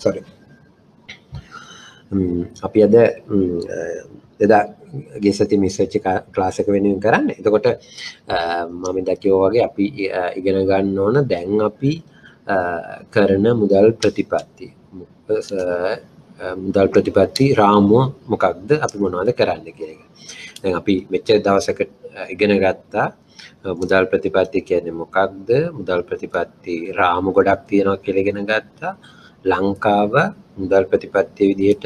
sorry අපි අද එදා ගිය සතියේ රිසර්ච් ක්ලාස් එක වෙනුවෙන් කරන්නේ. එතකොට මම දැක්කෝ වගේ අපි ඉගෙන ගන්න ඕන දැන් අපි කරන මුදල් ප්‍රතිපත්ති රාමුව මොකක්ද අපි මොනවද කරන්න කියන එක. දැන් අපි මෙච්චර දවසක ඉගෙන ගත්තා මුදල් ප්‍රතිපත්ති කියන්නේ මොකක්ද, මුදල් ප්‍රතිපත්ති රාමු ගොඩක් තියෙනවා කියලා ඉගෙන ගත්තා. ලංකාව මුදල් ප්‍රතිපත්තිය විදිහට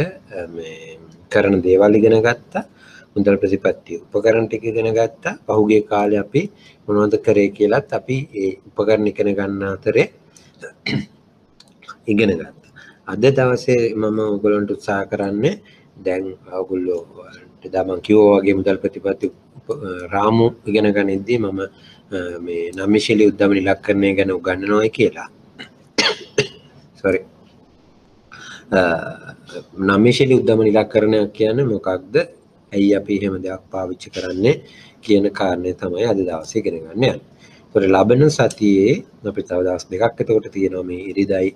මේ කරන දේවල් ඉගෙන ගත්තා. මුදල් ප්‍රතිපත්තිය උපකරණ ටික ඉගෙන ගත්තා. පහුගිය කාලේ අපි මොනවද කරේ කියලාත් අපි ඒ උපකරණ ඉගෙන ගන්න අතරේ ඉගෙන ගත්තා. අද දවසේ මම ඔයගොල්ලන්ට උත්සාහ කරන්නේ දැන් ඔයගොල්ලෝ එදා මම කිව්වා වගේ මුදල් ප්‍රතිපත්ති රාමු ඉගෙන ගනිද්දී මම මේ නම්‍යශීලී උද්දම ඉලක්කරණය ගැන උගන්වනවා කියලා. sorry නම්‍යශීලී උද්දම ඉලක්කරණය කියන්නේ මොකක්ද? ඇයි අපි එහෙම දෙයක් පාවිච්චි කරන්නේ කියන කාරණය තමයි අද දවසේ ඉගෙන ගන්න යන්නේ. ඒතකොට ලබන සතියේ අපි තව දවස් දෙකක් එතකොට තියෙනවා මේ ඉරිදයි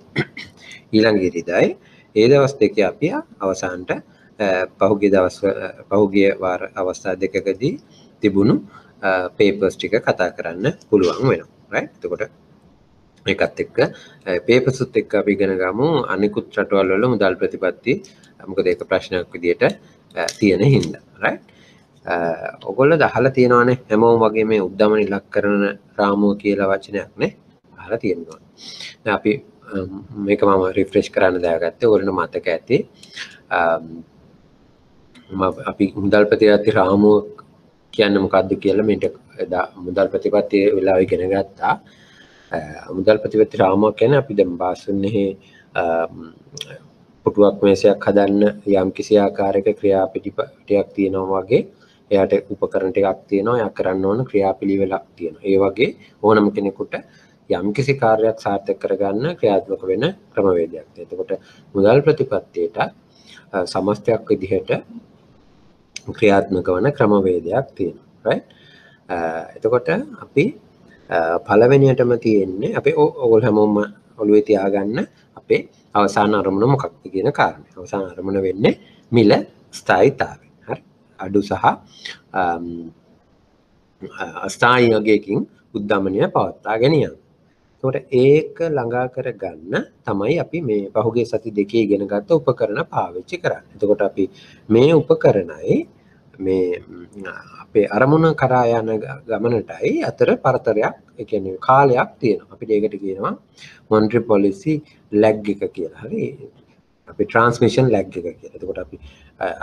ඊළඟ ඉරිදයි. ඒ දවස් දෙකේ අපි අවසානට පහුගිය වාර අවස්ථා දෙකකදී තිබුණු පේපර්ස් ටික කතා කරන්න පුළුවන් වෙනවා. right? එතකොට ඒකත් එක්ක පේපර්ස්ත් එක්ක අපි ඉගෙන ගමු අනිකුත් රටවල් වල මුදල් ප්‍රතිපත්ති. මොකද ඒක ප්‍රශ්නයක් විදියට තියෙන හින්දා. right? ඔයගොල්ලෝ අහලා තියෙනවානේ හැමෝම වගේ මේ උද්දමන ඉලක්කරණ රාමුව කියලා වචනයක් නේ අහලා තියෙනවා. දැන් අපි මේක මම රිෆ්‍රෙෂ් කරන්න දාගත්තේ. ඔයගොල්ලන්ට මතක ඇති. අපි මුදල් ප්‍රතිපත්ති රාමුව කියන්නේ මොකක්ද කියලා මේක මුදල් ප්‍රතිපත්ති වෙලාව ඉගෙන ගත්තා. මුදල් ප්‍රතිපත්ති රාමුව කියන්නේ අපි දැන් බාසුන්නේ පුටුවක් මේසයක් හදන්න යම් කිසි ආකාරයක ක්‍රියාපිටියක් තියෙනවා වගේ එයාට උපකරණ ටිකක් තියෙනවා. එයා කරන්න ඕන ක්‍රියාපිළිවෙලක් තියෙනවා. ඒ වගේ ඕනම කෙනෙකුට යම් කිසි කාර්යයක් සාර්ථක කරගන්න ක්‍රියාත්මක වෙන ක්‍රමවේදයක්. එතකොට මුදල් ප්‍රතිපත්තියට සමස්තයක් විදිහට ක්‍රියාත්මක වන ක්‍රමවේදයක් තියෙනවා. right? එතකොට අපි පළවෙනියටම තියෙන්නේ අපි ඕගොල්ලෝ හැමෝම ඔළුවේ තියාගන්න අපේ අවසාන අරමුණ මොකක්ද කියන කාරණේ. අවසාන අරමුණ වෙන්නේ මිල ස්ථායීතාවය. හරි? අඩු සහ අස්ථායී යගයකින් උද්දමනය පවත්වා ගැනීම. එතකොට ඒක ළඟා කරගන්න තමයි අපි මේ පහුගිය සති දෙකේ ඉගෙන ගත්ත උපකරණ පාවිච්චි කරන්නේ. එතකොට අපි මේ උපකරණයි මේ අපේ අරමුණ කරා යන ගමනටයි අතර පරතරයක්, ඒ කියන්නේ කාලයක් තියෙනවා. අපිට ඒකට කියනවා මොනිටරි පොලිසි ලැග් එක කියලා. හරි? අපි ට්‍රාන්ස්මිෂන් ලැග් එක කියලා. එතකොට අපි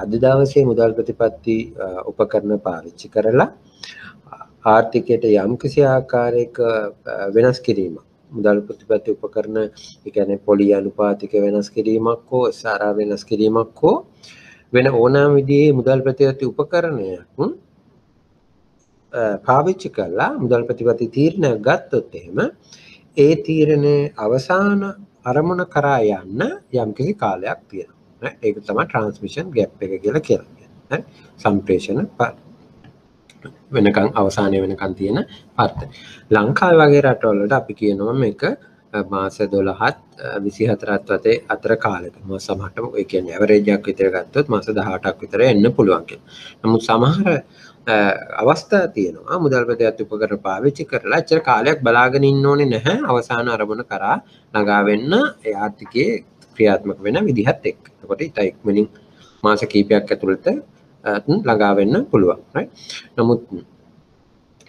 අද දවසේ මුදල් ප්‍රතිපත්ති උපකරණ පාවිච්චි කරලා ආර්ථිකයට යම් කිසි ආකාරයක වෙනස් කිරීමක්, මුදල් ප්‍රතිපත්ති උපකරණ ඒ කියන්නේ පොලි අනුපාතික වෙනස් කිරීමක් හෝ SRR වෙනස් කිරීමක් හෝ වෙන ඕනෑම විදිහේ මුදල් ප්‍රතිපත්ති උපකරණයක් පාවිච්චි කළා මුදල් ප්‍රතිපත්ති තීරණයක් ගත්තොත් එහෙම ඒ තීරණයේ අවසාන අරමුණ කරා යන්න යම්කිසි කාලයක් තියෙනවා. ඒක තමයි ට්‍රාන්ස්මිෂන් ගැප් එක කියලා කියන්නේ. සම්ප්‍රේෂණ වෙනකන් අවසානයේ වෙනකන් තියෙන පරත. ලංකාවේ වගේ රටවල් වලට අපි කියනවා මේක මාස 12ත් 24ත් අතර කාලෙක. මාස සමහරට ඒ කියන්නේ ඇවරේජ් එකක් විතර ගත්තොත් මාස 18ක් විතර එන්න පුළුවන් කියලා. නමුත් සමහර අවස්ථා තියෙනවා මුදල් ප්‍රතිපත්ති උපකරණ පාවිච්චි කරලා එච්චර කාලයක් බලාගෙන ඉන්න ඕනේ නැහැ අවසාන අරමුණ කරා ළඟා වෙන්න ඒ ආර්ථිකයේ ක්‍රියාත්මක වෙන විදිහත් එක්ක. එතකොට ඊට ඉක්මනින් මාස කිහිපයක් ඇතුළත ළඟා වෙන්න පුළුවන්. right? නමුත්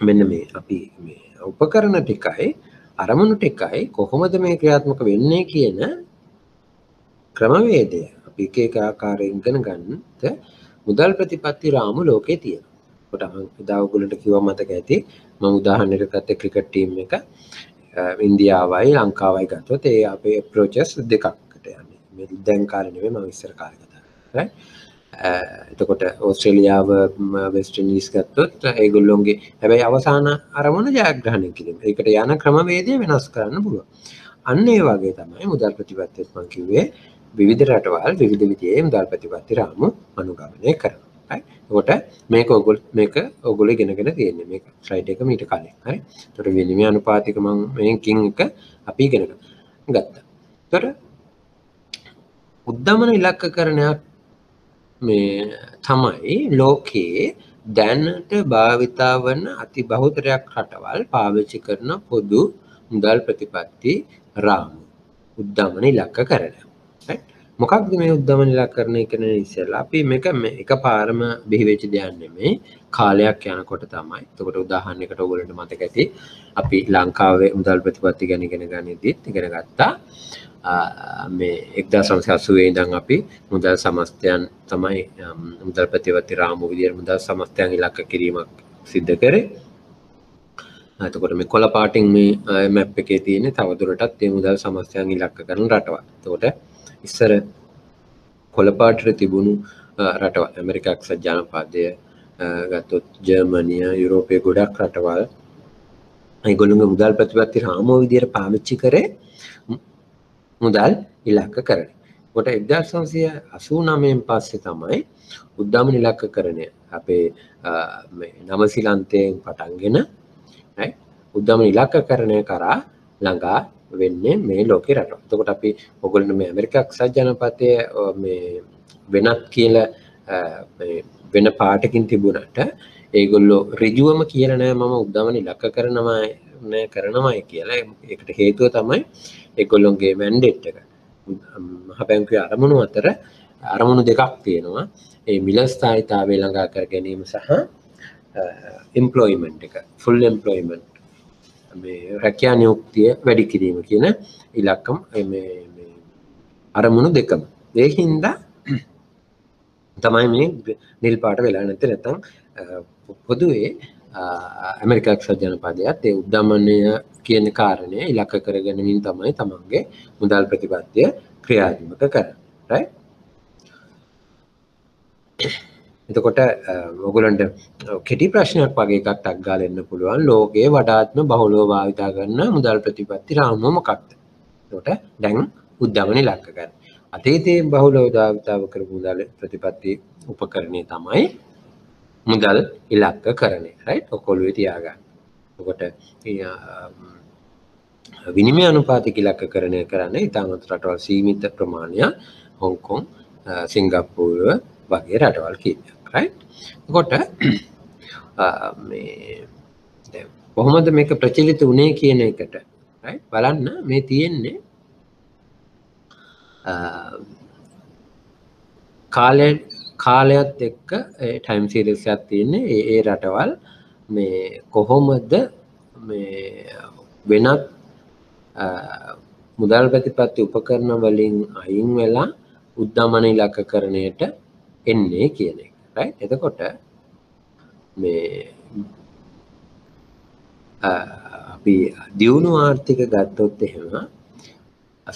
මෙන්න මේ අපි මේ උපකරණ ටිකයි අරමුණු ටිකයි කොහොමද මේ ක්‍රියාත්මක වෙන්නේ කියන ක්‍රමවේදය අපි එක ආකාරයෙන් ඉගෙන ගන්නත් මුදල් ප්‍රතිපත්ති රාමු ලෝකේ තියෙනවා. කොට මම එදා ඔයගොල්ලන්ට කිව්වා මතක ඇති මම උදාහරණයකට ගත්ත ක්‍රිකට් ටීම් එක ඉන්දියාවයි ලංකාවයි ගත්තොත් ඒ අපේ අප්‍රෝචස් දෙකකට යන්නේ. මේ දැන් කාලේ නෙවෙයි මම ඉස්සර කාලේ කතා කරා. එතකොට ඕස්ට්‍රේලියාව වෙස්ට් ඉන්ඩීස් ගත්තොත් ඒගොල්ලොන්ගේ හැබැයි අවසාන අරමුණ ජයග්‍රහණය කිරීම. ඒකට යන ක්‍රමවේදය වෙනස් කරන්න පුළුවන්. අන්න ඒ වගේ තමයි මුදල් ප්‍රතිපත්තියත් මම කිව්වේ විවිධ රටවල් විවිධ විදිහේ මුදල් ප්‍රතිපත්ති රාමු අනුගමනය කරනවා. එතකොට මේක ඔයගොල්ලෝ ඉගෙනගෙන තියෙන්නේ මේක ස්ලයිඩ් එක මීට කලින්. හරි. එතකොට විනිමය අනුපාතික මම මේකින් එක අපි ඉගෙන ගත්තා. තොර උද්දමන ඉලක්කකරණයක් මේ තමයි ලෝකයේ දැනට භාවිතා වන අති බහුතරයක් රටවල් පාවිච්චි කරන පොදු මුදල් ප්‍රතිපත්ති රාමු උද්දමන ඉලක්කකරණය. right? මොකක්ද මේ උද්දමන ඉලක්කකරණය කියන ඉස්සෙල්ලා අපි මේක එකපාරම බිහි වෙච්ච දෙයක් නෙමෙයි, කාලයක් යනකොට තමයි. එතකොට උදාහරණයකට ඔයගොල්ලන්ට මතක ඇති අපි ලංකාවේ මුදල් ප්‍රතිපත්ති ගැන ඉගෙන ගන්නදීත් ඉගෙන ගත්තා. මේ 1980 ඉඳන් අපි මුදල් සමස්තයන් තමයි මුදල් ප්‍රතිපත්ති රාමු විදියට මුදල් සමස්තයන් ඉලක්ක කිරීමක් සිද්ධ කරේ. එතකොට මේ කොළ පාටින් මේ මැප් එකේ තියෙන්නේ තවදුරටත් මේ මුදල් සමස්තයන් ඉලක්ක කරන රටවල්. එතකොට ඉස්සර කොළ පාටට තිබුණු රටවල් ඇමරිකා එක්සත් ජනපදය ගත්තොත් ජර්මනිය, යුරෝපයේ ගොඩක් රටවල් ඒගොල්ලෝගේ මුදල් ප්‍රතිපත්ති රාමුව විදියට පාවිච්චි කරේ මුදල් ඉලක්කකරණය. කොට 1989න් පස්සේ තමයි උද්දමන ඉලක්කකරණය අපේ මේ නවසීලන්තයෙන් පටන්ගෙන උද්දමන ඉලක්කකරණය කරා ළඟා වෙන්නේ මේ ලෝකේ රටවල්. එතකොට අපි ඔයගොල්ලෝ මේ ඇමරිකා එක්සත් ජනපදයේ මේ වෙනත් කියලා මේ වෙන පාටකින් තිබුණාට ඒගොල්ලෝ ඍජුවම කියලා නෑ මම උද්දමන කරනවායි කියලා. ඒකට හේතුව තමයි ඒගොල්ලොන්ගේ මැන්ඩේට් එක. මහ බැංකුවේ අරමුණු අතර අරමුණු දෙකක් තියෙනවා. ඒ මිල ස්ථායීතාවය ළඟා කර ගැනීම සහ එම්ප්ලොයිමන්ට් එක, ෆුල් එම්ප්ලොයිමන්ට් මේ රැකියා නියුක්තිය වැඩි කිරීම කියන ඉලක්කම් මේ අරමුණු දෙකම. ඒ හින්දා තමයි මේ නිල් පාට වෙලා නැත්නම් පොදුවේ ඇමරිකා එක්සත් ජනපදයත් ඒ උද්දමනය කියන කාරණය ඉලක්ක කරගෙනමින් තමයි තමන්ගේ මුදල් ප්‍රතිපත්තිය ක්‍රියාත්මක කරන්නේ. right? එතකොට ඔයගොල්ලන්ට කෙටි ප්‍රශ්නයක් වගේ එකක් ටක් ගාලා එන්න පුළුවන්. ලෝකයේ වඩාත්ම බහුලව භාවිතා කරන මුදල් ප්‍රතිපත්ති රාමුව මොකක්ද? එතකොට දැන් උද්දමන ඉලක්ක ගන්න. අතීතයේ බහුලව භාවිතා කරපු මුදල් ප්‍රතිපත්ති උපකරණය තමයි මුදල් ඉලක්කකරණය. right? ඔකොළුවේ තියාගන්න. එතකොට විනිමය අනුපාතික ඉලක්කකරණය කරන්නේ ඉතාමත් රටවල් සීමිත ප්‍රමාණයක්, හොංකොං, සිංගප්පූරුව වගේ රටවල් කීපයක්. right? එතකොට මේ දැන් කොහොමද මේක ප්‍රචලිත වුණේ කියන එකට right? බලන්න මේ තියෙන්නේ කාලයත් එක්ක ටයිම් සීරීස් එකක් තියෙන්නේ. ඒ රටවල් මේ කොහොමද මේ වෙනත් මුදල් ප්‍රතිපත්ති උපකරණ වලින් අයින් වෙලා උද්දමන ඉලක්කකරණයට එන්නේ කියන එක. right? එතකොට මේ අපි දියුණු ආර්ථික ගත්තොත් එහෙම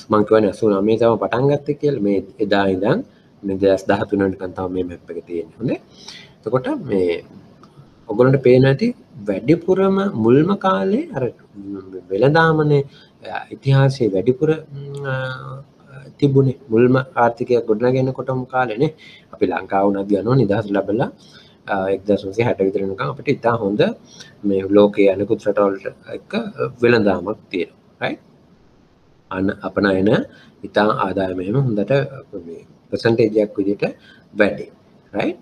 මම කියන්නේ 89 තමයි පටන් ගත්තේ කියලා. මේ එදා ඉඳන් මේ 2013 වෙනකන් තමයි මේ මැප් එක තියෙන්නේ. හොඳේ. එතකොට මේ ඔයගොල්ලන්ට පේන ඇති වැඩිපුරම මුල්ම කාලේ අර වෙළඳාමනේ ඉතිහාසයේ වැඩිපුර තිබුණේ මුල්ම ආර්ථිකය ගොඩනගෙනකොටම කාලේනේ. අපි ලංකාව උනත් ගන්නවා නිදහස් ලැබලා 1960 විතර වෙනකන් අපිට ඉතා හොඳ මේ ලෝකයේ අනිකුත් රටවලට එක්ක වෙළඳාමක් තියෙනවා. right? අපනයන ඉතා ආදායම එහෙම හොඳට මේ percentage එකක් විදිහට වැඩි. right?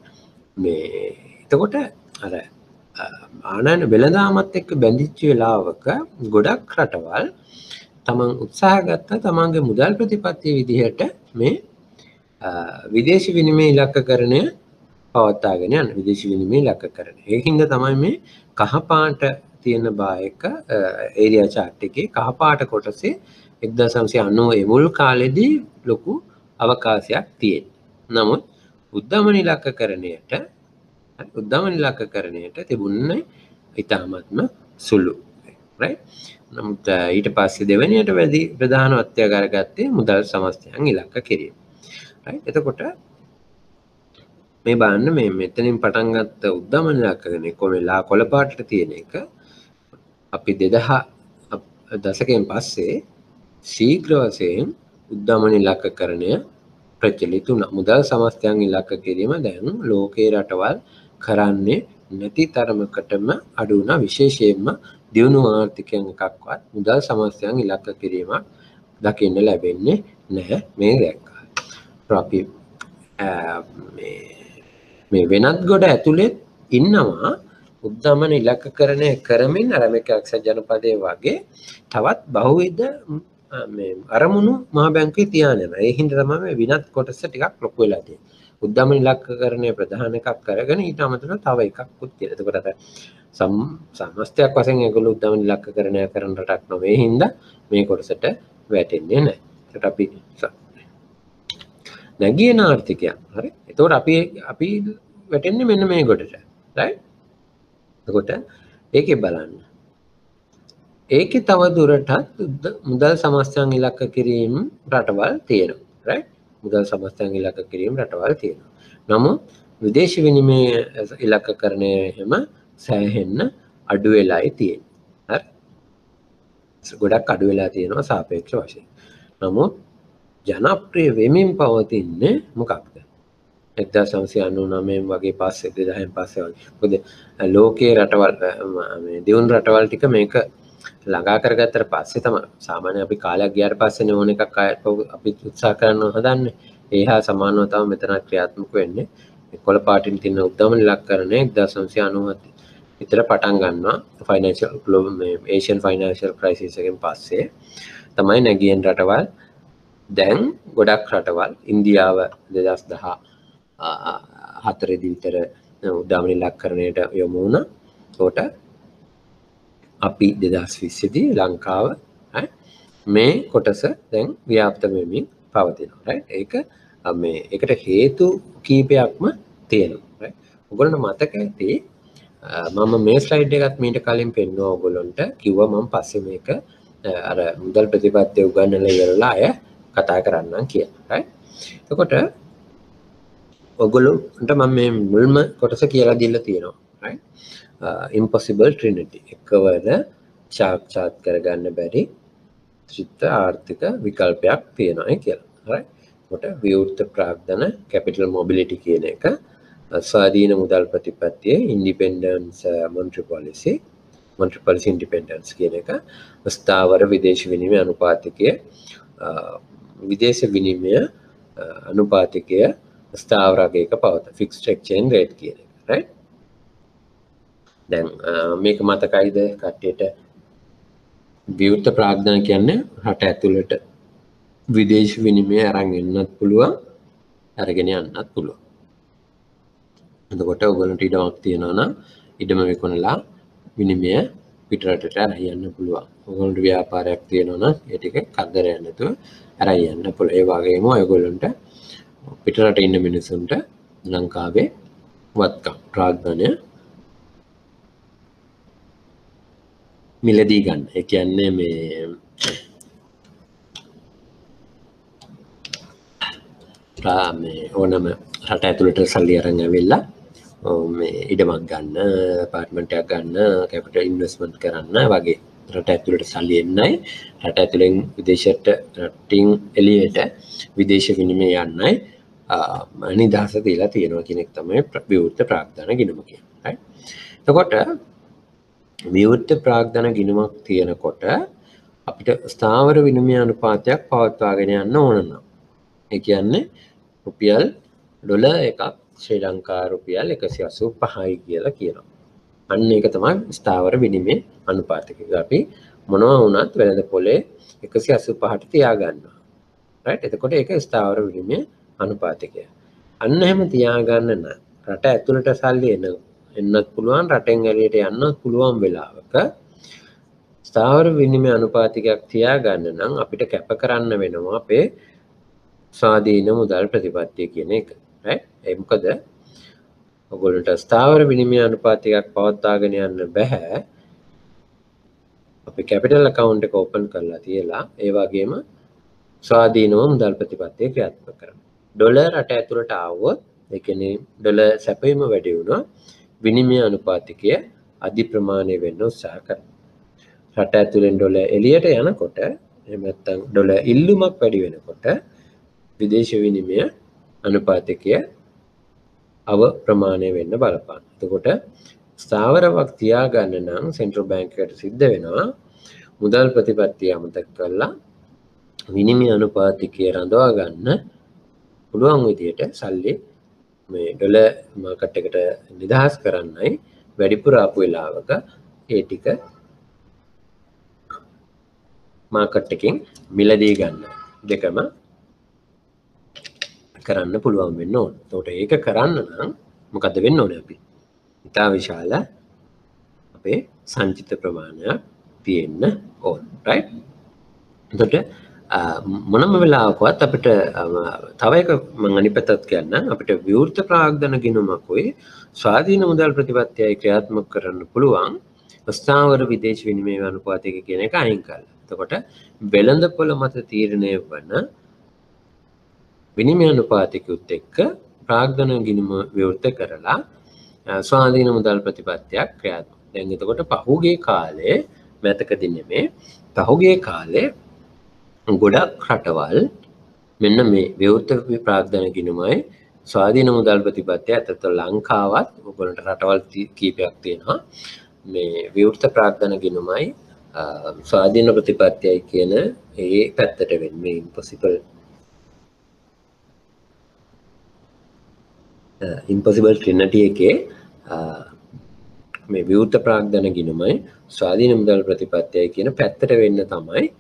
මේ එතකොට අර ආනයන වෙළඳාමත් එක්ක බැඳිච්ච වෙලාවක ගොඩක් රටවල් තමන් උත්සාහ ගත්තා තමන්ගේ මුදල් ප්‍රතිපත්තිය විදිහට මේ විදේශී විනිමය ඉලක්කකරණය පවත්වාගෙන යන විදේශී විනිමය ඉලක්කකරණය. ඒකින්ද තමයි මේ කහපාට තියෙන බායක ඒරියා chart එකේ කහපාට කොටසේ 1990 මුල් කාලෙදී ලොකු අවකාශයක් තියෙනවා. නමුත් උද්දමන ඉලක්කකරණයට තිබුණේ ඉතාමත්ම සුළු. right? නමුත් ඊට පස්සේ දෙවෙනියට වැඩි ප්‍රධානත්වය අරගත්තේ මුදල් සමස්තයන් ඉලක්ක කිරීම. right? එතකොට මේ බලන්න මේ මෙතනින් පටන් ගත්ත උද්දමන ඉලක්කකරණය කොහොමලා කොළ පාටට තියෙන එක අපි 2000 දශකයෙන් පස්සේ ශීඝ්‍ර වශයෙන් උද්දමන ඉලක්කකරණය ප්‍රචලිත වුණා. මුදල් සමස්තයන් ඉලක්ක කිරීම දැන් ලෝකේ රටවල් කරන්නේ නැති තරමකටම අඩු වුණා. විශේෂයෙන්ම දියුණු ආර්ථිකයන් එකක්වත් මුදල් සමස්තයන් ඉලක්ක කිරීමක් දකින්න ලැබෙන්නේ නැහැ මේ රැක්කා. අපි මේ වෙනත් ගොඩ ඇතුළේ ඉන්නවා උද්දමන ඉලක්කකරණය කරමින් අර මේක එක්සත් ජනපදයේ වගේ තවත් බහුවිධ මේ අරමුණු මහ බැංකුවේ තියාගෙන යනවා. ඒ හින්දා තමයි මේ විනත් කොටස ටිකක් ලොකු වෙලා තියෙන්නේ. උද්දමන ඉලක්කකරණය ප්‍රධාන එකක් කරගෙන ඊට අමතරව තව එකක්කුත් තියෙනවා. එතකොට අර සමස්තයක් වශයෙන් ඒගොල්ලෝ උද්දමන ඉලක්කකරණය කරන රටක් නොවේ හින්දා මේ කොටසට වැටෙන්නේ නැහැ. ඒකට අපි නැගියන ආර්ථිකයක්. හරි. එතකොට අපි වැටෙන්නේ මෙන්න මේ කොටට. right? එතකොට ඒකේ බලන්න. ඒකේ තව දුරටත් මුදල් සමස්තයන් ඉලක්ක කිරීම රටවල් තියෙනවා. right? මුදල් සමස්තයන් ඉලක්ක කිරීම රටවල් තියෙනවා. නමුත් විදේශ විනිමය ඉලක්කකරණය එහෙම සෑහෙන්න අඩු වෙලායි තියෙන්නේ. හරි. ගොඩක් අඩු වෙලා තියෙනවා සාපේක්ෂ වශයෙන්. නමුත් ජනප්‍රිය වෙමින් පවතින්නේ මොකක්ද? 1999 වගේ පස්සේ 2000න් පස්සේ වගේ. මොකද ලෝකයේ රටවල් මේ දියුණු රටවල් ටික මේක ළඟා කරගත්තට පස්සේ තමයි සාමාන්‍ය අපි කාලයක් ගියාට පස්සේනේ ඕන එකක් අපි උත්සාහ කරනවා හදන්නේ. ඒ හා සමානව තමයි මෙතන ක්‍රියාත්මක වෙන්නේ. 11 පාටින් තියෙන උද්දමන ඉලක්කරණය 1997 විතර පටන් ගන්නවා. ෆයිනෑන්ෂල් ග්ලෝබල් මේ ඒෂියන් ෆයිනෑන්ෂල් ක්‍රයිසිස් එකෙන් පස්සේ තමයි නැගියන රටවල් දැන් ගොඩක් රටවල් ඉන්දියාව 2014 දී විතර උද්දමන ඉලක්කරණයට යොමු වුණා. ඒකට අපි 2020 දී ලංකාව මේ කොටස දැන් ව්‍යාප්ත වෙමින් පවතිනවා. right? ඒක මේ ඒකට හේතු කීපයක්ම තියෙනවා. right? ඔයගොල්ලන්ට මතක ඇති මම මේ ස්ලයිඩ් එකත් මීට කලින් පෙන්නුවා ඔයගොල්ලන්ට කිව්වා මම පස්සේ මේක අර මුදල් ප්‍රතිපත්තිය උගන්වලා ඉවරලා අය කතා කරන්නම් කියලා. right? එතකොට ඔයගොල්ලන්ට මම මේ මුල්ම කොටස කියලා දීලා තියෙනවා. right? impossible trinity එකවර සාක්ෂාත් කරගන්න බැරි ත්‍රිත්ව ආර්ථික විකල්පයක් තියෙනවා කියලා. right? කොට විවෘත ප්‍රාග්ධන capital mobility කියන එක ස්වාධීන මුදල් ප්‍රතිපත්තියේ independence monetary policy independence කියන එක ස්ථාවර විදේශ විනිමය අනුපාතිකය විදේශ විනිමය අනුපාතිකය ස්ථාවරයක පවත fixed exchange rate කියන එක. right? දැන් මේක මතකයිද කට්ටියට විවෘත ප්‍රාග්ධන කියන්නේ රට ඇතුළට විදේශ විනිමය අරන් එන්නත් පුළුවන් අරගෙන යන්නත් පුළුවන්. එතකොට ඔයගොල්ලන්ට ඉඩමක් තියෙනවා නම් ඉඩම විකුණලා විනිමය පිටරටට අරන් යන්න පුළුවන්. ඔයගොල්ලන්ට ව්‍යාපාරයක් තියෙනවා නම් ඒ ටික කරදරයක් නැතුව අරන් යන්න පුළුවන්. ඒ වගේම ඔයගොල්ලන්ට පිටරට ඉන්න මිනිසුන්ට ලංකාවේ වත්කම් ප්‍රාග්ධනය මිලදී ගන්න. ඒ කියන්නේ මේ ඕනම රට ඇතුළට සල්ලි අරන් ඇවිල්ලා මේ ඉඩමක් ගන්න, අපාර්ට්මන්ට් එකක් ගන්න, කැපිටල් ඉන්වෙස්ට්මන්ට් කරන්න වගේ රට ඇතුළට සල්ලි එන්නයි, රට ඇතුළෙන් විදේශයට රටින් එළියට විදේශ විනිමය යන්නයි නිදහස දීලා තියෙනවා කියන එක තමයි විවෘත ප්‍රාග්ධන ගිණුම කියන්නේ. එතකොට විවෘත ප්‍රාග්ධන ගිණුමක් තියෙනකොට අපිට ස්ථාවර විනිමය අනුපාතයක් පවත්වාගෙන යන්න ඕන නම් ඒ කියන්නේ රුපියල් ඩොලර් එකක් ශ්‍රී ලංකා රුපියල් 185යි කියලා කියනවා. අන්න ඒක තමයි ස්ථාවර විනිමය අනුපාතය. අපි මොනවා වුණත් වෙළඳ පොලේ 185ට තියාගන්නවා. right? එතකොට ඒක ස්ථාවර විනිමය අනුපාතකය. අන්න එහෙම තියාගන්න නම් රට ඇතුළට සල්ලි එන්නත් පුළුවන්, රටෙන් එළියට යන්නත් පුළුවන් වෙලාවක ස්ථාවර විනිමය අනුපාතිකයක් තියාගන්න නම් අපිට කැප කරන්න වෙනවා අපේ ස්වාධීන මුදල් ප්‍රතිපත්තිය කියන එක. right? ඒ මොකද ඔයගොල්ලන්ට ස්ථාවර විනිමය අනුපාතිකයක් පවත්වාගෙන යන්න බෑ. අපි කැපිටල් account එක open කරලා තියලා ඒ වගේම ස්වාධීනව මුදල් ප්‍රතිපත්තිය ක්‍රියාත්මක කරනවා. ඩොලර් රට ඇතුළට ආවොත් ඒ කියන්නේ ඩොලර් සැපයීම වැඩි වුණා විනිමය අනුපාතිකය අධි ප්‍රමාණය වෙන්න උත්සාහ කරනවා. රට ඇතුළෙන් ඩොලර් එළියට යනකොට එහෙම නැත්නම් ඩොලර් ඉල්ලුමක් වැඩි වෙනකොට විදේශ විනිමය අනුපාතිකය අව ප්‍රමාණය වෙන්න බලපාන. එතකොට ස්ථාවරවක් තියාගන්න නම් සෙන්ට්‍රල් බැංකුවට සිද්ධ වෙනවා මුදල් ප්‍රතිපත්තිය අමතක කරලා විනිමය අනුපාතිකය රඳවා ගන්න පුළුවන් විදියට සල්ලි මේ ඩොලර් මාකට් එකට නිදහස් කරන්නයි වැඩිපුර ආපු වෙලාවක ඒ ටික මාකට් එකෙන් මිලදී ගන්න දෙකම කරන්න පුළුවන් වෙන්න ඕන. එතකොට ඒක කරන්න නම් මොකද වෙන්න ඕනේ අපි? ඉතා විශාල අපේ සංචිත ප්‍රමාණයක් තියෙන්න ඕන. right? එතකොට මොනම වෙලාවකවත් අපිට තව එක මම අනිත් පැත්තත් කියන්නම් අපිට විවෘත ප්‍රාග්ධන ගිණුමකුයි ස්වාධීන මුදල් ප්‍රතිපත්තියයි ක්‍රියාත්මක කරන්න පුළුවන් ස්ථාවර විදේශ විනිමය අනුපාතයක කියන එක අයින් කරලා. එතකොට වෙළඳපොළ මත තීරණය වන විනිමය අනුපාතිකුත් එක්ක ප්‍රාග්ධන ගිණුම විවෘත කරලා ස්වාධීන මුදල් ප්‍රතිපත්තියක් ක්‍රියාත්මක. දැන් එතකොට පහුගිය කාලේ මතකදී නෙමේ පහුගිය කාලේ ගොඩක් රටවල් මෙන්න මේ විවෘත ප්‍රාග්ධන ගිණුමයි ස්වාධීන මුදල් ප්‍රතිපත්තිය අතට ලංකාවත් ඔයගොල්ලන්ට රටවල් කීපයක් තියෙනවා මේ විවෘත ප්‍රාග්ධන ගිණුමයි ස්වාධීන ප්‍රතිපත්තියයි කියන ඒ පැත්තට වෙන්නේ ඉම්පොසිබල් ට්‍රිනිටි එකේ මේ විවෘත ප්‍රාග්ධන ගිණුමයි ස්වාධීන මුදල් ප්‍රතිපත්තියයි කියන පැත්තට වෙන්න තමයි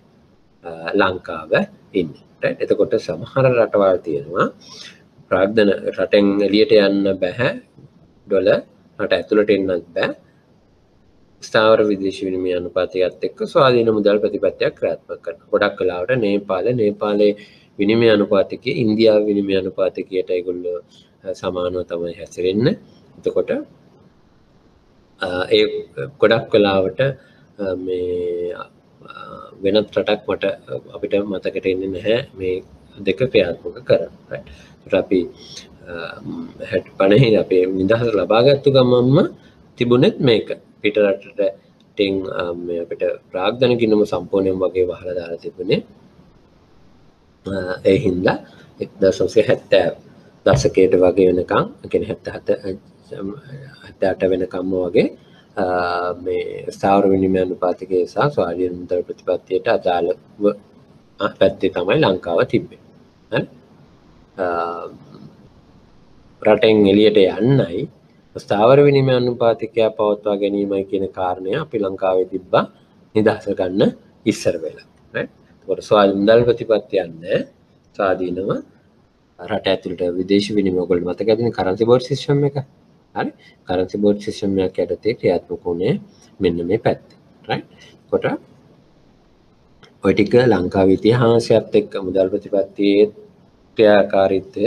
ලංකාව ඉන්නේ. right? එතකොට සමහර රටවල් තියෙනවා ප්‍රාග්ධන රටෙන් එළියට යන්න බෑ ඩොලර් රට ඇතුළට එන්නත් බෑ ස්ථාවර විදේශ විනිමය අනුපාතයත් එක්ක ස්වාධීන මුදල් ප්‍රතිපත්තියක් ක්‍රියාත්මක කරනවා. ගොඩක් වෙලාවට නේපාලේ විනිමය අනුපාතිකයේ ඉන්දියාවේ විනිමය අනුපාතිකයට ඒගොල්ලෝ සමානව තමයි හැසිරෙන්නේ. එතකොට ඒ ගොඩක් වෙලාවට මේ වෙනත් රටක් මට අපිට මතකට එන්නේ නැහැ මේ දෙක ක්‍රියාත්මක කරන්න. right? ඒකට අපි 50 අපේ නිදහස ලබාගත්තු ගමන්ම තිබුණෙත් මේක. පිට රටට ටෙන් මේ අපිට ප්‍රාග්ධන ගිණුම සම්පූර්ණයෙන් වගේ වහලා දාලා තිබුණේ. ඒ හින්දා 1970 දශකයට වගේ වෙනකම් කියන්නේ 77 වෙනකම්ම වගේ මේ ස්ථාවර විනිමය අනුපාතිකය සහ ස්වාධීන මුදල් ප්‍රතිපත්තියට අදාළව පැත්තේ තමයි ලංකාව තිබ්බේ. හරි? රටෙන් එළියට යන්නයි ස්ථාවර විනිමය අනුපාතිකය පවත්වා ගැනීමයි කියන කාරණය අපි ලංකාවේ තිබ්බා නිදහස ගන්න ඉස්සර වෙලා. right? ඒකට ස්වාධීන මුදල් ප්‍රතිපත්තියක් නැහැ. ස්වාධීනව රට ඇතුළට විදේශ විනිමය වල මතක ඇතිනේ කරන්සි බෝඩ් සිස්ටම් එක. හරි? කරන්සි බෝඩ් සිස්ටම් එක යටතේ ක්‍රියාත්මක වුණේ මෙන්න මේ පැත්තේ. right? කොට ඔය ටික ලංකාවේ ඉතිහාසයත් එක්ක මුදල් ප්‍රතිපත්තියේ ක්‍රියාකාරීත්වය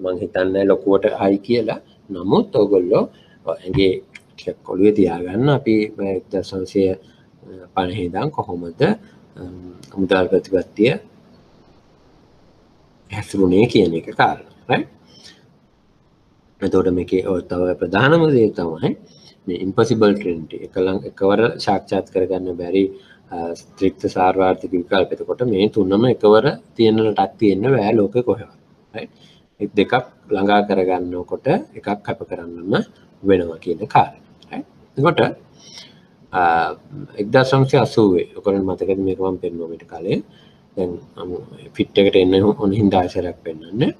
මම හිතන්නේ ලොකුවට හයි කියලා. නමුත් ඔයගොල්ලෝ ඇඟේ ටිකක් ඔළුවේ තියාගන්න අපි 1950 ඉඳන් කොහොමද මුදල් ප්‍රතිපත්තිය හැසිරුණේ කියන එක කාරණා. right? එතකොට මේකේ තව ප්‍රධානම දේ තමයි මේ ඉම්පොසිබල් ට්‍රිනිටි එකවර සාක්ෂාත් කරගන්න බැරි ස්ත්‍රික්ත සාර්වාර්ථික විකල්ප. එතකොට මේ තුනම එකවර තියෙන රටක් තියෙන්න බෑ ලෝකේ කොහෙවත්. right? ඒ දෙකක් ළඟා කරගන්නකොට එකක් කැප කරන්නම වෙනවා කියන කාරණා. right? එතකොට 1980 ඔයගොල්ලෝ මතකද මේක මම පෙන්නුවා මීට කලින්. දැන් ෆිට් එකට එන්න ඕන හින්දා ආශරයක් පෙන්වන්නේ.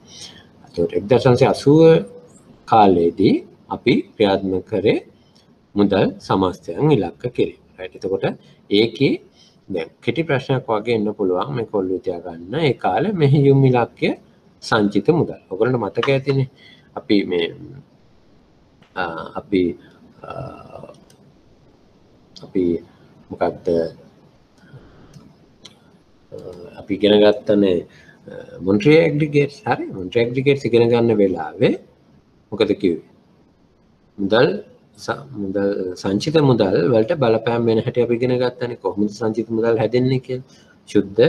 එතකොට 1980 කාලේදී අපි ක්‍රියාත්මක කරේ මුදල් සමස්තයන් ඉලක්ක කිරීම. right? එතකොට ඒකේ දැන් කෙටි ප්‍රශ්නයක් වගේ එන්න පුළුවන් මේක ඔළුවේ තියාගන්න. ඒ කාලේ මෙහෙයුම් ඉලක්කය සංචිත මුදල්. ඔයගොල්ලන්ට මතක ඇතිනේ අපි මේ අපි මොකක්ද අපි ඉගෙන ගත්තනේ මොන්ට්‍රියල් ඇග්‍රිගේට්ස්. හරි? මොන්ට්‍රියල් ඇග්‍රිගේට්ස් ඉගෙන ගන්න වෙලාවේ මොකද කිව්වේ? මුදල් සංචිත මුදල් වලට බලපෑම් වෙන හැටි අපි ඉගෙන ගත්තනේ. කොහොමද සංචිත මුදල් හැදෙන්නේ කියලා. ශුද්ධ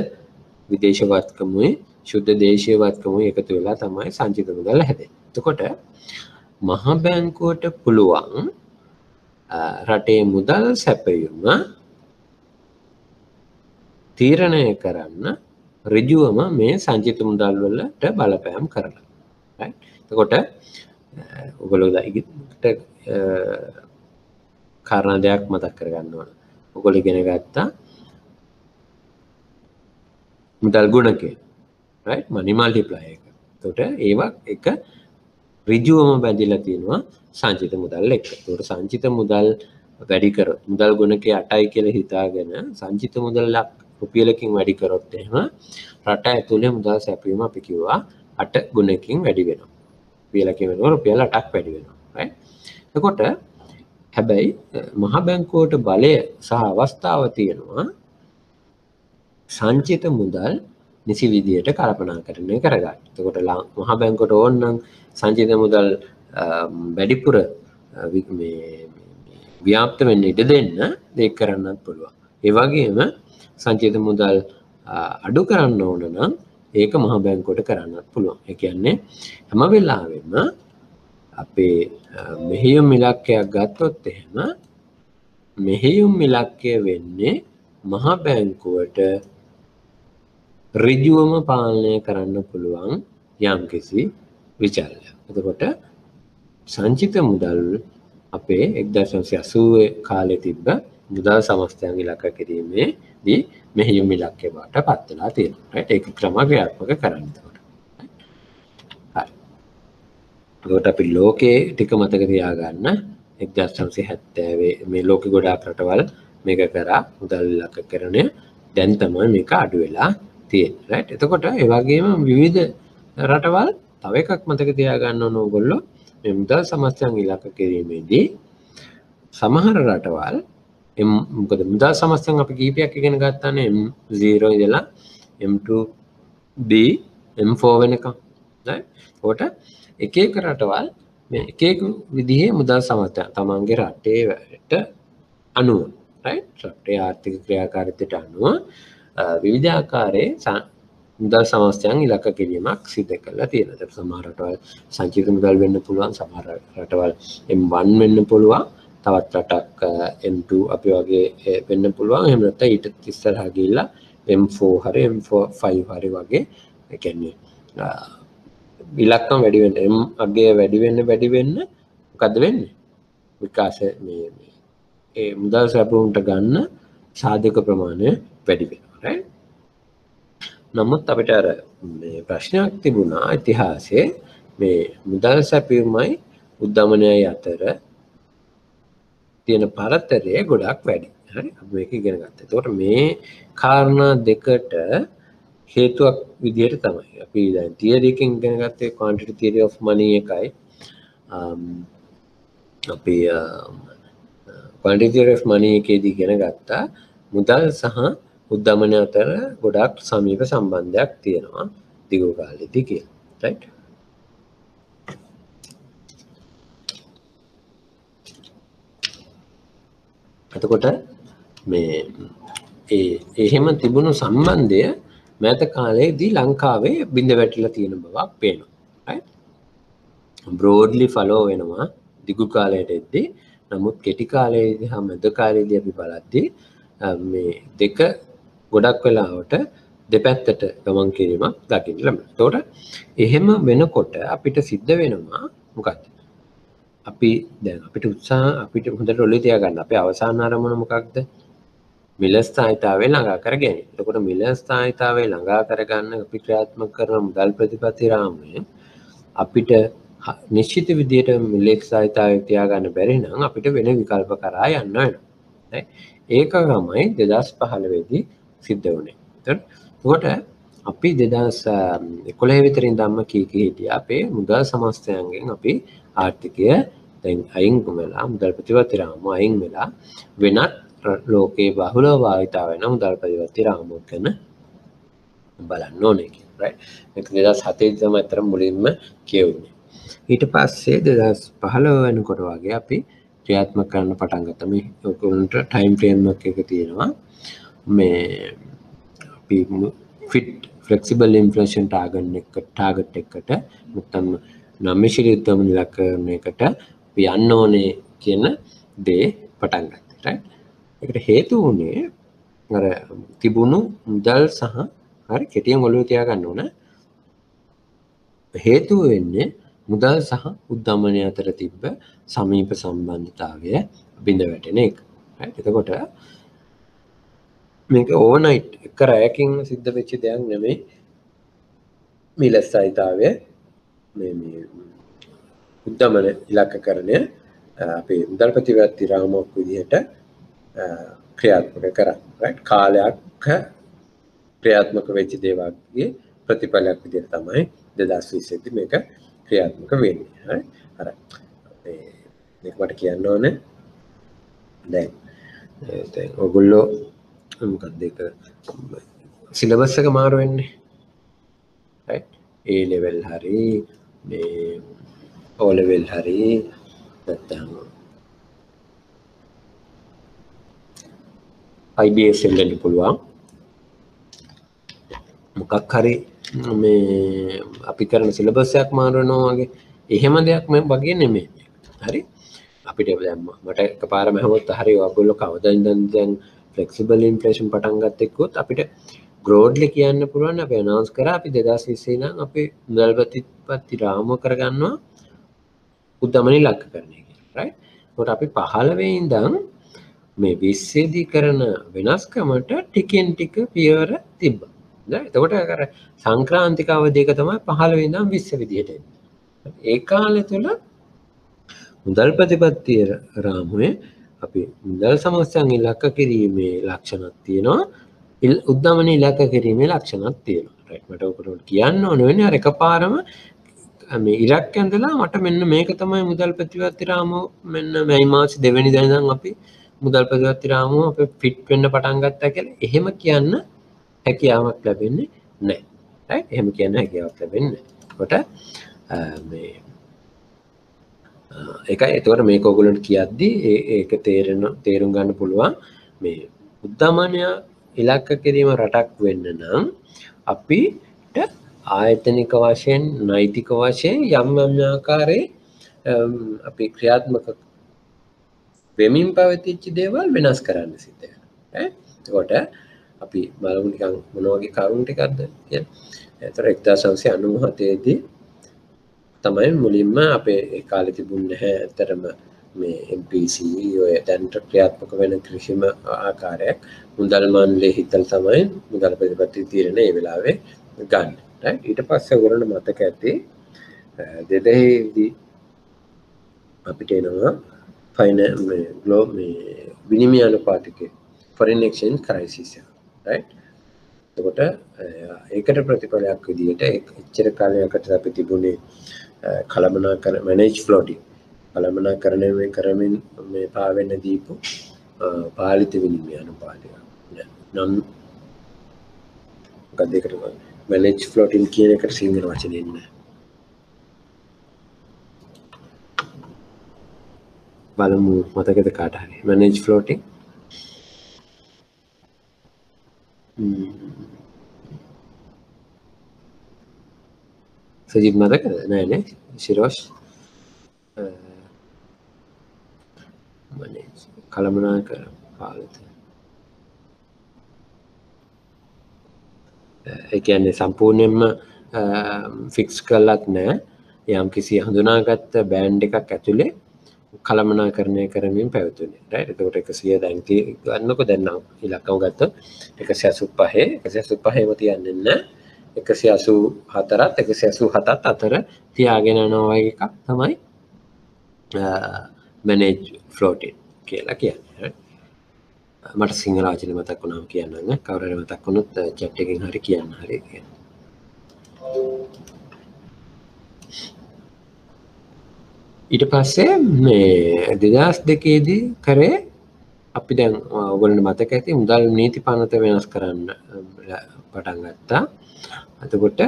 විදේශ වත්කමුයි ශුද්ධ දේශීය වත්කමුයි එකතු වෙලා තමයි සංචිත මුදල් හැදෙන්නේ. එතකොට මහ බැංකුවට පුළුවන් රටේ මුදල් සැපයුම තීරණය කරන්න ඍජුවම මේ සංචිත මුදල් වලට බලපෑම් කරලා. right? එතකොට ඔයගොල්ලෝ ඉගෙනට කාරණා දෙයක් මතක් කරගන්න ඕන. ඔයගොල්ලෝ ඉගෙන ගත්තා මුදල් ගුණකය, right? money multiplier එක. එතකොට ඒවා එක ඍජුවම බැඳිලා තියෙනවා සංචිත මුදල් එක්ක. එතකොට සංචිත මුදල් වැඩි කරොත් මුදල් ගුණකය 8යි කියලා හිතාගෙන සංචිත මුදලක් රුපියලකින් වැඩි කරොත් එහෙම රට ඇතුලේ මුදල් සැපයීම අපි කිව්වා 8 ගුණකින් වැඩි වෙනවා. රුපියලකින් වෙනවා රුපියල් 8ක් වැඩි වෙනවා. right? එතකොට හැබැයි මහ බැංකුවට බලය සහ අවස්ථාව තියෙනවා සංචිත මුදල් නිසි විදියට කල්පනාකරණය කරගන්න. එතකොට මහ බැංකුවට ඕන නම් සංචිත මුදල් වැඩිපුර මේ ව්‍යාප්ත වෙන්න ඉඩ දෙන්න ඒක කරන්නත් පුළුවන්. ඒ වගේම සංචිත මුදල් අඩු කරන්න ඕන නම් ඒක මහ බැංකුවට කරන්නත් පුළුවන්. ඒ කියන්නේ හැම වෙලාවෙම අපේ මෙහෙයුම් ඉලක්කයක් ගත්තොත් එහෙම මෙහෙයුම් ඉලක්කය වෙන්නේ මහ බැංකුවට ඍජුවම පාලනය කරන්න පුළුවන් යම්කිසි විචල්යක්. එතකොට සංචිත මුදල් අපේ 1980 කාලේ තිබ්බ මුදල් සමස්තයන් ඉලක්ක කිරීමේදී මෙහෙයුම් ඉලක්කය බවට පත් වෙලා තියෙනවා. right? ඒක ක්‍රමක්‍රියාත්මක කරන්න ඕනේ. හරි. ඒකට අපි ලෝකයේ ටික මතක තියාගන්න 1970 මේ ලෝකෙ ගොඩාක් රටවල් මේක කරා මුදල් ඉලක්කකරණය දැන් තමයි මේක අඩු වෙලා තියෙන්නේ. right? එතකොට ඒ වගේම විවිධ රටවල් තව එකක් මතක තියාගන්න ඕන ඕගොල්ලෝ මේ මුදල් සමස්තයන් ඉලක්ක කිරීමේදී සමහර රටවල් මොකද මුදල් සමස්තයන් අපි කීපයක් ඉගෙන ගත්තානේ M0 ඉඳලා M2B M4 වෙනකම්. right? ඒකට එක එක රටවල් මේ එක එක විදිහේ මුදල් සමස්තයන් තමන්ගේ රටේට අනුව right? රටේ ආර්ථික ක්‍රියාකාරීත්වයට අනුව විවිධ ආකාරයේ මුදල් සමස්තයන් ඉලක්ක කිරීමක් සිදු කරලා තියෙනවා. ඒත් සමහර රටවල් සංචිත මුදල් වෙන්න පුළුවන්, සමහර රටවල් M1 වෙන්න පුළුවන්, තවත් රටක් M2 අපි වගේ වෙන්න පුළුවන්. එහෙම නැත්නම් ඊට ඉස්සරහා ගිහිල්ලා M4 හරි M5 හරි වගේ ඒ කියන්නේ ඉලක්කම් වැඩි වෙන්න M අගය වැඩි වෙන්න මොකද්ද වෙන්නේ? විකාශය මේ ඒ මුදල් සැපුම්ට ගන්න සාධක ප්‍රමාණය වැඩි වෙනවා. right? නමුත් අපිට අර මේ ප්‍රශ්නයක් තිබුණා ඉතිහාසයේ මේ මුදල් සැපයීමයි උද්දමනයයි අතර තියෙන පරතරය ගොඩක් වැඩි. හරි? අපි මේක ඉගෙන ගත්තා. එතකොට මේ කාරණා දෙකට හේතුවක් විදිහට තමයි අපි දැන් තියරි එකෙන් ඉගෙන ගත්තේ quantity theory of money එකයි අපි quantity theory of money එකේදී ඉගෙන ගත්තා මුදල් සහ උද්දමනය අතර ගොඩක් සමීප සම්බන්ධයක් තියෙනවා දිගු කාලෙදී කියලා. right? එතකොට මේ එහෙම තිබුණු සම්බන්ධය මෑත කාලයේදී ලංකාවේ බිඳ වැටිලා තියෙන බවක් පේනවා. right? broadly follow වෙනවා දිගු කාලයට එද්දී. නමුත් කෙටි කාලයේදී හා මැද කාලයේදී අපි බලද්දී මේ දෙක ගොඩක් වෙලාවට දෙපැත්තට ගමන් කිරීමක් දකින්න ලැබෙනවා. ඒතකොට එහෙම වෙනකොට අපිට සිද්ධ වෙනවා මොකක්ද? අපි දැන් අපිට හොඳට ඔළුවේ තියාගන්න අපේ අවසාන අරමුණ මොකක්ද? මිල ස්ථායීතාවය ළඟා කර ගැනීම. එතකොට මිල ස්ථායීතාවය ළඟා කරගන්න අපි ක්‍රියාත්මක කරන මුදල් ප්‍රතිපත්ති රාමය අපිට නිශ්චිත විදියට මිල ස්ථායීතාවය තියාගන්න බැරි නම් අපිට වෙන විකල්ප කරා යන්න වෙනවා. ඒක තමයි 2015 දී සිද්ධ වුණේ. එතකොට අපි 2011 විතර ඉඳන්ම කී හිටියා අපේ මුදල් සමස්තයන්ගෙන් අපි ආර්ථිකය දැන් අයින් වෙලා මුදල් ප්‍රතිපත්ති රාමුව අයින් වෙලා වෙනත් ලෝකේ බහුලව භාවිතා වෙන මුදල් ප්‍රතිපත්ති රාමුවක් ගැන බලන්න ඕනේ කියලා. right? මේක 2007 දී තමයි අතර මුලින්ම කියවුනේ. ඊට පස්සේ 2015 වෙනකොට වගේ අපි ක්‍රියාත්මක කරන්න පටන් ගත්තා. මේ ඔයගොල්ලන්ට ටයිම් ෆ්‍රේම් එකක තියෙනවා. මේ අපි fit flexible inflation target එකට නැත්නම් නම්මිශීලීත්වම ඉලක්කයකට අපි යන්න ඕනේ කියන දේ පටන් ගත්තා. right? ඒකට හේතු වුණේ අර තිබුණු මුදල් සහ හරි කෙටියෙන් ඔළුවේ තියාගන්න ඕන. හේතුව වෙන්නේ මුදල් සහ උද්දමනය අතර තිබ්බ සමීප සම්බන්ධතාවය බිඳ වැටෙන එක. right? එතකොට මේක ඕවර්නයිට් එක රැයකින් සිද්ධ වෙච්ච දෙයක් නෙමෙයි. මිලස්සයිතාවය මේ උද්දමන ඉලක්කකරණය අපේ මුදල් ප්‍රතිපත්ති රාමුවක් විදිහට ක්‍රියාත්මක කරා. රයිට් කාලයක් ක්‍රියාත්මක වෙච්ච දේවල්ගේ ප්‍රතිඵලයක් විදිහට තමයි 2020 දී මේක ක්‍රියාත්මක වෙන්නේ. හරි. අර මේක මට කියන්න ඕනේ. දැන් ඔයගොල්ලෝ මොකක්ද ඒක සිලබස් එක මාරු වෙන්නේ. රයිට්. A level හරි මේ O level හරි නැත්නම් IBS වෙන්න පුළුවන්. මොකක් හරි මේ අපි කරන සිලබස් එකක් මාරු වෙනවා වගේ එහෙම දෙයක් මේ වගේ නෙමෙයි. හරි. අපිට දැන් මට එකපාරම හැමෝත් හරි ඔයගොල්ලෝ කවදා ඉඳන් දැන් ෆ්ලෙක්සිබල් ඉන්ෆ්ලේෂන් පටන් ගත්ත එක්කත් අපිට ග්‍රෝඩ්ලි කියන්න පුළුවන් අපි අනවුන්ස් කරා අපි 2020 නම් අපේ මුදල් ප්‍රතිපත්ති රාමුව කරගන්නවා උද්දමන ඉලක්කකරණය කියලා. රයිට්. ඒකට අපි 15 ඉඳන් මේ 20 දී කරන වෙනස්කමට ටිකෙන් ටික පියවර තිබ්බා. නේද? එතකොට අර සංක්‍රාන්තික අවධියක තමයි 15 ඉඳන් 20 විදිහට එන්නේ. ඒ කාලය තුල මුදල් ප්‍රතිපත්ති රාමුවේ අපි මුදල් සමස්තයන් ඉලක්ක කිරීමේ ලක්ෂණක් තියෙනවා. උද්දමන ඉලක්ක කිරීමේ ලක්ෂණක් තියෙනවා. රයිට්. මට ඔකට කියන්න ඕන වෙන්නේ අර එකපාරම මේ ඉලක්ක ඇඳලා මට මෙන්න මේක තමයි මුදල් ප්‍රතිපත්ති රාමුව මෙන්න මේ මාසේ 2 වෙනිදා ඉඳන් අපි මුදල් ප්‍රතිපත්ති රාමුව අපේ ෆිට වෙන්න පටන් ගත්තා කියලා එහෙම කියන්න හැකියාවක් ලැබෙන්නේ නැහැ. රයිට්. එහෙම කියන්න හැකියාවක් ලැබෙන්නේ නැහැ. කොට මේ ඒකයි එතකොට මේක ඔයගොල්ලන්ට කියද්දී ඒක තේරුම් ගන්න පුළුවන් මේ උද්දමනය ඉලක්ක කිරීම රටක් වෙන්න නම් අපිට ආයතනික වශයෙන් නෛතික වශයෙන් යම් යම් ආකාරයේ අපි ක්‍රියාත්මක වෙමින් පවතිච්ච දේවල් වෙනස් කරන්න සිද්ධ වෙනවා. එතකොට අපි බලමු නිකන් මොන වගේ කරුණු ටිකක්ද කියලා. ඒතර 1997 දී තමයි මුලින්ම අපේ ඒ කාලේ තිබුණ නැහැ ඇත්තටම මේ MPC ඔය දැනට ක්‍රියාත්මක වෙන කිසිම ආකාරයක් මුදල් මණ්ඩලයේ හිතල් තමයි මුදල් ප්‍රතිපත්ති තීරණ ඒ වෙලාවේ ගන්න. රයිට්. ඊට පස්සේ ඔයගොල්ලන්ට මතක ඇති 2000 දී අපිට එනවා විනිමය අනුපාතිකේ foreign exchange crisis එක. රයිට්. එතකොට ඒකට ප්‍රතිඵලයක් විදිහට එච්චර කාලයකට අපි තිබුණේ කළමනාකරන manage floating කළමනාකරණය කරමින් මේ පාවෙන්න දීපු පාලිත විනිමය අනුපාතය. නම් මොකක්ද ඒකට manage floating කියන එකට සිංහල වචනේ නෑ. බලමු මතකද කාට හරි manage floating සජිත් මතකද නෑ නේ ශිරෝෂ් manage කළමනාකර පාලිත ඒ කියන්නේ සම්පූර්ණයෙන්ම ෆික්ස් කරලත් නෑ යම් කිසි හඳුනාගත්ත බෑන්ඩ් එකක් ඇතුලේ කළමනාකරණය කරමින් පැවතුනේ. රයිට්. එතකොට 100 දැන් ගන්නකො දැන් නම් ඉලක්කම ගත්තොත් 185ම තියන්නේ නැහැ. 184ත් 187ත් අතර තියාගෙන යනවා වගේ එකක් තමයි manage floating කියලා කියන්නේ. මට සිංහල වචනේ මතක් වුණාම කියන්නම්. කවුරු හරි මතක් වුණොත් chat එකෙන් හරි කියන්න හරි. ඊට පස්සේ මේ 2002 දී කරේ අපි දැන් ඔයගොල්ලන්ට මතක ඇති මුදල් නීති පනත වෙනස් කරන්න පටන් ගත්තා. එතකොට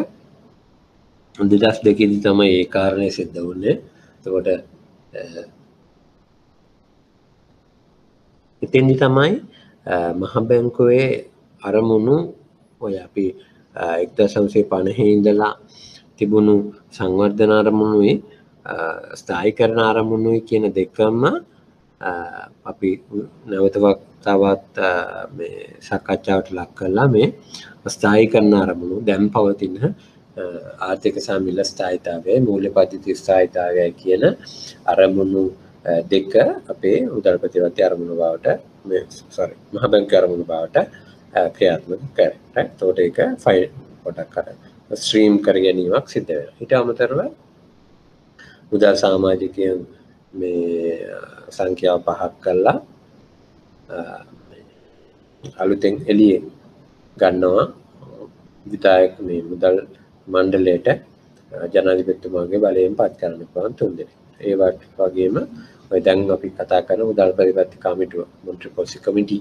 2002 දී තමයි ඒ කාරණේ සිද්ධ වුණේ. එතකොට ඉතින්දි තමයි මහ බැංකුවේ අරමුණු ඔය අපි 1950 ඉඳලා තිබුණු සංවර්ධන අරමුණුයි ස්ථායීකරණ අරමුණුයි කියන දෙකම අපි නැවත වතාවත් මේ සාකච්ඡාවට ලක් කළා. මේ ස්ථායීකරණ අරමුණු දැන් පවතින ආර්ථික සමිල ස්ථායීතාවය මූල්‍ය පද්ධති ස්ථායීතාවය කියන අරමුණු දෙක අපේ මුදල් ප්‍රතිපත්ති අරමුණු බවට මහ බැංකුවේ අරමුණු බවට ක්‍රියාත්මක කරේ. right? එතකොට ඒක ෆයිල් පොඩක් අර ස්ට්‍රීම් කර ගැනීමක් සිද්ධ වෙනවා. ඊට අමතරව මුදල් සමාජිකයන් මේ සංඛ්‍යාව 5ක් කරලා අලුතෙන් එළියේ ගන්නවා විධායක මේ මුදල් මණ්ඩලයට ජනාධිපතිතුමාගේ බලයෙන් පත් කරන්න පුළුවන් 3 දෙනෙක්. ඒ වගේම ඔය දැන් අපි කතා කරන මුදල් ප්‍රතිපත්ති කමිටුව මොන්ට්‍රී පොලිසි කමිටි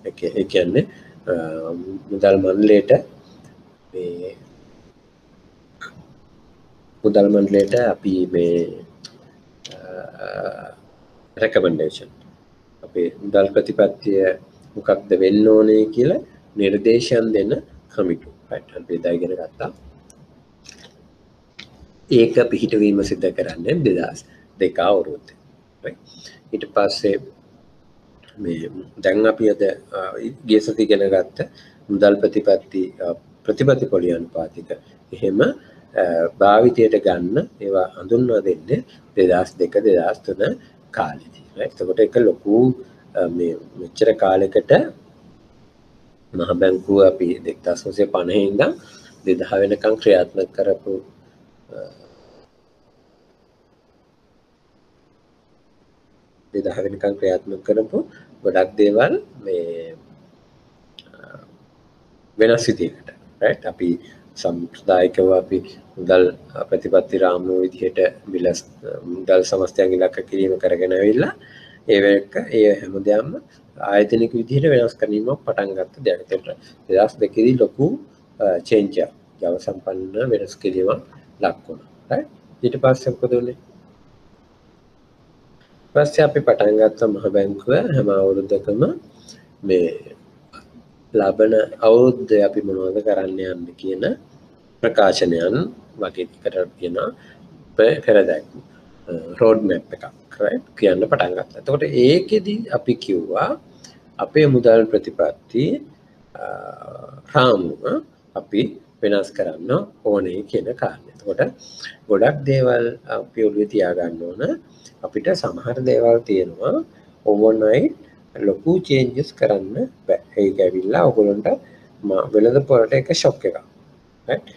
ඒ කියන්නේ මුදල් මණ්ඩලයට මේ මුදල් මණ්ඩලයට අපි මේ රෙකමෙන්ඩේෂන් අපේ මුදල් ප්‍රතිපත්තිය මොකක්ද වෙන්න ඕනේ කියලා නිර්දේශයන් දෙන කමිටුව. right? අපි එදා ඉගෙන ගත්තා. ඒක පිහිටවීම සිද්ධ කරන්නේ 2002 අවුරුද්දේ. right? ඊට පස්සේ මේ දැන් අපි අද ගිය සති ඉගෙන ගත්ත මුදල් ප්‍රතිපත්ති පොලි අනුපාතික එහෙම භාවිතයට ගන්න ඒවා හඳුන්වා දෙන්නේ 2002 2003 කාලෙදී. right? එතකොට ඒක ලොකු මේ මෙච්චර කාලයකට මහ බැංකුව අපි 1950 ඉඳන් 2000 වෙනකම් ක්‍රියාත්මක කරපු වෙනකම් ක්‍රියාත්මක කරපු ගොඩක් දේවල් මේ වෙනස් විදිහකට right? අපි සම්ප්‍රදායිකව අපි මුදල් ප්‍රතිපත්ති රාමුව විදිහට මුදල් සමස්තයන් ඉලක්ක කිරීම කරගෙන ඇවිල්ලා ඒ හැමදේම ආයතනික විදිහට වෙනස් කිරීමක් පටන් ගත්ත දෙයක්. ඒකට 2002 දී ලොකු චේන්ජ් එකක් Java සම්පන්න වෙනස් කිරීමක් ලක් වුණා. right? ඊට පස්සේ මොකද වුනේ? පස්සේ අපි පටන් ගත්ත මහ බැංකුව හැම අවුරුද්දකම මේ ලබන අවුරුද්දේ අපි මොනවද කරන්න යන්නේ කියන ප්‍රකාශනයන් වගේ එකට කියන පෙරදැක්ම රෝඩ් මැප් එකක් right? කියන්න පටන් ගත්තා. එතකොට ඒකෙදි අපි කිව්වා අපේ මුදල් ප්‍රතිපත්ති රාමුව අපි වෙනස් කරන්න ඕනේ කියන කාරණේ. එතකොට ගොඩක් දේවල් අපි ඔළුවේ තියාගන්න ඕන. අපිට සමහර දේවල් තියෙනවා overnight ලොකු changes කරන්න බෑ. ඒක ඇවිල්ලා ඔයගොල්ලන්ට වෙළඳ පොලට එක shock එකක්. right?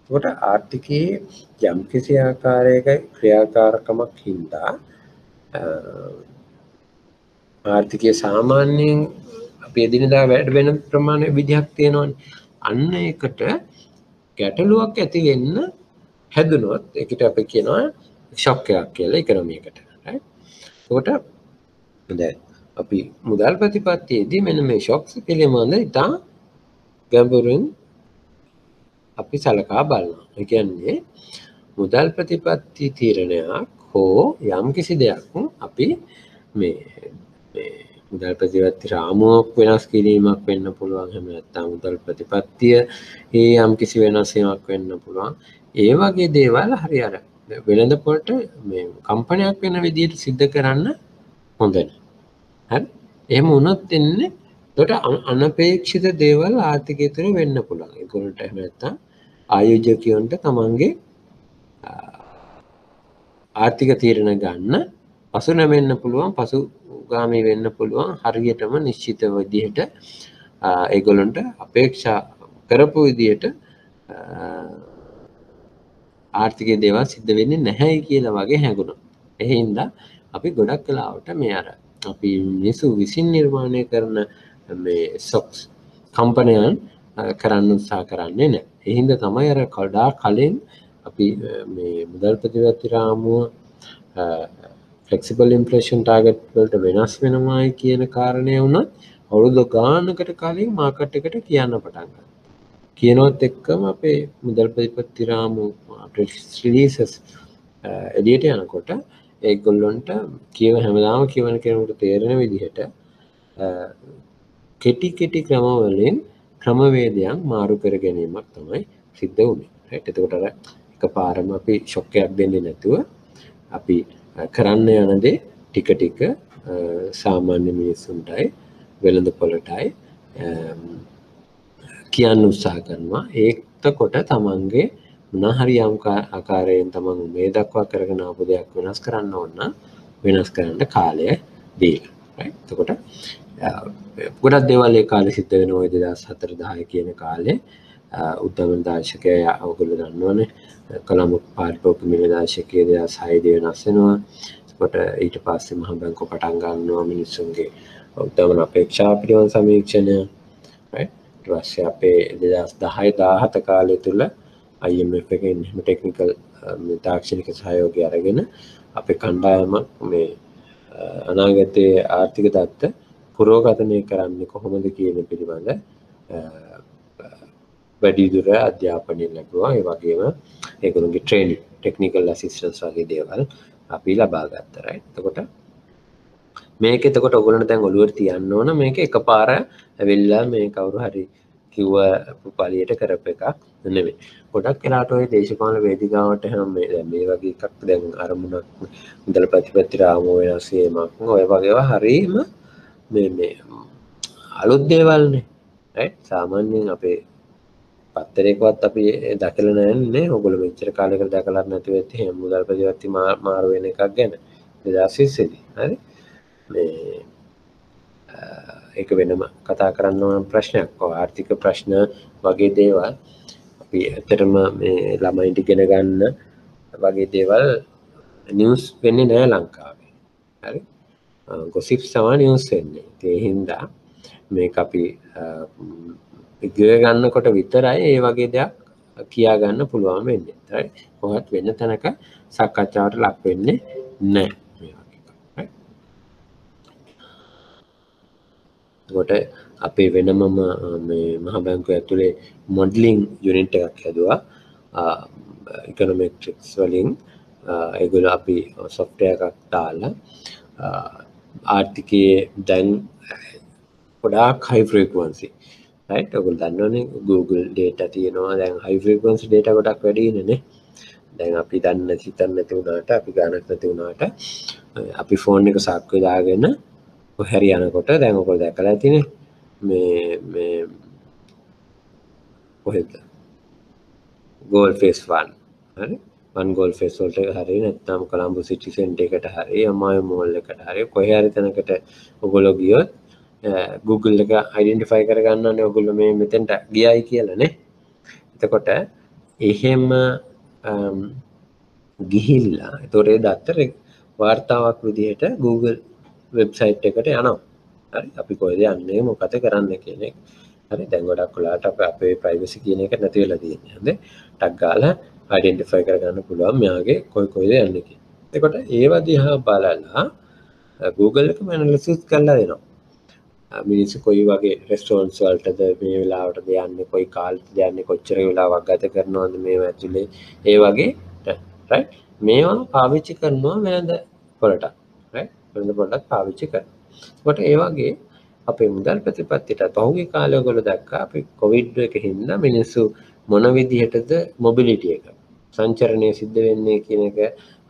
එතකොට ආර්ථිකයේ යම් කිසි ආකාරයක ක්‍රියාකාරකමක් හින්දා ආර්ථිකයේ සාමාන්‍යයෙන් අපි එදිනදා වැඩ වෙන ප්‍රමාණය විදිහක් තියෙනවනේ. අන්න ඒකට ගැටලුවක් ඇති වෙන්න හැදුනොත් ඒකට අපි කියනවා ෂොක් එකක් කියලා ඉකොනොමියකට. right? එතකොට දැන් අපි මුදල් ප්‍රතිපත්තියේදී මෙන්න මේ ෂොක්ස් පිළිබඳ ඉතා ගැඹුරින් අපි සලකා බලනවා. ඒ කියන්නේ මුදල් ප්‍රතිපත්ති තීරණයක් හෝ යම් කිසි දෙයක් අපි මේ මුදල් ප්‍රතිපත්ති රාමුවක් වෙනස් කිරීමක් වෙන්න පුළුවන්. එහෙම නැත්නම් මුදල් ප්‍රතිපත්තිය යම් කිසි වෙනස්වීමක් වෙන්න පුළුවන්. ඒ වගේ දේවල් හරි අර වෙළඳ පොලට මේ කම්පනයක් වෙන විදිහට සිද්ධ කරන්න හොඳ නැහැ. හරි? එහෙම වුණොත් එන්නේ ඒකට අනපේක්ෂිත දේවල් ආර්ථිකය තුළ වෙන්න පුළුවන්. ඒගොල්ලන්ට එහෙම නැත්නම් ආයෝජකයන්ට තමන්ගේ ආර්ථික තීරණ ගන්න පසු නැමෙන්න පුළුවන්, පසුගාමී වෙන්න පුළුවන්. හරියටම නිශ්චිත විදිහට ඒගොල්ලන්ට අපේක්ෂා කරපු විදිහට ආර්ථික දේවල් සිද්ධ වෙන්නේ නැහැ කියලා වගේ හැඟුණා. ඒ හින්දා අපි ගොඩක් වෙලාවට මේ අර අපි මිනිස්සු විසින් නිර්මාණය කරන මේ ස්ටොක්ස් කම්පනයන් කරන්න උත්සාහ කරන්නේ නැහැ. ඒ හින්දා තමයි අර කඩා කලින් අපි මේ මුදල් ප්‍රතිපත්ති රාමුව ෆ්ලෙක්සිබල් ඉන්ෆ්ලේෂන් ටාගට් වලට වෙනස් වෙනවායි කියන කාරණය වුණත් අවුරුදු ගානකට කලින් මාකට් එකට කියන්න පටන් ගත්තා. කියනවත් එක්කම අපේ මුදල් ප්‍රතිපත්ති රාමුව රිලීසස් එළියට යනකොට ඒගොල්ලන්ට හැමදාම කියවන කෙනෙකුට තේරෙන විදිහට කෙටි ක්‍රමවලින් ක්‍රමවේදයන් මාරු කර ගැනීමක් තමයි සිද්ධ වුණේ. right? එතකොට අර එකපාරම අපි ෂොක් එකක් දෙන්නේ නැතුව අපි කරන්න යන දේ ටික සාමාන්‍ය මිනිස්සුන්ටයි වෙළඳ පොළටයි කියන්න උත්සාහ කරනවා. ඒකකොට තමන්ගේ මොනහරි යම් ආකාරයෙන් තමන් මේ දක්වා කරගෙන ආපු දෙයක් වෙනස් කරන්න ඕන නම් වෙනස් කරන්න කාලය දීලා. right? එතකොට ගොඩක් දේවල් ඒ කාලේ සිද්ධ වෙනවා 2004 10 කියන කාලේ උද්දමන දාශකය ඔයගොල්ලෝ දන්නවනේ කොළඹ පාරිභෝගික මිල දාශකයේ 2006 වෙනස් වෙනවා. එතකොට ඊට පස්සේ මහ බැංකුව පටන් ගන්නවා මිනිස්සුන්ගේ උද්දමන අපේක්ෂා පිළිබඳ සමීක්ෂණය. right ඊට පස්සේ අපේ 2010 17 කාලය තුල IMF එකෙන් ටෙක්නිකල් තාක්ෂණික සහයෝගය අරගෙන අපේ කණ්ඩායම මේ අනාගතයේ ආර්ථික தත්ත පුරෝගතනය කරන්නේ කොහොමද කියන පිළිබඳ වැඩිදුර අධ්‍යාපනය ලැබුවා. ඒ වගේම ඒගොල්ලෝගේ ට්‍රේනින් ටෙක්නිකල් ඇසිස්ටන්ස් වගේ දේවල් අපි ලබා ගත්තා. right එතකොට මේක එතකොට ඔයගොල්ලන්ට දැන් ඔළුවට තියන්න ඕන මේක එකපාර ඇවිල්ලා මේ කවුරු හරි කිව්ව පළියට කරපු එකක් නෙමෙයි. ගොඩක් වෙලාවට ওই දේශපාලන වේදිකාවට හැම මේ වගේ එකක් දැන් අරමුණක් මුදල් ප්‍රතිපත්ති රාමුව වෙනස් වීමක් ඔය වගේවා හරීම මේ අලුත් දේවල්නේ. right සාමාන්‍යයෙන් අපේ පත්තරයකවත් අපි දැකලා නැන්නේ. ඔයගොල්ලෝ මෙච්චර කාලයකට දැකලා නැති වෙත් එහෙම මුදල් ප්‍රතිපත්ති මාරු වෙන එකක් ගැන 2020 දී. හරි මේ ඒක වෙනම කතා කරන්න ඕන ප්‍රශ්නයක්. ආර්ථික ප්‍රශ්න වගේ දේවල් අපි ඇත්තටම මේ ළමයින්ට ඉගෙන ගන්න වගේ දේවල් නිවුස් වෙන්නේ නැහැ ලංකාවේ. හරි ගොසිප්ස් තමයි නිවුස් වෙන්නේ. ඒ හින්දා මේක අපි ඉගෙන ගන්නකොට විතරයි ඒ වගේ දෙයක් කියා ගන්න පුළුවන් වෙන්නේ. හරි මොකක්ද වෙන තැනක සාකච්ඡාවට ලක් වෙන්නේ නැහැ. කොට අපේ වෙනමම මේ මහ බැංකුව ඇතුලේ මොඩලින් යුනිට් එකක් හැදුවා ඉකොනොමෙට්‍රික්ස් වලින්. ඒගොල්ලෝ අපි software එකක් දාලා ආර්ථිකයේ දැන් ගොඩාක් high frequency right ඔයගොල්ලෝ දන්නවනේ Google data තියෙනවා දැන් high frequency data ගොඩක් වැඩි නේ. දැන් අපි දන්නේ හිතන්නේ නැති වුණාට අපි ගණනක් නැති වුණාට අපි ෆෝන් එක සාක්කුවේ දාගෙන හරි යනකොට දැන් ඔයගොල්ලෝ දැකලා ඇතිනේ මේ කොහෙද ගෝල් ෆේස් 1 හරි 1 ගෝල් ෆේස් වලට හරි නැත්නම් කොළඹ සිටි සෙන්ටර් එකට හරි එම්ආයි මෝල් එකට හරි කොහේ හරි තැනකට ඔයගොල්ලෝ ගියොත් Google එක අයිඩෙන්ටිෆයි කර ගන්නවානේ ඔයගොල්ලෝ මේ මෙතෙන්ට ගියයි කියලා නේ. එතකොට එහෙම ගිහිල්ලා ඒතොර ඒ දත්තර වාර්තාවක් විදිහට Google වෙබ්සයිට් එකට යනවා. හරි අපි කොහෙද යන්නේ මොකද කරන්නේ කියන එක. හරි දැන් ගොඩක් වෙලාවට අපේ ප්‍රයිවසි කියන එක නැති වෙලා තියෙනවා. හරි ටක් ගාලා අයිඩෙන්ටිෆයි කර ගන්න පුළුවන් මෙයාගේ කොහෙද යන්නේ කියලා. එතකොට ඒව දිහා බලලා Google එකම ඇනලිසිස් කරලා දෙනවා. මිනිස්සු කොයි වගේ රෙස්ටොරන්ට්ස් වලටද මේ වෙලාවටද යන්නේ කොයි කාලෙටද යන්නේ කොච්චර වෙලාවක් ගත කරනවද මේව ඇතුලේ ඒ වගේ right මේවා පාවිච්චි කරනවා වෙනද වලට right වෙනද වලට පාවිච්චි කරනවා. ඒකට ඒ වගේ අපේ මුදල් ප්‍රතිපත්තියට පහුගිය කාලේ ඔයගොල්ලෝ දැක්කා අපි කොවිඩ් එකකින් හින්දා මිනිස්සු මොන විදිහටද මොබිලිටි එක සංචරණය සිද්ධ වෙන්නේ කියන එක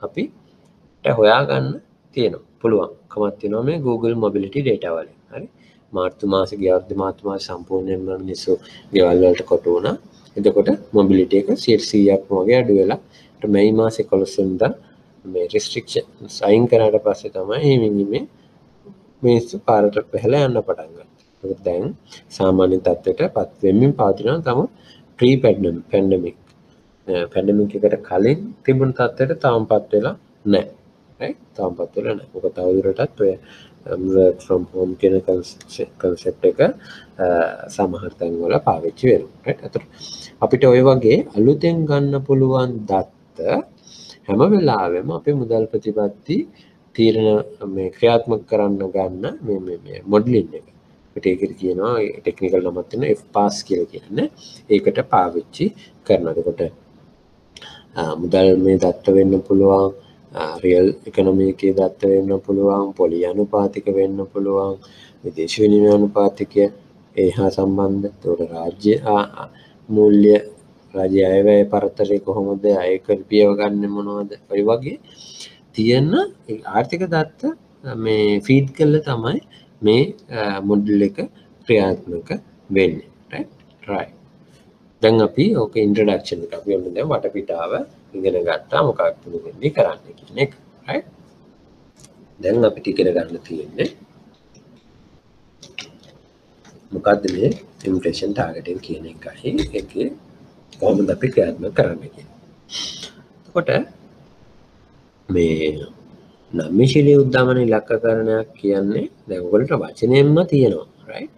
අපිට හොයාගන්න තියෙනවා පුළුවන් කමක් තියෙනවා මේ Google mobility data වලින්. හරි මාර්තු මාසේ ගිය අවුරුද්දේ මාර්තු මාසේ සම්පූර්ණයෙන්ම මිනිස්සු ගෙවල් වලට කොට වුණා. එතකොට මොබිලිටි එක 100%ක්ම වගේ අඩු වෙලා මේ මාසේ 11 වෙනිදා මේ රිස්ට්‍රික්ෂන් සයින් කරාට පස්සේ තමයි මේ මිනිස්සු පාරට පහලා යන්න පටන් ගත්තා. ඒක දැන් සාමාන්‍ය තත්ත්වයටපත් වෙමින් පවතිනවා තම ප්‍රී පැන්ඩමික් එකට කලින් තිබුණු තත්ත්වයට තාමපත් වෙලා නැහැ. right තාමපත් වෙලා නැහැ. මොකද තවදුරටත් ඔය work from home කියන concept එක සමහර තැන්වල පාවිච්චි වෙනවා. right අතට අපිට ඔය වගේ අලුතෙන් ගන්න පුළුවන් දත්ත හැම වෙලාවෙම අපේ මුදල් ප්‍රතිපත්ති තීරණ මේ ක්‍රියාත්මක කරන්න ගන්න මේ මොඩලින් එක. ඒකට කියනවා ටෙක්නිකල් නමක් තියෙනවා FPAS කියලා කියන්නේ. ඒකට පාවිච්චි කරනවා. එතකොට මුදල් මේ දත්ත වෙන්න පුළුවන් රියල් ඉකොනොමි එකේ දත්ත වෙන්න පුළුවන් පොලි අනුපාතික වෙන්න පුළුවන් විදේශ විනිමය අනුපාතිකය ඒ හා සම්බන්ධ ඒතකොට රාජ්‍ය මූල්‍ය රාජ්‍ය අයවැය පරතරය කොහොමද අයකර පියව ගන්න මොනවද ඔය වගේ තියෙන ආර්ථික දත්ත මේ ෆීඩ් කරලා තමයි මේ මොඩල් එක ක්‍රියාත්මක වෙන්නේ right දැන් අපි ඕක ඉන්ට්‍රොඩක්ෂන් එක අපි ඔන්න දැන් වටපිටාව ඉගෙන ගත්තා මොකක්ද මෙතෙන්දී කරන්න කියන එක right දැන් අපිට ඉගෙන ගන්න තියෙන්නේ මොකද්ද මේ ඉන්ෆ්ලේෂන් ටාගටින් කියන එකයි ඒකේ කොහොමද අපි ක්‍රියාත්මක කරන්නේ කියන්නේ. එතකොට මේ නම්‍යශීලී උද්දමන ඉලක්කකරණයක් කියන්නේ දැන් ඔයගොල්ලන්ට වචනයෙන්ම තියෙනවා right.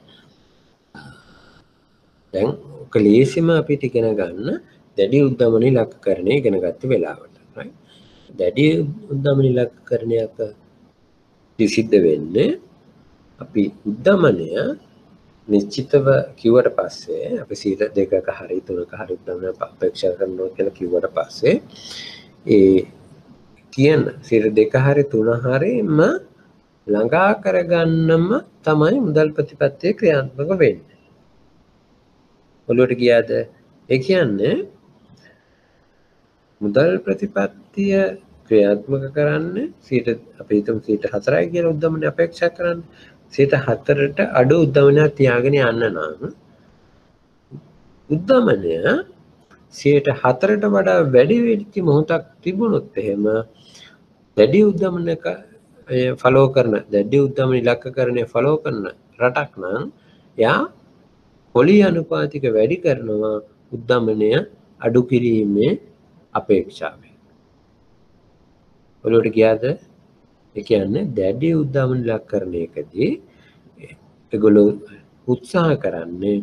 දැන් ඔක ලේසිම අපිට ඉගෙන ගන්න දැඩි උද්දමන ඉලක්කකරණය ඉගෙන ගත්ත වෙලාවට right. දැඩි උද්දමන ඉලක්කකරණයක සිද්ධ වෙන්නේ අපි උද්දමනය නිශ්චිතව කිව්වට පස්සේ අපි 2ක හරි 3ක හරි උද්දමන අපේක්ෂා කරනවා කියලා කිව්වට පස්සේ ඒ කියන 2 හරි 3 හරිම ළඟා කරගන්නම තමයි මුදල් ප්‍රතිපත්තිය ක්‍රියාත්මක වෙන්නේ. ඔළුවට ගියාද? ඒ කියන්නේ මුදල් ප්‍රතිපත්තිය ක්‍රියාත්මක කරන්නේ අපි හිතමු 4යි කියලා උද්දමනය අපේක්ෂා කරන්නේ. 4ට අඩු උද්දමනයක් තියාගෙන යන්න නම් උද්දමනය 4ට වඩා වැඩි වෙච්ච මොහොතක් තිබුණොත් එහෙම දැඩි උද්දමනක ෆලෝ කරන දැඩි උද්දමන ඉලක්කකරණය ෆලෝ කරන රටක් නම් එයා පොලි අනුපාතික වැඩි කරනවා උද්දමනය අඩු කිරීමේ අපේක්ෂාවෙන්. ඔළුවට ගියාද? ඒ කියන්නේ දැඩි උද්දමන ඉලක්කකරණයකදී ඒගොල්ලෝ උත්සාහ කරන්නේ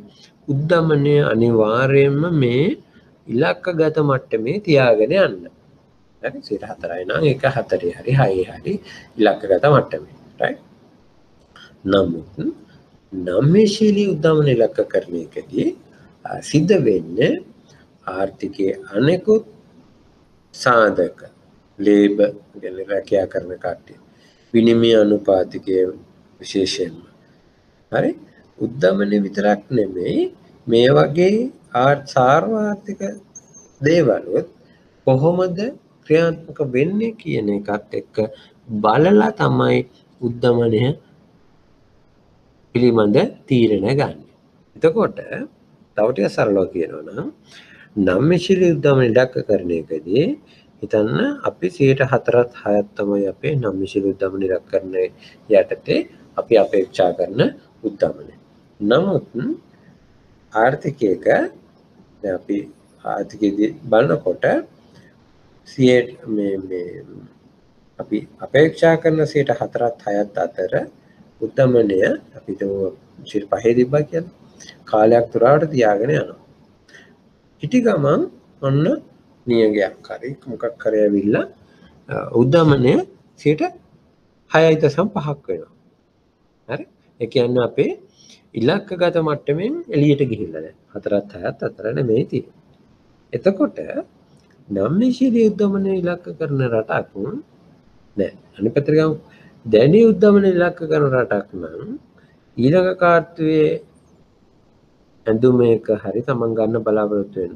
උද්දමනය අනිවාර්යයෙන්ම මේ ඉලක්කගත මට්ටමේ තියාගෙන යන්න. හරි 4යි නම් ඒක 4 හරි 6 හරි ඉලක්කගත මට්ටමේ right. නමුත් නම්‍යශීලී උද්දමන ඉලක්කකරණයකදී සිද්ධ වෙන්නේ ආර්ථිකයේ අනෙකුත් සාධක ලේබර් කියන්නේ රැකියා කරන කට්ටිය විනිමය අනුපාතිකයේ විශේෂයෙන්ම හරි උද්දමනය විතරක් නෙමෙයි මේ වගේ සාර්වාර්ථික දේවලුත් කොහොමද ක්‍රියාත්මක වෙන්නේ කියන එකත් එක්ක බලලා තමයි උද්දමනය පිළිබඳ තීරණ ගන්න. එතකොට තව ටිකක් සරලව කියනවා නම් නම්‍යශීලී උද්දමන ඉලක්කකරණයකදී හිතන්න අපි 4ත් 6ක් තමයි අපේ නම්‍යශීලී උද්දමන ඉලක්කකරණය යටතේ අපි අපේක්ෂා කරන උද්දමනය. නමුත් ආර්ථිකයක දැන් අපි ආර්ථිකයේදී බලනකොට අපි අපේක්ෂා කරන 4ත් 6ත් අතර උද්දමනය අපි 5 තිබ්බා කියලා කාලයක් පුරාවට තියාගෙන යනවා. ඉටි ගමන් ඔන්න නියගයක් හරි මොකක් හරි ඇවිල්ලා උද්දමනය 6.5ක් වෙනවා. හරි? ඒ කියන්නේ අපේ ඉලක්කගත මට්ටමින් එළියට ගිහිල්ලා දැන් 4ත් 6ත් අතර නෙමෙයි තියෙන්නේ. එතකොට නම්‍යශීලී උද්දමන ඉලක්ක කරන රටක් නෑ. අනිත් පැත්තට ගමු. දැඩි උද්දමන ඉලක්ක කරන රටක් නම් ඊළඟ කාර්තුවේ ඇඳුමේක හරි තමන් ගන්න බලාපොරොත්තු වෙන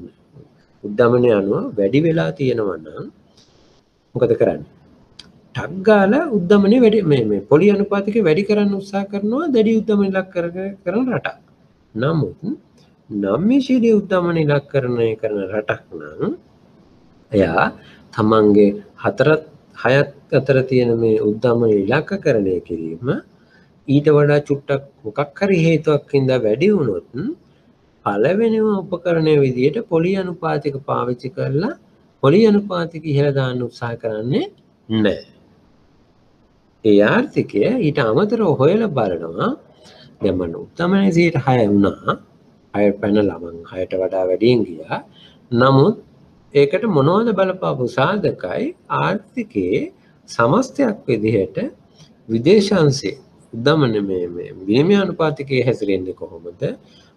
උද්දමනය අනුව වැඩි වෙලා තියෙනවා නම් මොකද කරන්නේ? ටක් ගාලා උද්දමනය වැඩි මේ පොලි අනුපාතික වැඩි කරන්න උත්සාහ කරනවා දැඩි උද්දමන ඉලක්ක කරන රටක්. නමුත් නම්‍යශීලී උද්දමන ඉලක්කරණය කරන රටක් නම් එයා තමන්ගේ 4ත් 6ත් අතර තියෙන මේ උද්දමන ඉලක්කකරණය කිරීම ඊට වඩා චුට්ටක් මොකක් හරි හේතුවක් හින්දා වැඩි වුණොත් පළවෙනිම උපකරණය විදියට පොලි අනුපාතික පාවිච්චි කරලා පොලි අනුපාතික ඉහළ දාන්න උත්සාහ කරන්නේ නැහැ. ඒ ආර්ථිකය ඊට අමතරව හොයලා බලනවා දැන් මම උද්දමනය 6 වුණා 6 පැනලා මම 6ට වඩා වැඩියෙන් ගියා. නමුත් ඒකට මොනවද බලපාපු සාධකයි ආර්ථිකයේ සමස්තයක් විදිහට විදේශාංශයේ උද්දමන මේ විනිමය අනුපාතිකයේ හැසිරෙන්නේ කොහොමද?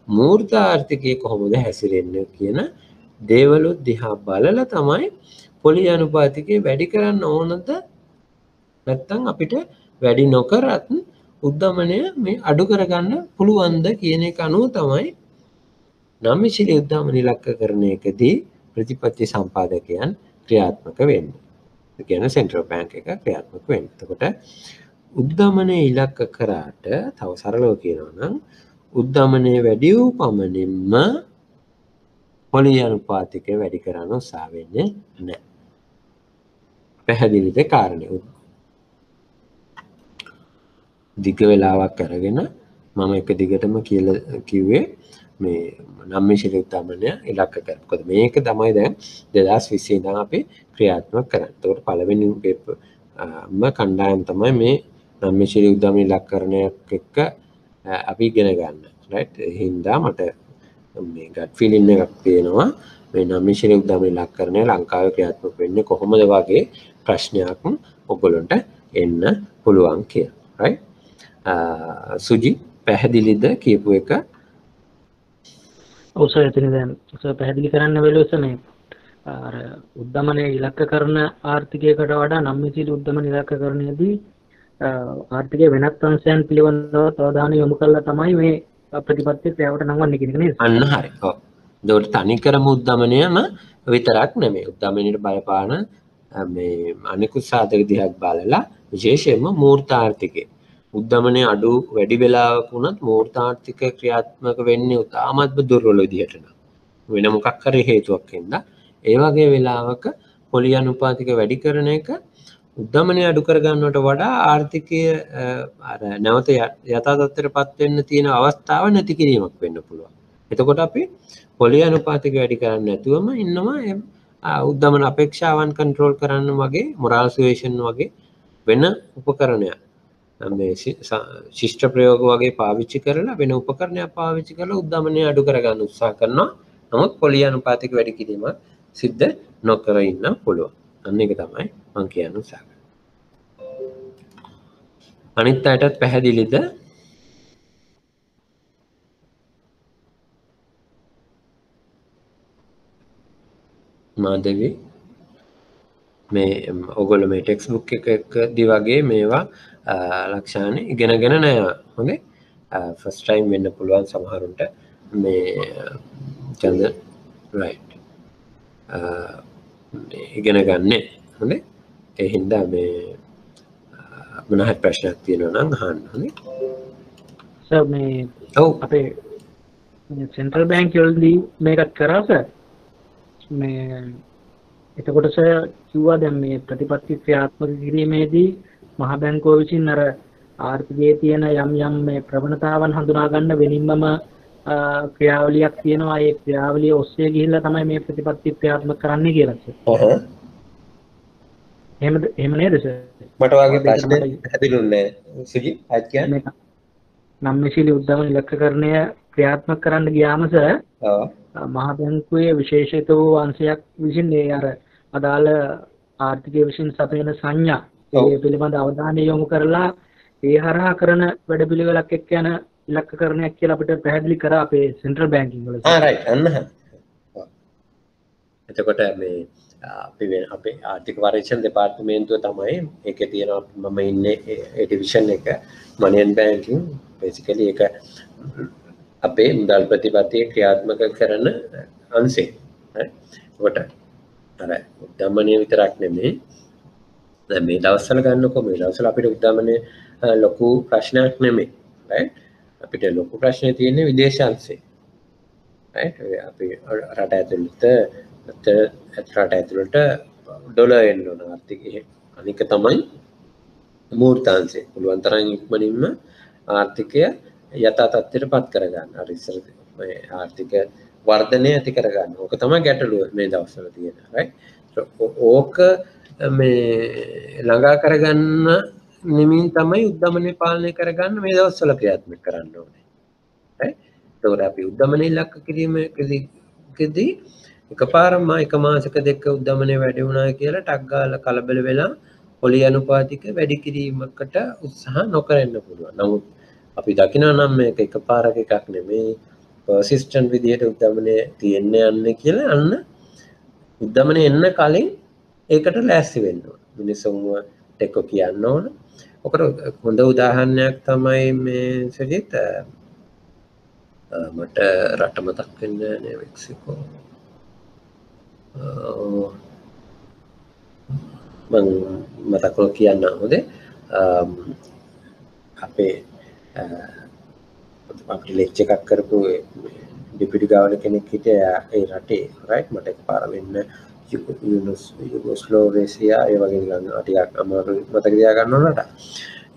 මූර්ත ආර්ථිකයේ කොහොමද හැසිරෙන්නේ කියන දේවල් දිහා බලලා තමයි පොලි අනුපාතිකයේ වැඩි කරන්න ඕනද නැත්නම් අපිට වැඩි නොකරත් උද්දමනය මේ අඩු කරගන්න පුළුවන්ද කියන එක අනුව තමයි නම්‍යශීලී උද්දමන ඉලක්කකරණයකදී ප්‍රතිපත්ති සම්පාදකයන් ක්‍රියාත්මක වෙන්නේ. ඒ කියන්නේ සෙන්ට්‍රල් බැංක් එක ක්‍රියාත්මක වෙන්නේ. එතකොට උද්දමනය ඉලක්ක කරාට තව සරලව කියනවා නම් උද්දමනය වැඩි වූ පමණින්ම පොලි අනුපාතිකය වැඩි කරන්න උත්සාහ වෙන්නේ නැහැ. පැහැදිලිද කාරණේ? දිග වේලාවක් අරගෙන මම එක දිගටම කියලා කිව්වේ මේ නම්මිශිලි උද්දමනය ඉලක්ක කරන්න. මොකද මේක තමයි දැන් 2020 ඉඳන් අපි ක්‍රියාත්මක කරන්නේ. ඒකට පළවෙනි කණ්ඩායම තමයි මේ නම්මිශිලි උද්දමන ඉලක්කරණයක් එක්ක අපි ඉගෙන ගන්න. රයිට්? ඒ හින්දා මට මේ ගට් ෆීලින් එකක් තියෙනවා මේ නම්මිශිලි උද්දමන ඉලක්කරණය ලංකාවේ ක්‍රියාත්මක වෙන්නේ කොහොමද වගේ ප්‍රශ්නයක් ඔයගොල්ලන්ට එන්න පුළුවන් කියලා. රයිට්? සුජි පැහැදිලිද කියපු එක? ඔව් සර් එතන දැන් සර් පැහැදිලි කරන්න වෙලෙස මේ අර උද්දමනයේ ඉලක්ක කරන ආර්ථිකයකට වඩා නම්මිශීලි උද්දමන ඉලක්කකරණයේදී ආර්ථිකයේ වෙනත් අංශයන් පිළිබඳව අවධානය යොමු කළා තමයි මේ ප්‍රතිපත්තිය ක්‍රියාවට නංවන්නේ කියන එක නේද? අන්න හරි. ඔව්. ඒකට තනිකරම උද්දමනයම විතරක් නෙමෙයි. උද්දමනයට බලපාන මේ අනිකුත් සාධක දිහා බලලා විශේෂයෙන්ම මූර්ත ආර්ථිකය උද්දමනයේ අඩු වැඩි වෙලාවක වුණත් මූර්ත ආර්ථික ක්‍රියාත්මක වෙන්නේ උතාමත්ම දුර්වල විදිහට නම් වෙන මොකක් හරි හේතුවක් හින්දා ඒ වගේ වෙලාවක පොලි අනුපාතික වැඩි කරන එක උද්දමනය අඩු කර ගන්නවට වඩා ආර්ථිකය අර නැවත යථා තත්ත්වයටපත් වෙන්න තියෙන අවස්ථාව නැති කිරීමක් වෙන්න පුළුවන්. එතකොට අපි පොලි අනුපාතික වැඩි කරන්නේ නැතුවම ඉන්නවා උද්දමන අපේක්ෂාවන් කන්ට්‍රෝල් කරන්න වගේ මොරාල් සුවේෂන් වගේ වෙන උපකරණයක් මේ ශිෂ්ට ප්‍රයෝග වගේ පාවිච්චි කරලා වෙන උපකරණයක් පාවිච්චි කරලා උද්දමනය අඩු කරගන්න උත්සාහ කරනවා. නමුත් පොලි අනුපාතික වැඩි කිරීම සිද්ධ නොකර ඉන්න පුළුවන්. අන්න ඒක තමයි මම කියන්න උත්සාහ කරන්නේ. අනිත් අයටත් පැහැදිලිද? මාදවි මේ ඔයගොල්ලෝ මේ ටෙක්ස්ට් බුක් එකකදී වගේ මේවා ලක්ෂාන ඉගෙනගෙන නැහැ. හොඳේ. ෆස්ට් ටයිම් වෙන්න පුළුවන් සමහරුන්ට මේ චන්ද රයිට්. ඉගෙන ගන්න. හොඳේ. ඒ හින්දා මේ මොනවාහරි ප්‍රශ්නයක් තියෙනවා නම් අහන්න. හොඳේ. සර් මේ ඔව් අපේ සෙන්ට්‍රල් බැංක් වලදී මේකත් කරා සර්. මේ එතකොට සර් කිව්වා දැන් මේ ප්‍රතිපත්ති ක්‍රියාත්මක කිරීමේදී මහ බැංකුව විසින් අර ආර්ථිකයේ තියෙන යම් මේ ප්‍රවණතාවන් හඳුනා ගන්න වෙනින්මම ක්‍රියාවලියක් තියෙනවා. ඒ ක්‍රියාවලිය ඔස්සේ ගිහිල්ලා තමයි මේ ප්‍රතිපත්ති ක්‍රියාත්මක කරන්නේ කියලා සර්. එහෙම නේද සර්? මට වාගේ ප්‍රශ්නේ පැහැදිලිුන්නේ නැහැ. සුජි ආත් කියන්නේ නම්මිශීලි උද්දමන ඉලක්කකරණය ක්‍රියාත්මක කරන්න ගියාම සර් මහ බැංකුවේ විශේෂිත වූ අංශයක් විසින් ඒ අර අදාළ ආර්ථිකයේ විසින් සපයන සංඥා ඒ පිළිබඳ අවධානය යොමු කරලා ඒ හරහා කරන වැඩපිළිවෙලක් එක්ක යන ඉලක්කකරණයක් කියලා අපිට පැහැදිලි කරා අපේ සෙන්ට්‍රල් බැංකින් වල. රයිට් අන්න හරි. එතකොට මේ අපේ ආර්ථික පරීක්ෂණ දෙපාර්තමේන්තුව තමයි ඒකේ තියෙනවා. මම ඉන්නේ ඒ ඩිවිෂන් එක money and banking basically ඒක අපේ මුදල් ප්‍රතිපත්තිය ක්‍රියාත්මක කරන අංශය. ඒකට අර උද්දමනය විතරක් නෙමෙයි. දැන් මේ දවස්වල ගන්නකො මේ දවස්වල අපිට උද්දමනය ලොකු ප්‍රශ්නයක් නෙමෙයි. right? අපිට ලොකු ප්‍රශ්නේ තියෙන්නේ විදේශ අංශේ. right? අපි රට ඇතුළත රට ඇතුළට ඩොලර් එන්න ඕන ආර්ථිකයේ. අනික තමයි මූර්තාංශය. පුළුවන් තරම් ඉක්මනින්ම ආර්ථිකය යථා තත්ත්වයටපත් කරගන්න. අර ඉස්සර මේ ආර්ථික වර්ධනය ඇති කරගන්න. ඕක තමයි ගැටලුව මේ දවස්වල තියෙන. right? ඕක මේ ළඟා කරගන්න නිමින් තමයි උද්දමනය පාලනය කරගන්න මේ දවස්වල ක්‍රියාත්මක කරන්න ඕනේ. right? ඒතකොට අපි උද්දමනය ඉලක්ක කිරීමේදී එකපාරම එක මාසක දෙක උද්දමනය වැඩි වුණා කියලා ටක් ගාලා කලබල වෙලා පොලි අනුපාතික වැඩි කිරීමකට උත්සාහ නොකරන්න පුළුවන්. නමුත් අපි දකිනවා නම් මේක එකපාරක එකක් නෙමෙයි පර්සිස්ටන්ට් විදිහට උද්දමනය තියෙන්න යන්නේ කියලා අන්න උද්දමනය එන්න කලින් ඒකට ලෑස්ති වෙන්න ඕන. මිනිස්සුන්ව ටෙක්ක කියන්න ඕන. ඔකට හොඳ උදාහරණයක් තමයි මේ සජිත් මට රට මතක් වෙන්නේ නැහැ මෙක්සිකෝ. මම මතක් කරලා කියන්න හොඳේ. අපේ අපිට ලෙක්චර් එකක් කරපු ඩෙපියුටි ගවර්නර් කෙනෙක් හිටියා ඒ රටේ රයිට් මට එකපාර වෙන්න යුගොස්ලාවියා ඒ වගේ නිකන් ටිකක් අමාරු මතක තියාගන්න ඕන රට.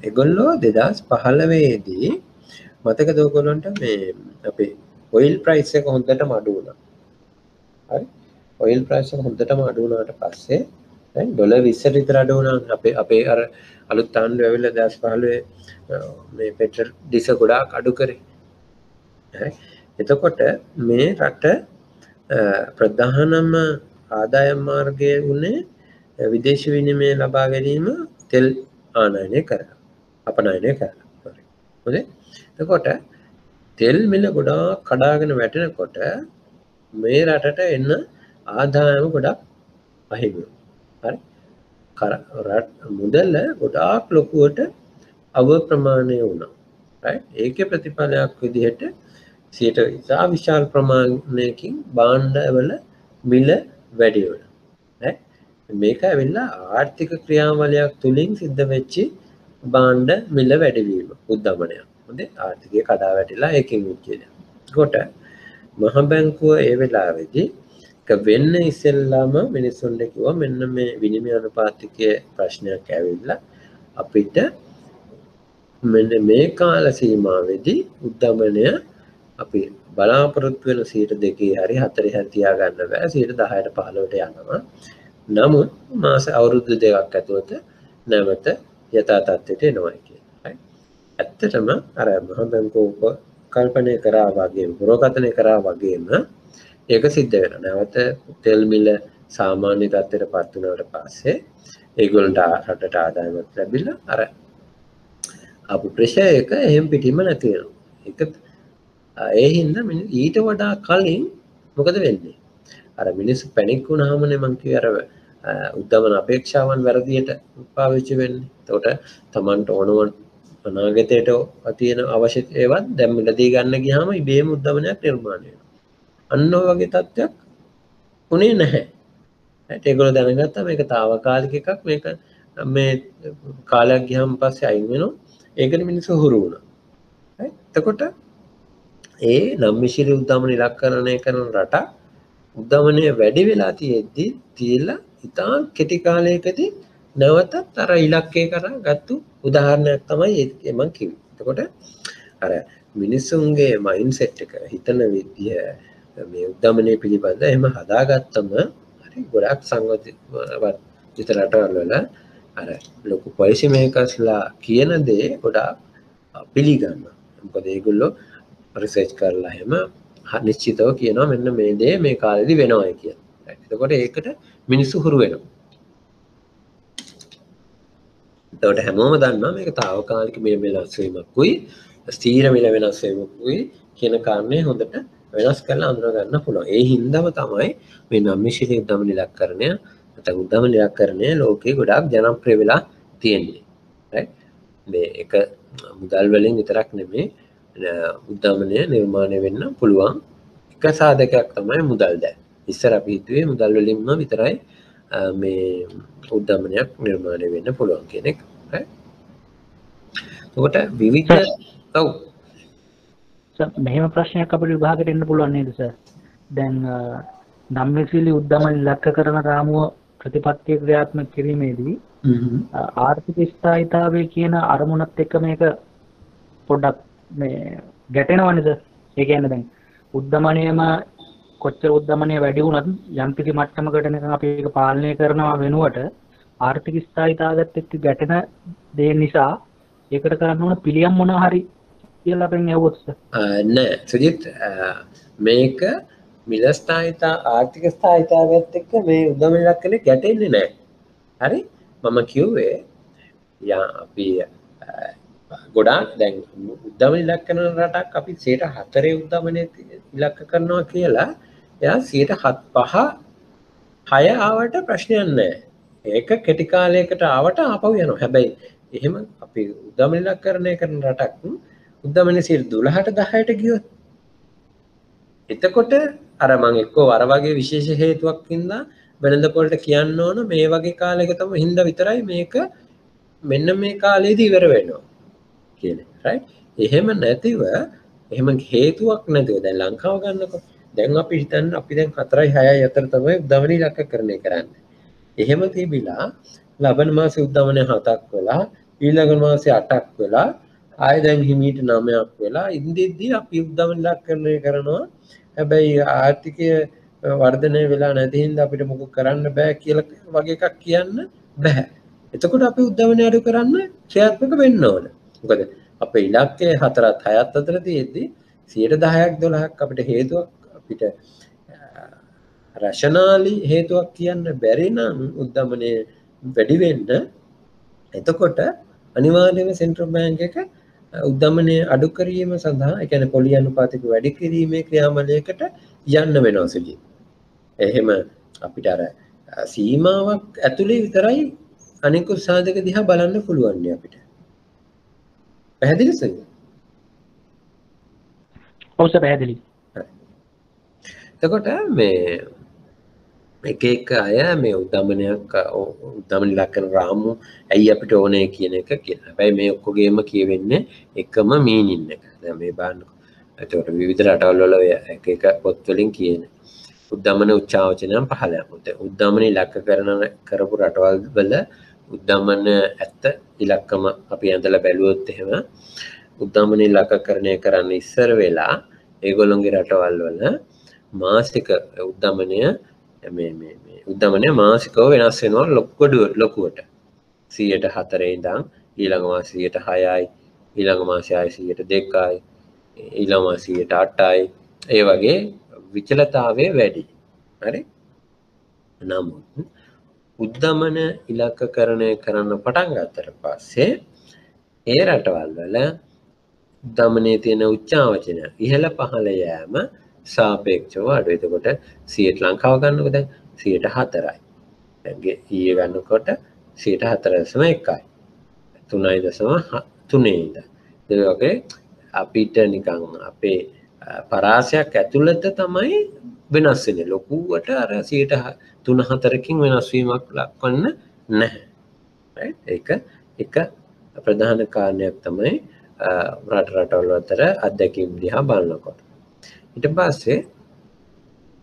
ඒගොල්ලෝ 2015 දී මතකද ඔයගොල්ලන්ට මේ අපේ ඔයිල් ප්‍රයිස් එක හොඳටම අඩු වුණා. හරි. ඔයිල් ප්‍රයිස් එක හොඳටම අඩු වුණාට පස්සේ දැන් ඩොලර් 20ට විතර අඩු වුණා. අපේ අර අලුත් ආණ්ඩුව ඇවිල්ලා 2015 මේ පෙට්‍රල් ඩීසල් ගොඩාක් අඩු කරේ. හරි. එතකොට මේ රට ප්‍රධානම ආදායම් මාර්ගය වුණේ විදේශ විනිමය ලබා ගැනීම තෙල් ආනයනය කරලා අපනයනය කරලා. හරි. එතකොට තෙල් මිල ගොඩාක් කඩාගෙන වැටෙනකොට මේ රටට එන්න ආදායම ගොඩක් අහිමි වුණා. හරි. මුදල ගොඩාක් ලොකුවට අව ප්‍රමාණය වුණා. right? ඒකේ ප්‍රතිඵලයක් විදිහට සියට ඉතා විශාල ප්‍රමාණයකින් භාණ්ඩවල මිල වැඩි වුණා. right? මේක ඇවිල්ලා ආර්ථික ක්‍රියාවලියක් තුලින් සිද්ධ වෙච්ච භාණ්ඩ මිල වැඩිවීම උද්දමනයක්. හොඳේ ආර්ථිකය කඩා වැටිලා ඒකෙන් වෙච්ච දේ. ඒකට මහ බැංකුව ඒ වෙලාවේදී වෙන්න ඉස්සෙල්ලාම මිනිස්සුන්ට කිව්වා මෙන්න මේ විනිමය අනුපාතිකයේ ප්‍රශ්නයක් ඇවිල්ලා අපිට මෙන්න මේ කාල සීමාවේදී උද්දමනය අපි බලාපොරොත්තු වෙන 2% හරි 4 හරි තියාගන්න බෑ 10ට 15ට යනවා. නමුත් මාස අවුරුදු දෙකක් ඇතුළත නැවත යථා තත්ත්වයට එනවා කියන්නේ. ඇත්තටම අර මහ බැංකුව කල්පනය කරා වගේම පුරෝකථනය කරා වගේම ඒක සිද්ධ වෙනවා. නැවත තෙල් මිල සාමාන්‍ය තත්ත්වයට පත් වුණාට පස්සේ ඒගොල්ලන්ට රටට ආදායමක් ලැබිලා අර අපු ප්‍රෙෂර් එක එහෙම් පිටින්ම නැති වෙනවා. ඒක ඒ හින්දා ඊට වඩා කලින් මොකද වෙන්නේ? අර මිනිස්සු පැනික් වුණාමනේ මං කිව්වේ අර උද්දමන අපේක්ෂාවන් වැරදියට පාවිච්චි වෙන්නේ. එතකොට Tamanට ඕනම අනාගතයට තියෙන අවශ්‍ය ඒවත් දැන් මිලදී ගන්න ගියාම ඉබේම උද්දමනයක් නිර්මාණය වෙනවා. අන්න ඔය වගේ තත්ත්වයක් උනේ නැහැ. ඒගොල්ලෝ දැනගත්තා මේක తాවකාලික එකක් මේක මේ කාලයක් ගියාම පස්සේ අයින් වෙනවා. ඒකට මිනිස්සු හුරු වුණා. එතකොට ඒ නම්මිශිලි උද්දමන ඉලක්කරණය කරන රට උද්දමනය වැඩි වෙලා තියෙද්දි තියලා ඉතා කෙටි කාලයකදී නැවතත් අර ඉලක්කය කරා ගත්තු උදාහරණයක් තමයි ඒක මම කිව්වේ. එතකොට අර මිනිස්සුන්ගේ මයින්ඩ්සෙට් එක හිතන විදිය මේ උද්දමනය පිළිබඳ එහෙම හදාගත්තම හරි ගොඩක් සංවර්ධිත රටවල් වල අර ලොකු පොලිසි මේකර්ස්ලා කියන දේ ගොඩක් පිළිගන්නවා. මොකද ඒගොල්ලෝ රිසර්ච් කරලා එහෙම නිශ්චිතව කියනවා මෙන්න මේ දේ මේ කාලෙදී වෙනවයි කියලා. එතකොට ඒකට මිනිස්සු හුරු වෙනවා. එතකොට හැමෝම දන්නවා මේක తాවකාලික මිල වෙනස් වීමකුයි ස්ථීර මිල වෙනස් වීමකුයි කියන කාරණේ හොඳට වෙනස් කරලා අඳුර ගන්න පුළුවන්. ඒ හින්දාම තමයි මේ නම්මිශිලි උද්දමන ඉලක්කරණය නැත්නම් උද්දමන ඉලක්කරණය ලෝකේ ගොඩාක් ජනප්‍රිය වෙලා තියෙන්නේ. right? මේ එක මුදල් වලින් විතරක් නෙමෙයි උද්දමනය නිර්මාණය වෙන්න පුළුවන් එක සාධකයක් තමයි මුදල් දැන්. ඉස්සර අපි හිතුවේ මුදල් වලින්ම විතරයි මේ උද්දමනයක් නිර්මාණය වෙන්න පුළුවන් කියන එක. එතකොට විවිධ ඔව් මෙහෙම ප්‍රශ්නයක් අපිට විභාගයට එන්න පුළුවන් නේද සර්? දැන් නම්මිශිලි උද්දමන ඉලක්ක කරන රාමුව ප්‍රතිපත්තිය ක්‍රියාත්මක කිරීමේදී ආර්ථික ස්ථායීතාවය කියන අරමුණත් එක්ක මේක පොඩ්ඩක් මේ ගැටෙනවනේ සර්. ඒ කියන්නේ දැන් උද්දමනයම කොච්චර උද්දමනය වැඩි වුණත් යම්කිසි මට්ටමකට නිකන් අපි ඒක පාලනය කරනවා වෙනුවට ආර්ථික ස්ථායීතාවයත් එක්ක ගැටෙන දේ නිසා ඒකට කරන්න ඕන පිළියම් මොනවා හරි කියලා අපෙන් ඇහුවොත් නෑ සුජිත් මේක මිල ස්ථායීතා ආර්ථික ස්ථායීතාවයත් එක්ක මේ උද්දමන ඉලක්කනේ ගැටෙන්නේ නෑ. හරි මම කිව්වේ අපි ගොඩාක් දැන් උද්දමන ඉලක්ක කරන රටක් අපි 4% උද්දමනය ඉලක්ක කරනවා කියලා එයා 5 6 ආවට ප්‍රශ්නයක් නැහැ. ඒක කෙටි කාලයකට ආවට ආපහු යනවා. හැබැයි එහෙම අපි උද්දමන ඉලක්කරණය කරන රටක් උද්දමනය 12ට 10ට ගියොත් එතකොට අර මම එක්කෝ අර වගේ විශේෂ හේතුවක් හින්දා වෙළඳපොළට කියන්න ඕන මේ වගේ කාලයක තමයි හින්දා විතරයි මේක මෙන්න මේ කාලේදී ඉවර වෙනවා කියන්නේ. right? එහෙම නැතිව එහෙම හේතුවක් නැතිව දැන් ලංකාව ගන්නකො දැන් අපි හිතන්න අපි දැන් 4යි 6යි අතර තමයි උද්දමන ඉලක්කකරණය කරන්නේ. එහෙම තිබිලා ලබන මාසේ උද්දමනය 7ක් වෙලා ඊළඟ මාසේ 8ක් වෙලා ආය දැන් හිමීට 9ක් වෙලා ඉඳිද්දී අපි උද්දමන ඉලක්කරණය කරනවා. හැබැයි ආර්ථිකය වර්ධනය වෙලා නැති හින්දා අපිට මොකක් කරන්න බෑ කියලා වගේ එකක් කියන්න බෑ. එතකොට අපි උද්දමනය අඩු කරන්න ක්‍රියාත්මක වෙන්න ඕන. මොකද අපේ ඉලක්කය 4ත් 6ත් අතර තියෙද්දී 10%ක් 12ක් අපිට හේතුවක් අපිට රෂනාලි හේතුවක් කියන්න බැරි නම් උද්දමනය වැඩි වෙන්න එතකොට අනිවාර්යයෙන්ම සෙන්ට්‍රල් බැංක් එක උද්දමනය අඩු කිරීම සඳහා ඒ කියන්නේ පොලි අනුපාතික වැඩි කිරීමේ ක්‍රියාමාලයකට යන්න වෙනවා සුජී. එහෙම අපිට අර සීමාවක් ඇතුලේ විතරයි අනිකුත් සාධක දිහා බලන්න පුළුවන් අපිට. පැහැදිලිද? ඔව් සර් පැහැදිලි. එතකොට මේ එක අය මේ උද්දමන ඉලක්කන රාමු ඇයි අපිට ඕනේ කියන එක කියනවා. හැබැයි මේ ඔක්කොගේම කියවෙන්නේ එකම මීනින් එක. දැන් මේ බලන්නකො. එතකොට විවිධ රටවල් වල එක පොත් වලින් කියන්නේ උද්දමන උච්චාවචනයන් 15ක්. උද්දමන ඉලක්ක කරපු රටවල් වල උද්දමන ඇත්ත ඉලක්කම අපි ඇඳලා බැලුවොත් එහෙම උද්දමන ඉලක්කකරණය කරන්න ඉස්සර වෙලා ඒගොල්ලොන්ගේ රටවල් වල මාසික උද්දමනය උද්දමනය මාසිකව වෙනස් වෙනවා ලොකුවට 104 ඉඳන් ඊළඟ මාසෙ 106යි ඊළඟ මාසෙ 102යි ඊළඟ මාසෙ 8යි ඒ වගේ විචලතාවය වැඩි. හරි? නමුත් උද්දමන ඉලක්කකරණය කරන්න පටන් ගත්තට පස්සේ ඒ රටවල් වල උද්දමනයේ තියෙන උච්චාවචනය ඉහළ පහළ යෑම සාපේක්ෂව අඩු. එතකොට 100ට ලංකාව ගන්නකො දැන් 104යි. දැන් ඊයේ ගන්නකොට 4.1යි. 3.3 ඉඳන්. ඒ වගේ අපිට නිකන් අපේ පරාසයක් ඇතුළත තමයි වෙනස් වෙන්නේ. ලොකුවට අර 3-4කින් වෙනස් වීමක් ලක්වන්න නැහැ. රයිට්? ඒක එක ප්‍රධාන කාරණයක් තමයි රටවල් අතර අත්දැකීම් දිහා බලනකොට. ඊට පස්සේ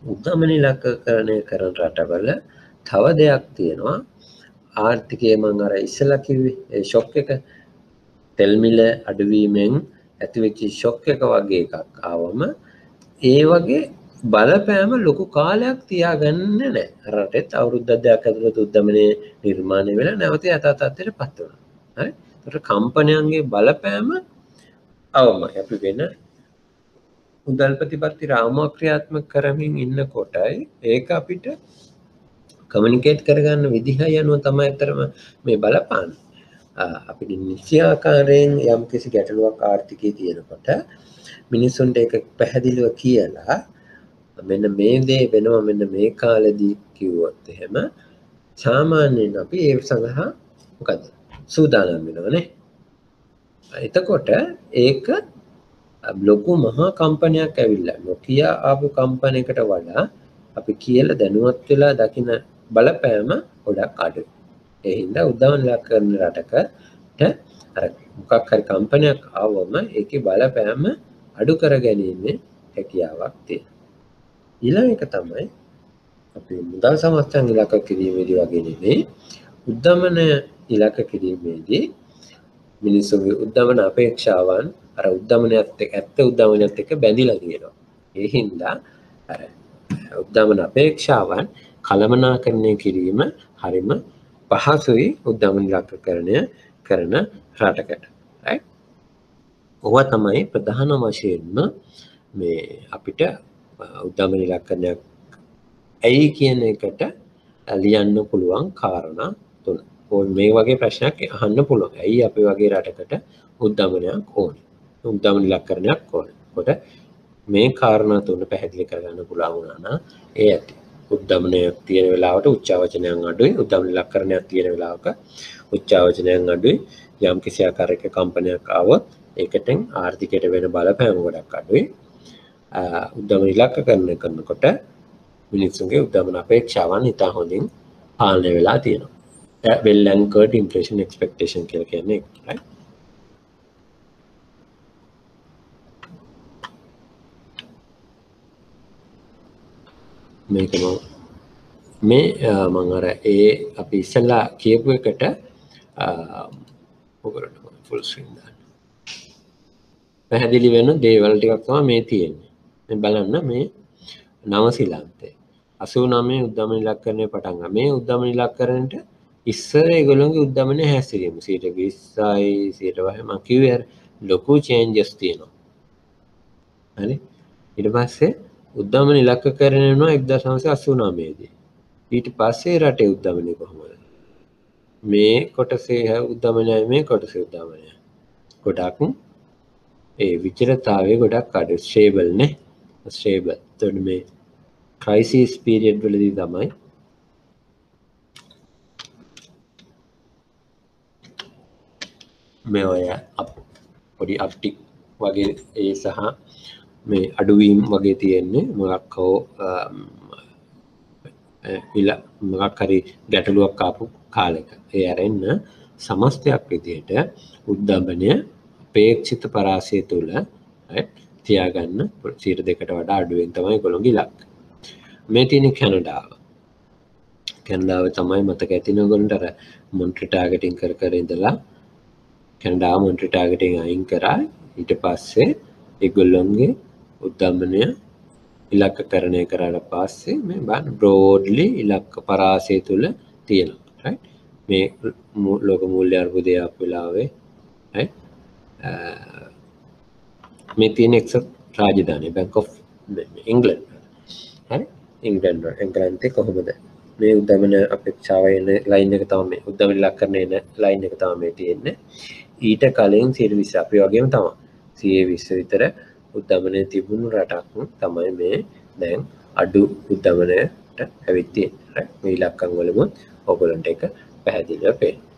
උද්දමන ඉලක්කකරණය කරන රටවල තව දෙයක් තියෙනවා. ආර්ථිකයේ මම අර ඉස්සලා කිව්වේ ඒ ෂොක් එක තෙල් මිල අඩුවීමෙන් ඇතිවෙච්ච ෂොක් එක වගේ එකක් ආවම ඒ වගේ බලපෑම ලොකු කාලයක් තියාගන්නේ නැහැ. රටෙත් අවුරුද්දක් දෙකක් ඇතුළත උද්දමනයේ නිර්මාණය වෙලා නැවත යථා තත්ත්වයටපත් වෙනවා. හරි? ඒකට කම්පනයන්ගේ බලපෑම අවමයි. අපි වෙන මුදල් ප්‍රතිපත්ති රාමුවක් ක්‍රියාත්මක කරමින් ඉන්නකොටයි ඒක අපිට කමියුනිකේට් කරගන්න විදිහයි අනුව තමයි අතරම මේ බලපාන්නේ. අපිට නිසි ආකාරයෙන් යම්කිසි ගැටලුවක් ආර්ථිකයේ තියෙනකොට මිනිස්සුන්ට ඒක පැහැදිලිව කියලා මෙන්න මේ දේ වෙනවා මෙන්න මේ කාලෙදී කිව්වොත් එහෙම සාමාන්‍යයෙන් අපි ඒ සඳහා මොකද සූදානම් වෙනවනේ. එතකොට ඒක ලොකු මහා කම්පනයක් ඇවිල්ලා නොකියා ආපු කම්පනයකට වඩා අපි කියලා දැනුවත් වෙලා දකින බලපෑම ගොඩක් අඩුයි. ඒ හින්දා උද්දමන ඉලක්කරන රටකට අර මොකක් හරි කම්පනයක් ආවම ඒකේ බලපෑම අඩු කර ගැනීමේ හැකියාවක් තියෙනවා. ඊළඟ එක තමයි අපි මුදල් සමස්තයන් ඉලක්ක කිරීමේදී වගේ නෙමෙයි උද්දමන ඉලක්ක කිරීමේදී මිනිස්සුගේ උද්දමන අපේක්ෂාවන් අර උද්දමනයත් එක්ක ඇත්ත උද්දමනයත් එක්ක බැඳිලා තියෙනවා. ඒ හින්දා අර උද්දමන අපේක්ෂාවන් කළමනාකරණය කිරීම හරිම පහසුයි උද්දමන ඉලක්කකරණය කරන රටකට. රයිට්? ඕවා තමයි ප්‍රධාන වශයෙන්ම මේ අපිට උද්දමන ඉලක්කරණයක් ඇයි කියන එකට ලියන්න පුළුවන් කාරණා තුන. මේ වගේ ප්‍රශ්නයක් අහන්න පුළුවන්. ඇයි අපි වගේ රටකට උද්දමනයක් ඕනේ? උද්දමන ඉලක්කරණයක් ඕනේ. කොට මේ කාරණා තුන පැහැදිලි කරගන්න පුළුවන් වුණා නම් ඒ ඇති. උද්දමනයක් තියෙන වෙලාවට උච්චාවචනයන් අඩුයි. උද්දමන ඉලක්කරණයක් තියෙන වෙලාවක උච්චාවචනයන් අඩුයි. යම් කිසි ආකාරයක කම්පනයක් ආවොත් ඒකටෙන් ආර්ථිකයට වෙන බලපෑම ගොඩක් අඩුයි. උද්දමන ඉලක්කකරණය කරනකොට මිනිස්සුන්ගේ උද්දමන අපේක්ෂාවන් ඉතා හොඳින් පාලනය වෙලා තියෙනවා. well anchored inflation expectation කියලා කියන්නේ right? මේක මේ මම අර ඒ අපි ඉස්සෙල්ලා කියපු එකට ඔයගොල්ලෝ ෆුල් ස්ක්‍රීන් දාන්න. පැහැදිලි වෙන දේවල් ටිකක් තමයි මේ තියෙන්නේ. මේ බලන්න මේ නවසීලන්තේ 89 උද්දමන ඉලක්කරණය පටන් ගන්න. මේ උද්දමන ඉලක්කරණයට ඉස්සර ඒගොල්ලෝගේ උද්දමන හැසිරීම 20යි 100යි මම කිව්වේ ලොකු චේන්ජස් තියෙනවා. හරි. ඊට පස්සේ උද්දමන ඉලක්කකරණය වෙනවා 1989 දී. ඊට පස්සේ රටේ උද්දමනය කොහොමද? මේ කොටසේ උද්දමනයයි මේ කොටසේ උද්දමනයයි. ගොඩක් ඒ විචිරතාවය ගොඩක් අඩු ස්ටේබල් නේ. ස්ටේබල්. එතකොට මේ ක්‍රයිසිස් පීරියඩ් වලදී තමයි මේ ඔය පොඩි අප්ටික් වගේ ඒ සහ මේ අඩුවීම් වගේ තියෙන්නේ මොකක් හෝ මොකක් හරි ගැටලුවක් ආපු කාලෙක. ඒ ඇරෙන්න සමස්තයක් විදිහට උද්දමනය අපේක්ෂිත පරාසය තුළ තියාගන්න 2කට වඩා අඩුවෙන් තමයි ඒගොල්ලෝගේ ඉලක්ක. මේ තියෙන කැනඩාව. කැනඩාව තමයි මතක ඇතින ඔයගොල්ලන්ට අර මොන්ට්‍රි ටාගටින් කර ඉඳලා කැනඩාව මොන්ට්‍රි ටාගටින් අයින් කරා. ඊට පස්සේ ඒගොල්ලොන්ගේ උද්දමනය ඉලක්කකරණය කරාට පස්සේ මේ බලන්න බ්‍රෝඩ්ලි ඉලක්ක පරාසය තුළ තියෙනවා. රයිට්. මේ ලෝක මූල්‍ය අර්බුදය ආපු වෙලාවේ රයිට්. මේ තියෙන එක්සත් රාජධානිය බැංක් ඔෆ් ඉංග්ලන්ඩ්. හරි. ඉංග්ලන්තේ කොහොමද මේ උද්දමන අපේක්ෂාව එන ලයින් එක තමයි මේ උද්දමන ඉලක්කරණය එන ලයින් එක තමයි මේ තියෙන්නේ. ඊට කලින් 120 අපි වගේම තමයි 120 විතර උද්දමනය තිබුණු රටක් තමයි මේ දැන් අඩු උද්දමනයට ඇවිත් තියෙන්නේ. මේ ඉලක්කම් වලම ඔයගොල්ලන්ට එක පැහැදිලිව පේනවා.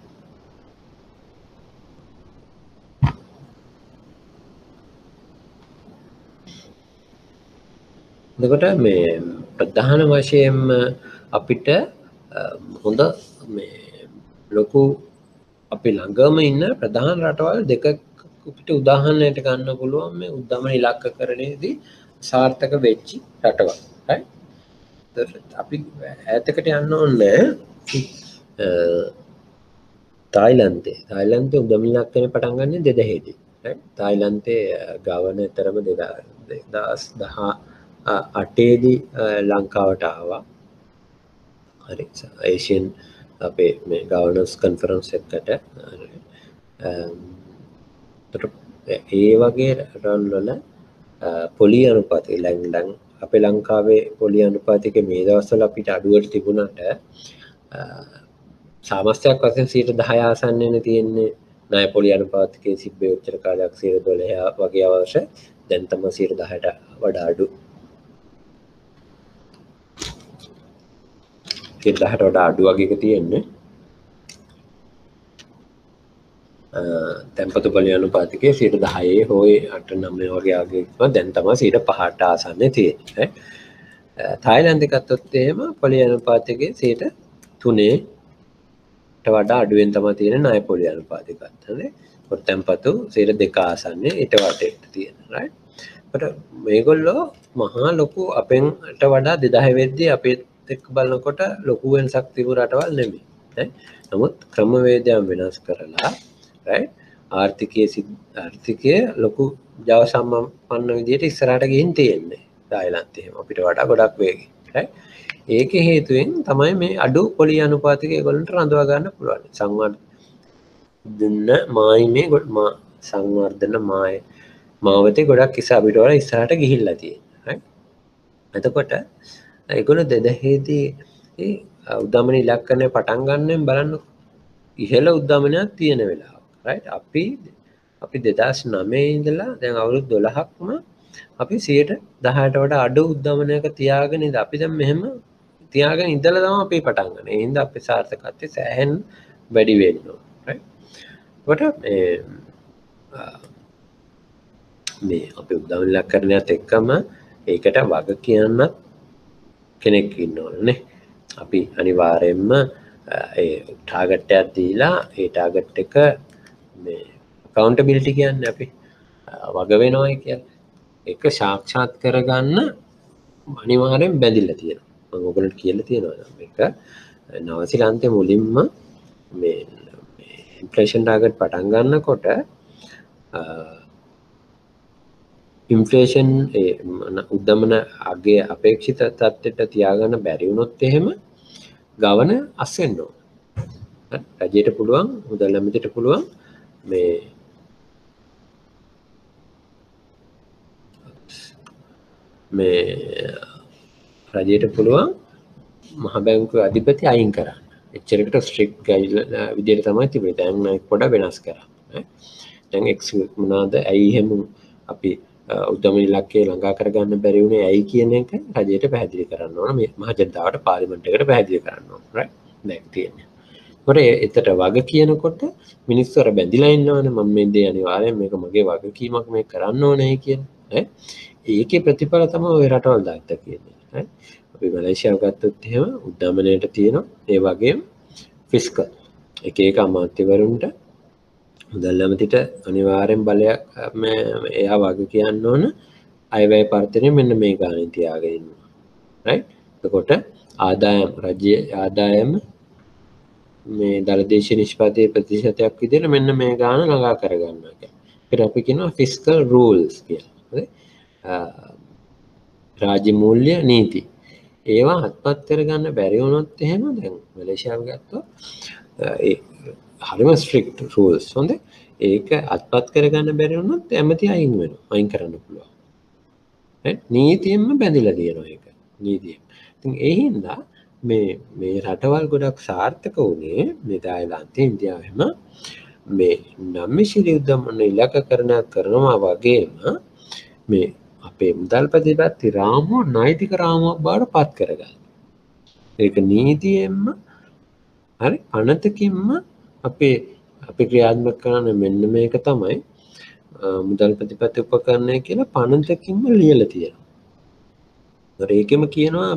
එතකොට මේ ප්‍රධාන වශයෙන්ම අපිට හොඳ මේ ලොකු අපි ළඟම ඉන්න ප්‍රධාන රටවල් දෙක අපිට උදාහරණයට ගන්න පුළුවන් මේ උද්දමන ඉලක්කකරණයේදී සාර්ථක වෙච්ච රටවල්. right? අපි ඈතකට යන්න ඕනේ තායිලන්තේ උද්දමන ඉලක්කරණය පටන් ගන්න 2000 දී. right? තායිලන්තේ ගවර්නර්තරම 2018 දී ලංකාවට ආවා. හරි. ඒෂියන් අපේ මේ ගවර්නර්ස් කන්ෆරන්ස් එකකට ඒ වගේ රටවල් වල පොලි අනුපාතය දැන් අපේ ලංකාවේ පොලි අනුපාතික මේ දවස්වල අපිට අඩුවට තිබුණාට සාමස්තයක් වශයෙන් 10% ආසන්නනේ තියෙන්නේ ණය පොලි අනුපාතිකයේ සිබ්බේ උච්චර කාලයක් 12 වගේ අවශ්‍ය දැන් තමයි 10%ට වඩා අඩු 10%ට වඩා අඩු වගේක තියෙන්නේ තැන්පතු පොලි අනුපාතිකයේ 10% හෝ 8-9 වගේ ආගේක දැන් තමයි 5%ට ආසන්නනේ තියෙන්නේ. තායිලන්තේ ගත්තොත් එහෙම පොලි අනුපාතිකයේ 3%ට වඩා අඩුවෙන් තමයි තියෙන්නේ ණය පොලි අනුපාතික ගත්තනේ. පොත් තැන්පතු 2% ආසන්නේ ඊට වටේට තියෙනවා. right? but මේගොල්ලෝ මහා ලොකු අපෙන්ට වඩා 2000 වෙද්දී අපේ එක්ක බලනකොට ලොකු වෙනසක් තිබුණු රටවල් නෙමෙයි. right? නමුත් ක්‍රමවේදයන් වෙනස් කරලා right ආර්ථිකයේ ලොකු ජව සම්පන්න විදිහට ඉස්සරහට ගිහින් තියෙන්නේ තායිලන්තේ එහෙම අපිට වඩා ගොඩක් වේගෙන් right ඒකේ හේතුවෙන් තමයි මේ අඩු පොලි අනුපාතික ඒගොල්ලන්ට රඳවා ගන්න පුළුවන් සංවර්ධන මාවතේ ගොඩක් අපිට වඩා ඉස්සරහට ගිහිල්ලා තියෙනවා right එතකොට ඒගොල්ලෝ 2000 දී උද්දමන ඉලක්කනේ පටන් ගන්නෙන් බලන්න ඉහළ උද්දමනයක් තියෙන වෙලාව right අපි 2009 ඉඳලා දැන් අවුරුදු 12ක්ම අපි 10%ට වඩා අඩු උද්දමනයක තියාගෙන ඉඳ අපි දැන් මෙහෙම තියාගෙන ඉඳලා තමයි අපි පටන් ගන්න. ඒ හින්දා අපේ සාර්ථකත්වය සෑහෙන වැඩි වෙන්න ඕන right. ඒකට මේ අපි උද්දමන ඉලක්කරණයත් එක්කම ඒකට වග කියන්න කෙනෙක් ඉන්න ඕනේ. අපි අනිවාර්යයෙන්ම ඒ ටාගට් එකක් දීලා ඒ ටාගට් එක මේ accountability කියන්නේ අපි වග වෙනවයි කියන්නේ. ඒක සාක්ෂාත් කරගන්න අනිවාර්යෙන් බැඳිලා තියෙනවා. මම ඔයගොල්ලන්ට කියලා තියෙනවා මේක නවසීලන්තේ මුලින්ම මේ ඉන්ෆ්ලේෂන් ටාගට් පටන් ගන්නකොට ඉන්ෆ්ලේෂන් උද්දමන අගේ අපේක්ෂිත තත්ත්වයට තියාගන්න බැරි වුණොත් එහෙම ගවන අස්වෙන්න ඕන. රජයට පුළුවන් මුදල් ඇමතිට පුළුවන් මේ රජයට පුළුවන් මහ බැංකුවේ අධිපති අයින් කරන්න. එච්චරකට ස්ට්‍රික්ට් ගයිඩ්ලයින් විදියට තමයි තිබෙන්නේ. දැන් නම් පොඩ වෙනස් කරා. දැන් එක්ස් මොනවාද ඇයි එහෙම අපි උද්දම ඉලක්කය ළඟා කරගන්න බැරි වුණේ ඇයි කියන එක රජයට පැහැදිලි කරන්න ඕන. මේ මහ ජනතාවට පාර්ලිමේන්තු එකට පැහැදිලි කරන්න ඕන. රයිට්. දැන් තියෙන්නේ. ඒකට එතට වග කියනකොට මිනිස්සු අර බැඳිලා ඉන්නවනේ මම මේ දේ අනිවාර්යෙන් මේක මගේ වගකීමක් මේක කරන්න ඕනේ කියන්නේ. ඒකේ ප්‍රතිඵල තමයි ඔය රටවල් දායක කියන්නේ. අපි මලේසියාව ගත්තොත් එහෙම උද්දමනයට තියෙනවා ඒ වගේම ෆිස්කල් එක අමාත්‍යවරුන්ට මුදල් ඇමතිට අනිවාර්යෙන් බලයක් එයා වගේ කියන්න ඕන අයවැය පර්තනය මෙන්න මේ ගානේ තියාගෙන ඉන්නවා. රයිට්. එතකොට ආදායම් රජයේ ආදායම මේ දළදේශ නිෂ්පාදයේ ප්‍රතිශතයක් විදිහට මෙන්න මේ ගාන ළඟා කරගන්නවා කියන්නේ. ඒකට අපි කියනවා ෆිස්කල් රූල්ස් කියලා. හරි. රාජ්‍ය මූල්‍ය නීති. ඒවා අත්පත් කරගන්න බැරි වුණොත් එහෙම දැන් මලේසියාව ගත්තොත් ඒ හරිම ස්ට්‍රික්ට් රූල්ස්. හොඳයි. ඒක අත්පත් කරගන්න බැරි වුණොත් ඇමති අයින් වෙනවා. අයින් කරන්න පුළුවන්. රයිට්. නීතියෙන්ම බැඳිලා තියෙනවා ඒක. නීතියෙන්. ඉතින් ඒ හින්දා මේ රටවල් ගොඩක් සාර්ථක වුණේ මේ තායිලන්තේ ඉන්දියාවෙම මේ නම්මිශිලි උද්දමන ඉලක්කකරණයක් කරනවා වගේම මේ අපේ මුදල් ප්‍රතිපත්ති රාමුව නෛතික රාමුවක් බවට පත් කරගන්න. ඒක නීතියෙන්ම හරි අනතකින්ම අපි ක්‍රියාත්මක කරන මෙන්න මේක තමයි මුදල් ප්‍රතිපත්ති උපකරණය කියලා පනතකින්ම ලියලා තියෙනවා. ඒකෙම කියනවා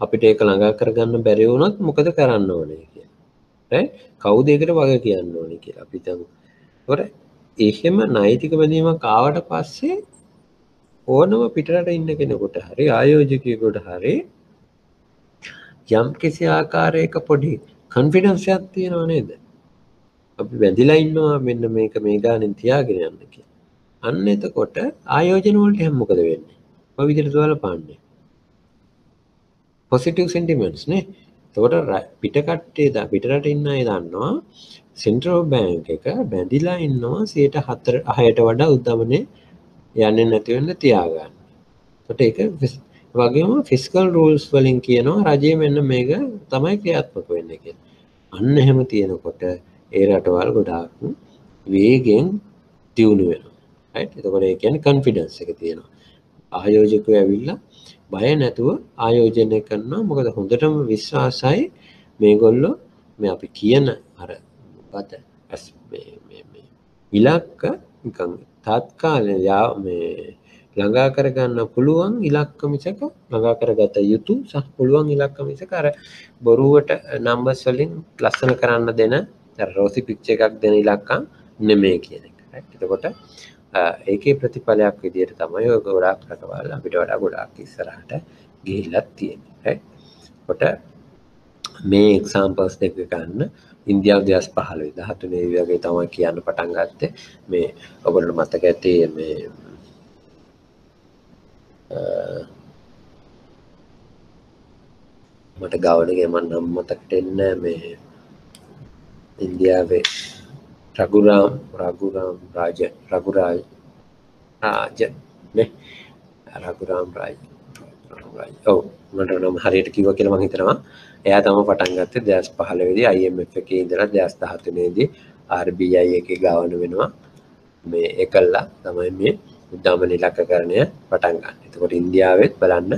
අපිට ඒක ළඟා කරගන්න බැරි වුණොත් මොකද කරන්න ඕනේ කියලා. right? කවුද ඒකට වග කියන්න ඕනේ කියලා අපි හිතමු. ඒකට එහෙම නෛතික බැඳීමක් ආවට පස්සේ ඕනම පිටරට ඉන්න කෙනෙකුට හරි ආයෝජකයෙකුට හරි යම් කිසි ආකාරයක පොඩි කොන්ෆිඩන්ස් එකක් තියෙනව නේද? අපි වැදිලා ඉන්නවා මෙන්න මේක මේ ගානෙන් තියාගෙන යන්න කියලා. අන්න එතකොට ආයෝජන වලට එහෙනම් මොකද වෙන්නේ? ඔය විදිහට බලපාන්නේ. පොසිටිව් සෙන්ටිමන්ට්ස් නේ. එතකොට පිටරට ඉන්න අය දන්නවා සෙන්ට්‍රල් බැංක් එක බැඳිලා ඉන්නවා 6ට වඩා උද්දමනේ යන්නේ නැති වෙන්න තියාගන්න. එතකොට ඒක වගේම ෆිස්කල් රූල්ස් වලින් කියනවා රජයේ මෙන්න මේක තමයි ක්‍රියාත්මක වෙන්නේ කියලා. අන්න එහෙම තියෙනකොට ඒ රටවල් ගොඩාක් වේගෙන් දියුණු වෙනවා. රයිට්. එතකොට ඒ කියන්නේ කොන්ෆිඩන්ස් එක තියෙනවා. ආයෝජකයෝ ඇවිල්ලා බය නැතුව ආයෝජනය කරනවා. මොකද හොඳටම විශ්වාසයි මේගොල්ලෝ මේ අපි කියන අර මොකද මේ ඉලක්ක නිකන් තාත්කාලික මේ ළඟා කරගන්න පුළුවන් ඉලක්ක මිසක ළඟා කරගත යුතු සහ පුළුවන් ඉලක්ක මිසක අර බොරුවට නම්බර්ස් වලින් ලස්සන කරන්න දෙන අර රෝසි පික්චර් එකක් දෙන ඉලක්කම් නෙමෙයි කියන එක. රයිට්. එතකොට ඒකේ ප්‍රතිඵලයක් විදිහට තමයි ඔය ගොඩාක් රටවල් අපිට වඩා ගොඩාක් ඉස්සරහට ගිහිල්ලා තියෙන්නේ. රයිට්. කොට මේ එක්සැම්පල්ස් දෙක ගන්න ඉන්දියාව 2015 13 වගේ තමයි කියන්න පටන් ගත්තේ. මේ ඔයගොල්ලෝ මතක ඇති මේ මට ගවනගේ මම නම් මතකට එන්නේ මේ ඉන්දියාවේ රඝුරාම් රාජ නේ රඝුරාම් රාජ ඔව් මට නම් හරියට කිව්වා කියලා මම හිතනවා. එයා තමයි පටන් ගත්තේ 2015 දී IMF එකේ ඉඳලා 2013 දී RBI එකේ ගවන වෙනවා. මේ එකල්ලා තමයි මේ උද්දමන ඉලක්කකරණය පටන් ගන්න. එතකොට ඉන්දියාවෙත් බලන්න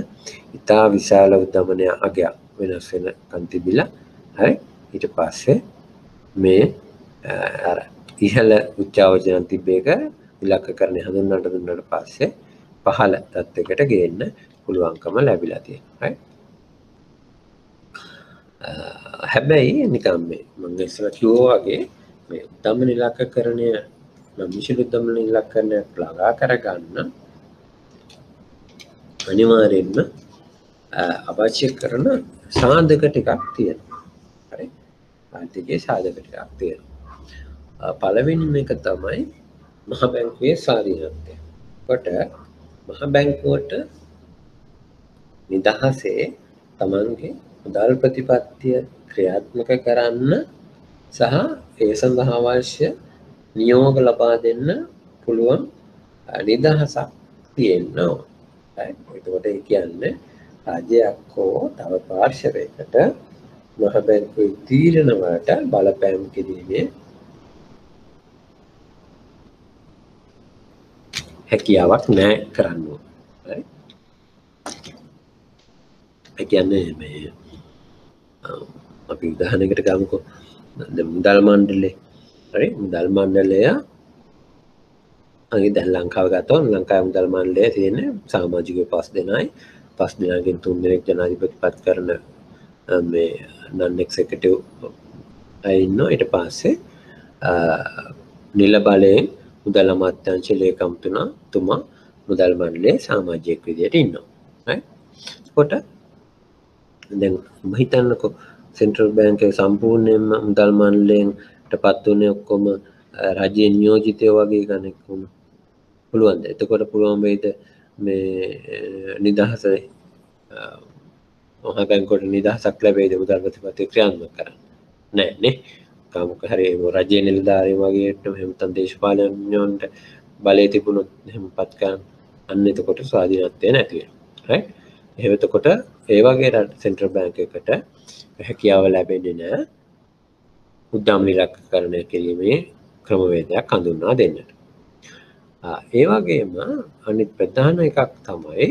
ඉතා විශාල උද්දමන අගයක් වෙනස් වෙන කන්තිබිලා හරි ඊට පස්සේ මේ අර ඉහළ උච්චාවචන තිබ්බේක ඉලක්කකරණය හඳුන්වන්නට දුන්නාට පස්සේ පහළ තත්යකට ගේන්න පුළුවන්කම ලැබිලා තියෙනවා. right? හැබැයි නිකම් මේ මම ඉස්සර කිව්වා වගේ මේ උද්දමන ඉලක්කකරණය මිෂිල් උද්දමන ඉලක්කකරණය ළඟා කරගන්න අනිවාර්යෙන්ම අවශ්‍ය කරන සාධක ටිකක් තියෙනවා. හරි. ආර්ථිකයේ සාධක ටිකක් තියෙනවා. පළවෙනිම එක තමයි මහ බැංකුවේ ස්වාධීනත්වය. කොට මහ බැංකුවට නිදහසේ තමන්ගේ මුදල් ප්‍රතිපත්තිය ක්‍රියාත්මක කරන්න සහ ඒ සඳහා අවශ්‍ය නියෝග ලබා දෙන්න පුළුවන් නිදහසක් තියෙන්න ඕන. එතකොට ඒ කියන්නේ රජයක් හෝ තව පාර්ශවයකට මහ බැංකුවේ තීරණ වලට බලපෑම් කිරීමේ හැකියාවක් නැහැ කරන්න ඕන. හරි. ඒ කියන්නේ මේ අපි උදාහරණයකට ගමුකෝ. දැන් මුදල් මණ්ඩලය. හරි. මුදල් මණ්ඩලය අනිත් දැන් ලංකාව ගත්තොත් ලංකාවේ මුදල් මණ්ඩලයේ තියෙන්නේ සමාජිකයෝ 5 දෙනයි. 5 දෙනාගෙන් 3 දෙනෙක් ජනාධිපති පත් කරන මේ non executive අය ඉන්නවා. ඊට පස්සේ නිල බලයෙන් මුදල් අමාත්‍යාංශ ලේකම්තුමා මුදල් මණ්ඩලයේ සමාජිකයෙක් විදියට ඉන්නවා. හරි. කොට දැන් හිතන්නකෝ සෙන්ට්‍රල් බැංකුවේ සම්පූර්ණයෙන්ම මුදල් මණ්ඩලයෙන්ට පත් වුණේ ඔක්කොම රජයේ නියෝජිතයෝ වගේ කෙනෙක් වුණා. පුළුවන්ද? එතකොට පුළුවන් වෙයිද මේ නිදහස මහ බැංකුවට නිදහසක් ලැබෙයිද මුදල් ප්‍රතිපත්තිය ක්‍රියාත්මක කරන්න? නෑ නේ. කාමක හරි රජයේ නිලධාරීන් වගේ එහෙම දේශපාලනඥයන්ට බලය තිබුණොත් එහෙමපත් කරන්න. අන්න එතකොට ස්වාධීනත්වය නැති වෙනවා. right? එහෙම එතකොට ඒ වගේ සෙන්ට්‍රල් බැංක් එකකට හැකියාව ලැබෙන්නේ නැහැ උද්දම් ඉලක්කකරණය කිරීමේ ක්‍රමවේදයක් හඳුන්වා දෙන්නට. ඒ වගේම අනිත් ප්‍රධාන එකක් තමයි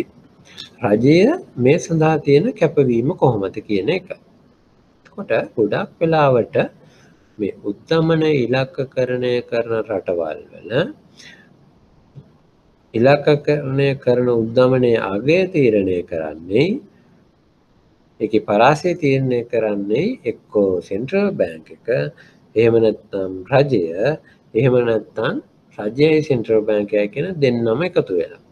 රජය මේ සඳහා තියෙන කැපවීම කොහොමද කියන එක. එතකොට ගොඩක් වෙලාවට මේ උද්දමන ඉලක්කකරණය කරන රටවල් වල ඉලක්කකරණය කරන උද්දමනයේ අගය තීරණය කරන්නේ ඒකේ පරාසය තීරණය කරන්නේ එක්කෝ සෙන්ට්‍රල් බැංක් එක, එහෙම නැත්නම් රජය, එහෙම නැත්නම් රජයයි සෙන්ට්‍රල් බැංකයයි කියන දෙන්නම එකතු වෙලා.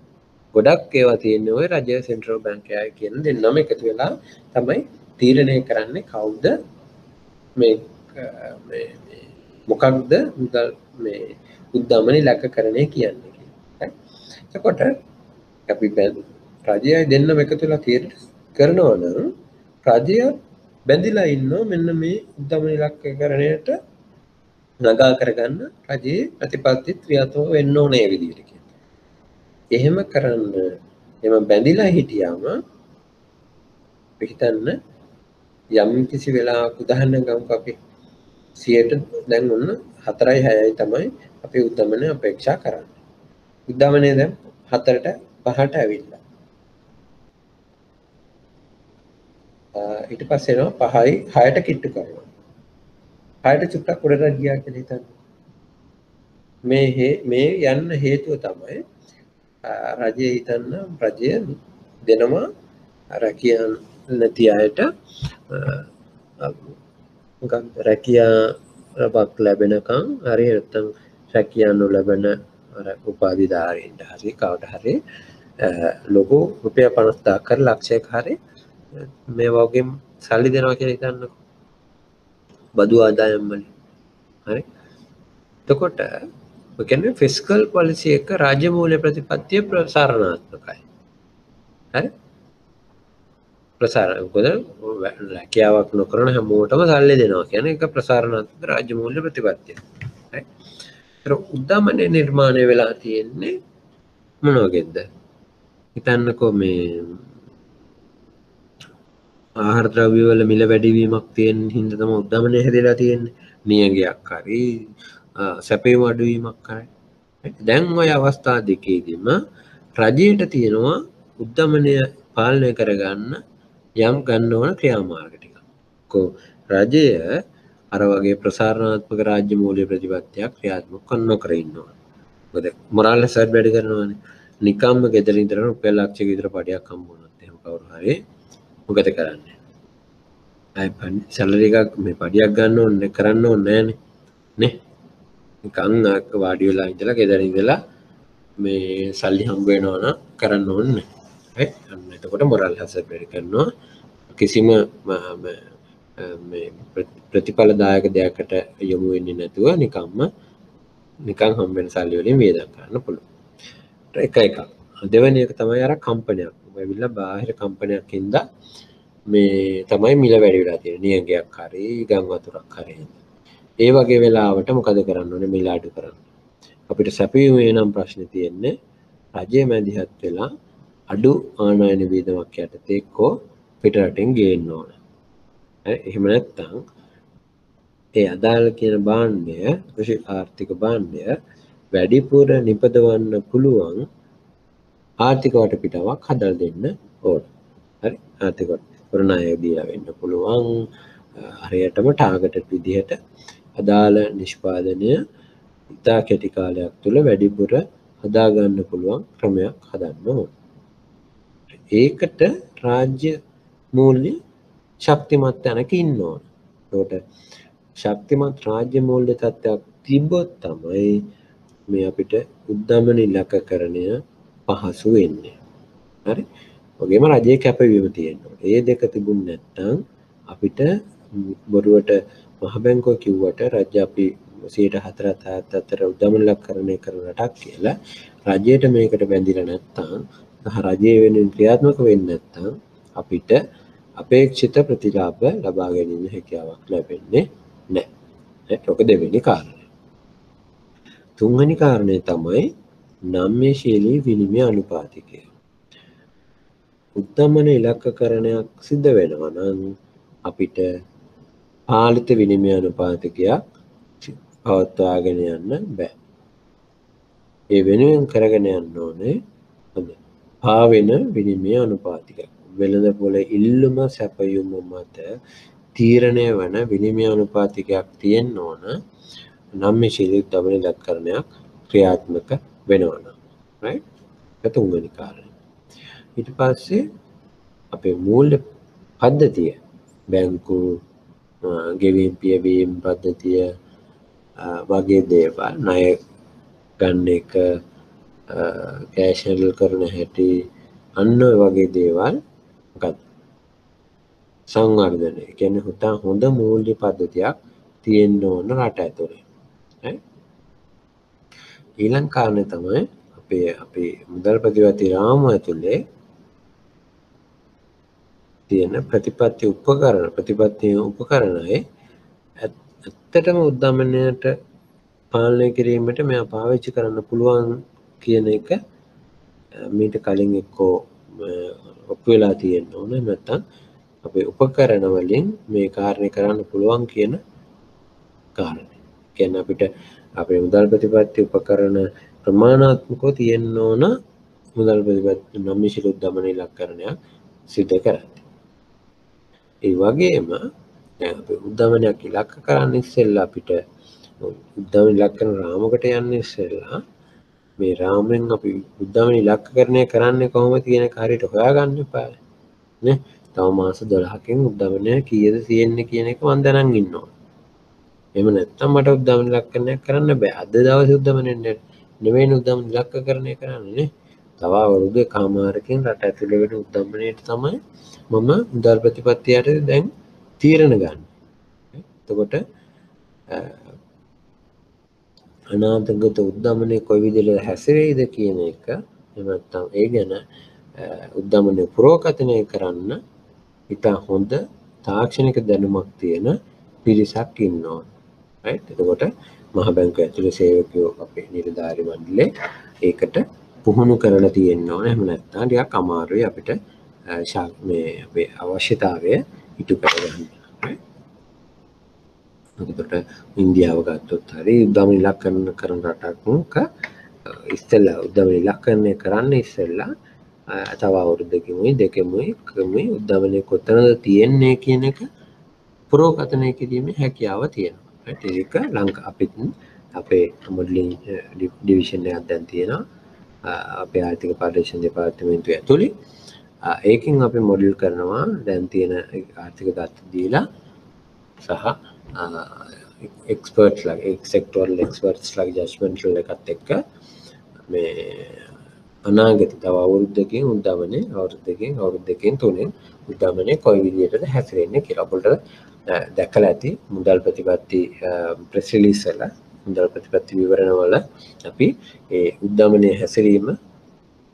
ගොඩක් ඒවා තියෙන්නේ ওই රජය සෙන්ට්‍රල් බැංකයයි කියන දෙන්නම එකතු වෙලා තමයි තීරණය කරන්නේ කවුද මේ මොකක්ද මුදල් මේ උද්දමන ඉලක්කකරණය කියන්නේ කියලා. එතකොට අපි රජයයි දෙන්නම එකතු වෙලා තීරණය කරනවා නම් රජය බැඳිලා ඉන්නවා මෙන්න මේ උද්දමන ඉලක්කකරණයට නගා කරගන්න රජයේ ප්‍රතිපත්ති ක්‍රියාත්මක වෙන්න ඕනේ විදිහට කියනවා. එහෙම කරන්න එහෙම බැඳිලා හිටියාම පිටින්න යම් කිසි වෙලාවක උදාහරණයක් ගමුකෝ අපි 100ට දැන් ඔන්න 4යි 6යි තමයි අපි උද්දමනය අපේක්ෂා කරන්නේ. උද්දමනය දැන් 4ට 5ට ඇවිල්ලා. ඊට පස්සේ එනවා 5යි 6ට කිට්ටු කරනවා. 6ට චුට්ටක් උඩට ගියා කියලා හිතන්න. මේ යන්න හේතුව තමයි රජය හිතන්න රජය දෙනවා රැකියා නැති අයට රැකියාවක් ලැබෙනකම් හරි නැත්නම් රැකියා නොලැබෙන උපාධිධාරීන්ට හරි කවට හරි ලොකු රුපියල් 50000ක් කර ලක්ෂයක හරි මේ වගේ සල්ලි දෙනවා කියලා හිතන්නකෝ. බදු ආදායම් වලින්. හරි. එතකොට ඔය කියන්නේ ෆිස්කල් පොලිසි එක රාජ්‍ය මූල්‍ය ප්‍රතිපත්තිය ප්‍රසාරණාත්මකයි. හරි. මොකද රැකියාවක් නොකරන හැමෝටම සල්ලි දෙනවා කියන්නේ ඒක ප්‍රසාරණාත්මක රාජ්‍ය මූල්‍ය ප්‍රතිපත්තිය. හරි. ඒතර උද්දමනයේ නිර්මාණය වෙලා තියෙන්නේ මොන වගේද? හිතන්නකෝ මේ ආහාර ද්‍රව්‍ය වල මිල වැඩිවීමක් තියෙන හින්දා තමයි උද්දමනය හැදලා තියෙන්නේ. නියඟයක් හරි සැපේ අඩුවීමක් හරි. දැන් ওই අවස්ථා දෙකේදීම රජයට තියෙනවා උද්දමනය පාලනය කරගන්න යම් ගන්න ඕන ක්‍රියාමාර්ග ටික. රජය අර වගේ ප්‍රසාරණාත්මක රාජ්‍ය මූල්‍ය ප්‍රතිපත්තියක් ක්‍රියාත්මක නොකර ඉන්නවා. මොකද මොරාල් හැසර් වැඩ කරනවානේ. නිකම්ම ගෙදර ඉඳලා රුපියල් ලක්ෂයක විතර පඩියක් හම්බුනොත් එහෙම කවුරු හරි මොකද කරන්නේ? අය සැලරි එකක් මේ පඩියක් ගන්න ඕනේ කරන්න ඕනේ නෑනේ. නේ? නිකන් වාඩි වෙලා ඉඳලා ගෙදර ඉඳලා මේ සල්ලි හම්බ වෙනවා නම් කරන්න ඕනේ. හරි? අන්න එතකොට මොරාල් හැසර් වැඩ කරනවා. කිසිම මේ ප්‍රතිඵලදායක දෙයකට යොමු වෙන්නේ නැතුව නිකන් හම්බ වෙන සල්ලි වලින් වියදම් කරන්න පුළුවන්. එක එකක්. දෙවෙනි එක තමයි අර කම්පනයක්. ඇවිල්ලා බාහිර කම්පනයක් හින්දා මේ තමයි මිල වැඩි වෙලා තියෙන්නේ. නියඟයක් හරි ගම් වතුරක් හරි. ඒ වගේ වෙලාවට මොකද කරන්න ඕනේ මිල අඩු කරන්න. අපිට සැපයීමේ නම් ප්‍රශ්නේ තියෙන්නේ රජයේ මැදිහත් වෙලා අඩු ආනයන වියදමක් යටතේ එක්කෝ පිටරටින් ගේන්න ඕන. එහෙම නැත්නම් ඒ අදාළ කියන භාණ්ඩය කෘෂි ආර්ථික භාණ්ඩය වැඩිපුර නිපදවන්න පුළුවන් ආර්ථික වටපිටාවක් හදලා දෙන්න ඕන. හරි ආර්ථික වටපිටාව දීලා වෙන්න පුළුවන් හරියටම ටාගටඩ් විදිහට අදාළ නිෂ්පාදනය ඉතා කෙටි කාලයක් තුළ වැඩිපුර හදා ගන්න පුළුවන් ක්‍රමයක් හදන්න ඕන. ඒකට රාජ්‍ය මූල්‍ය ශක්තිමත් තැනක ඉන්න ඕන. ඒකට ශක්තිමත් රාජ්‍ය මූල්‍ය තත්ත්වයක් තිබ්බොත් තමයි මේ අපිට උද්දමන ඉලක්කකරණය පහසු වෙන්නේ. හරි? වගේම රජයේ කැපවීම තියෙනවා. ඒ දෙක තිබුණ නැත්නම් අපිට බොරුවට මහ බැංකුව කිව්වට රජය අපි 4.74 උද්දමන ඉලක්කකරණය කරන රටක් කියලා රජයට මේකට බැඳිලා නැත්නම් රජයේ වෙනුවෙන් ක්‍රියාත්මක වෙන්නේ නැත්නම් අපිට අපේක්ෂිත ප්‍රතිලාභ ලබා ගැනීම හැකියාවක් ලැබෙන්නේ නැහැ. ඒක දෙවෙනි කාරණය. තුන්වෙනි කාරණය තමයි නම්‍යශීලී විනිමය අනුපාතිකය. උද්දමන ඉලක්කකරණයක් සිද්ධ වෙනවා නම් අපිට පාලිත විනිමය අනුපාතිකයක් පවත්වාගෙන යන්න බෑ. ඒ වෙනුවෙන් කරගෙන යන්න ඕනේ පාවෙන විනිමය අනුපාතිකයක්. වෙළඳපොළ ඉල්ලුම සැපයුම මත තීරණය වන විනිමය අනුපාතිකයක් තියෙන්න ඕන නම්‍යශීලී උද්දමන ඉලක්කකරණයක් ක්‍රියාත්මක වෙනවා නම්. රයිට්? ඒක තුන්වෙනි කාරණය. ඊට පස්සේ අපේ මූල්‍ය පද්ධතිය බැංකු ගෙවීම් පියවීම් පද්ධතිය වගේ දේවල් ණය ගන්න එක කෑෂ් හැන්ඩල් කරන හැටි අන්න ඔය වගේ දේවල් මොකක්ද සංවර්ධනය. කියන්නේ හොඳ මූල්‍ය පද්ධතියක් තියෙන්න ඕන රට ඇතුලේ. ඊළඟ කාරණේ තමයි අපේ මුදල් ප්‍රතිපත්ති රාමුව ඇතුලේ තියෙන ප්‍රතිපත්ති උපකරණයි ඇත්තටම උද්දමනයට පාලනය කිරීමට මෙයා පාවිච්චි කරන්න පුළුවන් කියන එක මීට කලින් එක්කෝ ඔප්පු වෙලා තියෙන්න ඕන. නැත්නම් අපේ උපකරණ වලින් මේ කාර්යය කරන්න පුළුවන් කියන කාරණේ. කියන්නේ අපිට අපේ මුදල් ප්‍රතිපත්ති උපකරණ ප්‍රමාණාත්මකව තියෙන්න ඕන මුදල් ප්‍රතිපත්ති නම්‍යශීලී උද්දමන ඉලක්කකරණයක් සිදු කරන්නේ. ඒ වගේම දැන් අපි උද්දමනයක් ඉලක්ක කරන්න ඉස්සෙල්ලා අපිට උද්දමන ඉලක්කන රාමයකට යන්න ඉස්සෙල්ලා මේ රාමයෙන් අපි උද්දමන ඉලක්කකරණය කරන්නේ කොහොමද කියන කාර්යයට හොයාගන්න එපා නේ. තව මාස 12කින් උද්දමනය කීයද තියෙන්නේ කියන එක මම දැනන් ඉන්නවා. එහෙම නැත්නම් මට උද්දමන ඉලක්කකරණයක් කරන්න බෑ. අද දවසේ උද්දමනය නෙවෙයි උද්දමන ඉලක්කකරණය කරන්නේ නේ. තව අවුරුදු එකමාරකින් රට ඇතුළේ වෙන උද්දමනයට තමයි මම මුදල් ප්‍රතිපත්තියට දැන් තීරණ ගන්න. එතකොට අනාගත උද්දමනය කොයි විදිහට හැසිරෙයිද කියන එක එහෙම නැත්නම් ඒ ගැන උද්දමනය පුරෝකථනය කරන්න ඉතා හොඳ තාක්ෂණික දැනුමක් තියෙන පිරිසක් ඉන්නවා. රයිට්? එතකොට මහ බැංකුව ඇතුළේ සේවකයෝ අපේ නිලධාරි මණ්ඩලේ ඒකට පුහුණු කරලා තියෙන්න ඕන. එහෙම නැත්නම් ටිකක් අමාරුයි අපිට මේ අපේ අවශ්‍යතාවය ඉටු කරගන්න. එතකොට ඉන්දියාව ගත්තොත් හරි උද්දමන ඉලක්කරණ කරන රටක ඉස්සෙල්ලා උද්දමන ඉලක්කරණය කරන්න ඉස්සෙල්ලා තව අවුරුද්දකින්ුයි දෙකකින්ුයි උද්දමනය කොතනද තියෙන්නේ කියන එක පුරෝකථනය කිරීමේ හැකියාව තියෙනවා. ඒක අපිත් අපේ මොඩලින් ඩිවිෂන් එකක් දැන් තියෙනවා. අපේ ආර්ථික පර්යේෂණ දෙපාර්තමේන්තුව ඇතුලේ ඒකෙන් අපි මොඩල් කරනවා දැන් තියෙන ආර්ථික දත්ත දීලා සහ එක්ස්පර්ට්ස්ලා සෙක්ටරල් එක්ස්පර්ට්ස්ලාගේ ජජ්මන්ට් එකත් එක්ක මේ අනාගත තව අවුරුද්දකින් අවුරුදු දෙකකින් තුනෙන් උද්දමනය කොයි විදිහටද හැසිරෙන්නේ කියලා අපිට දැකලා ඇති මුදල් ප්‍රතිපත්ති ප්‍රෙස් රිලීස් වල මුදල් ප්‍රතිපත්ති විවරණ වල අපි ඒ උද්දමනයේ හැසිරීම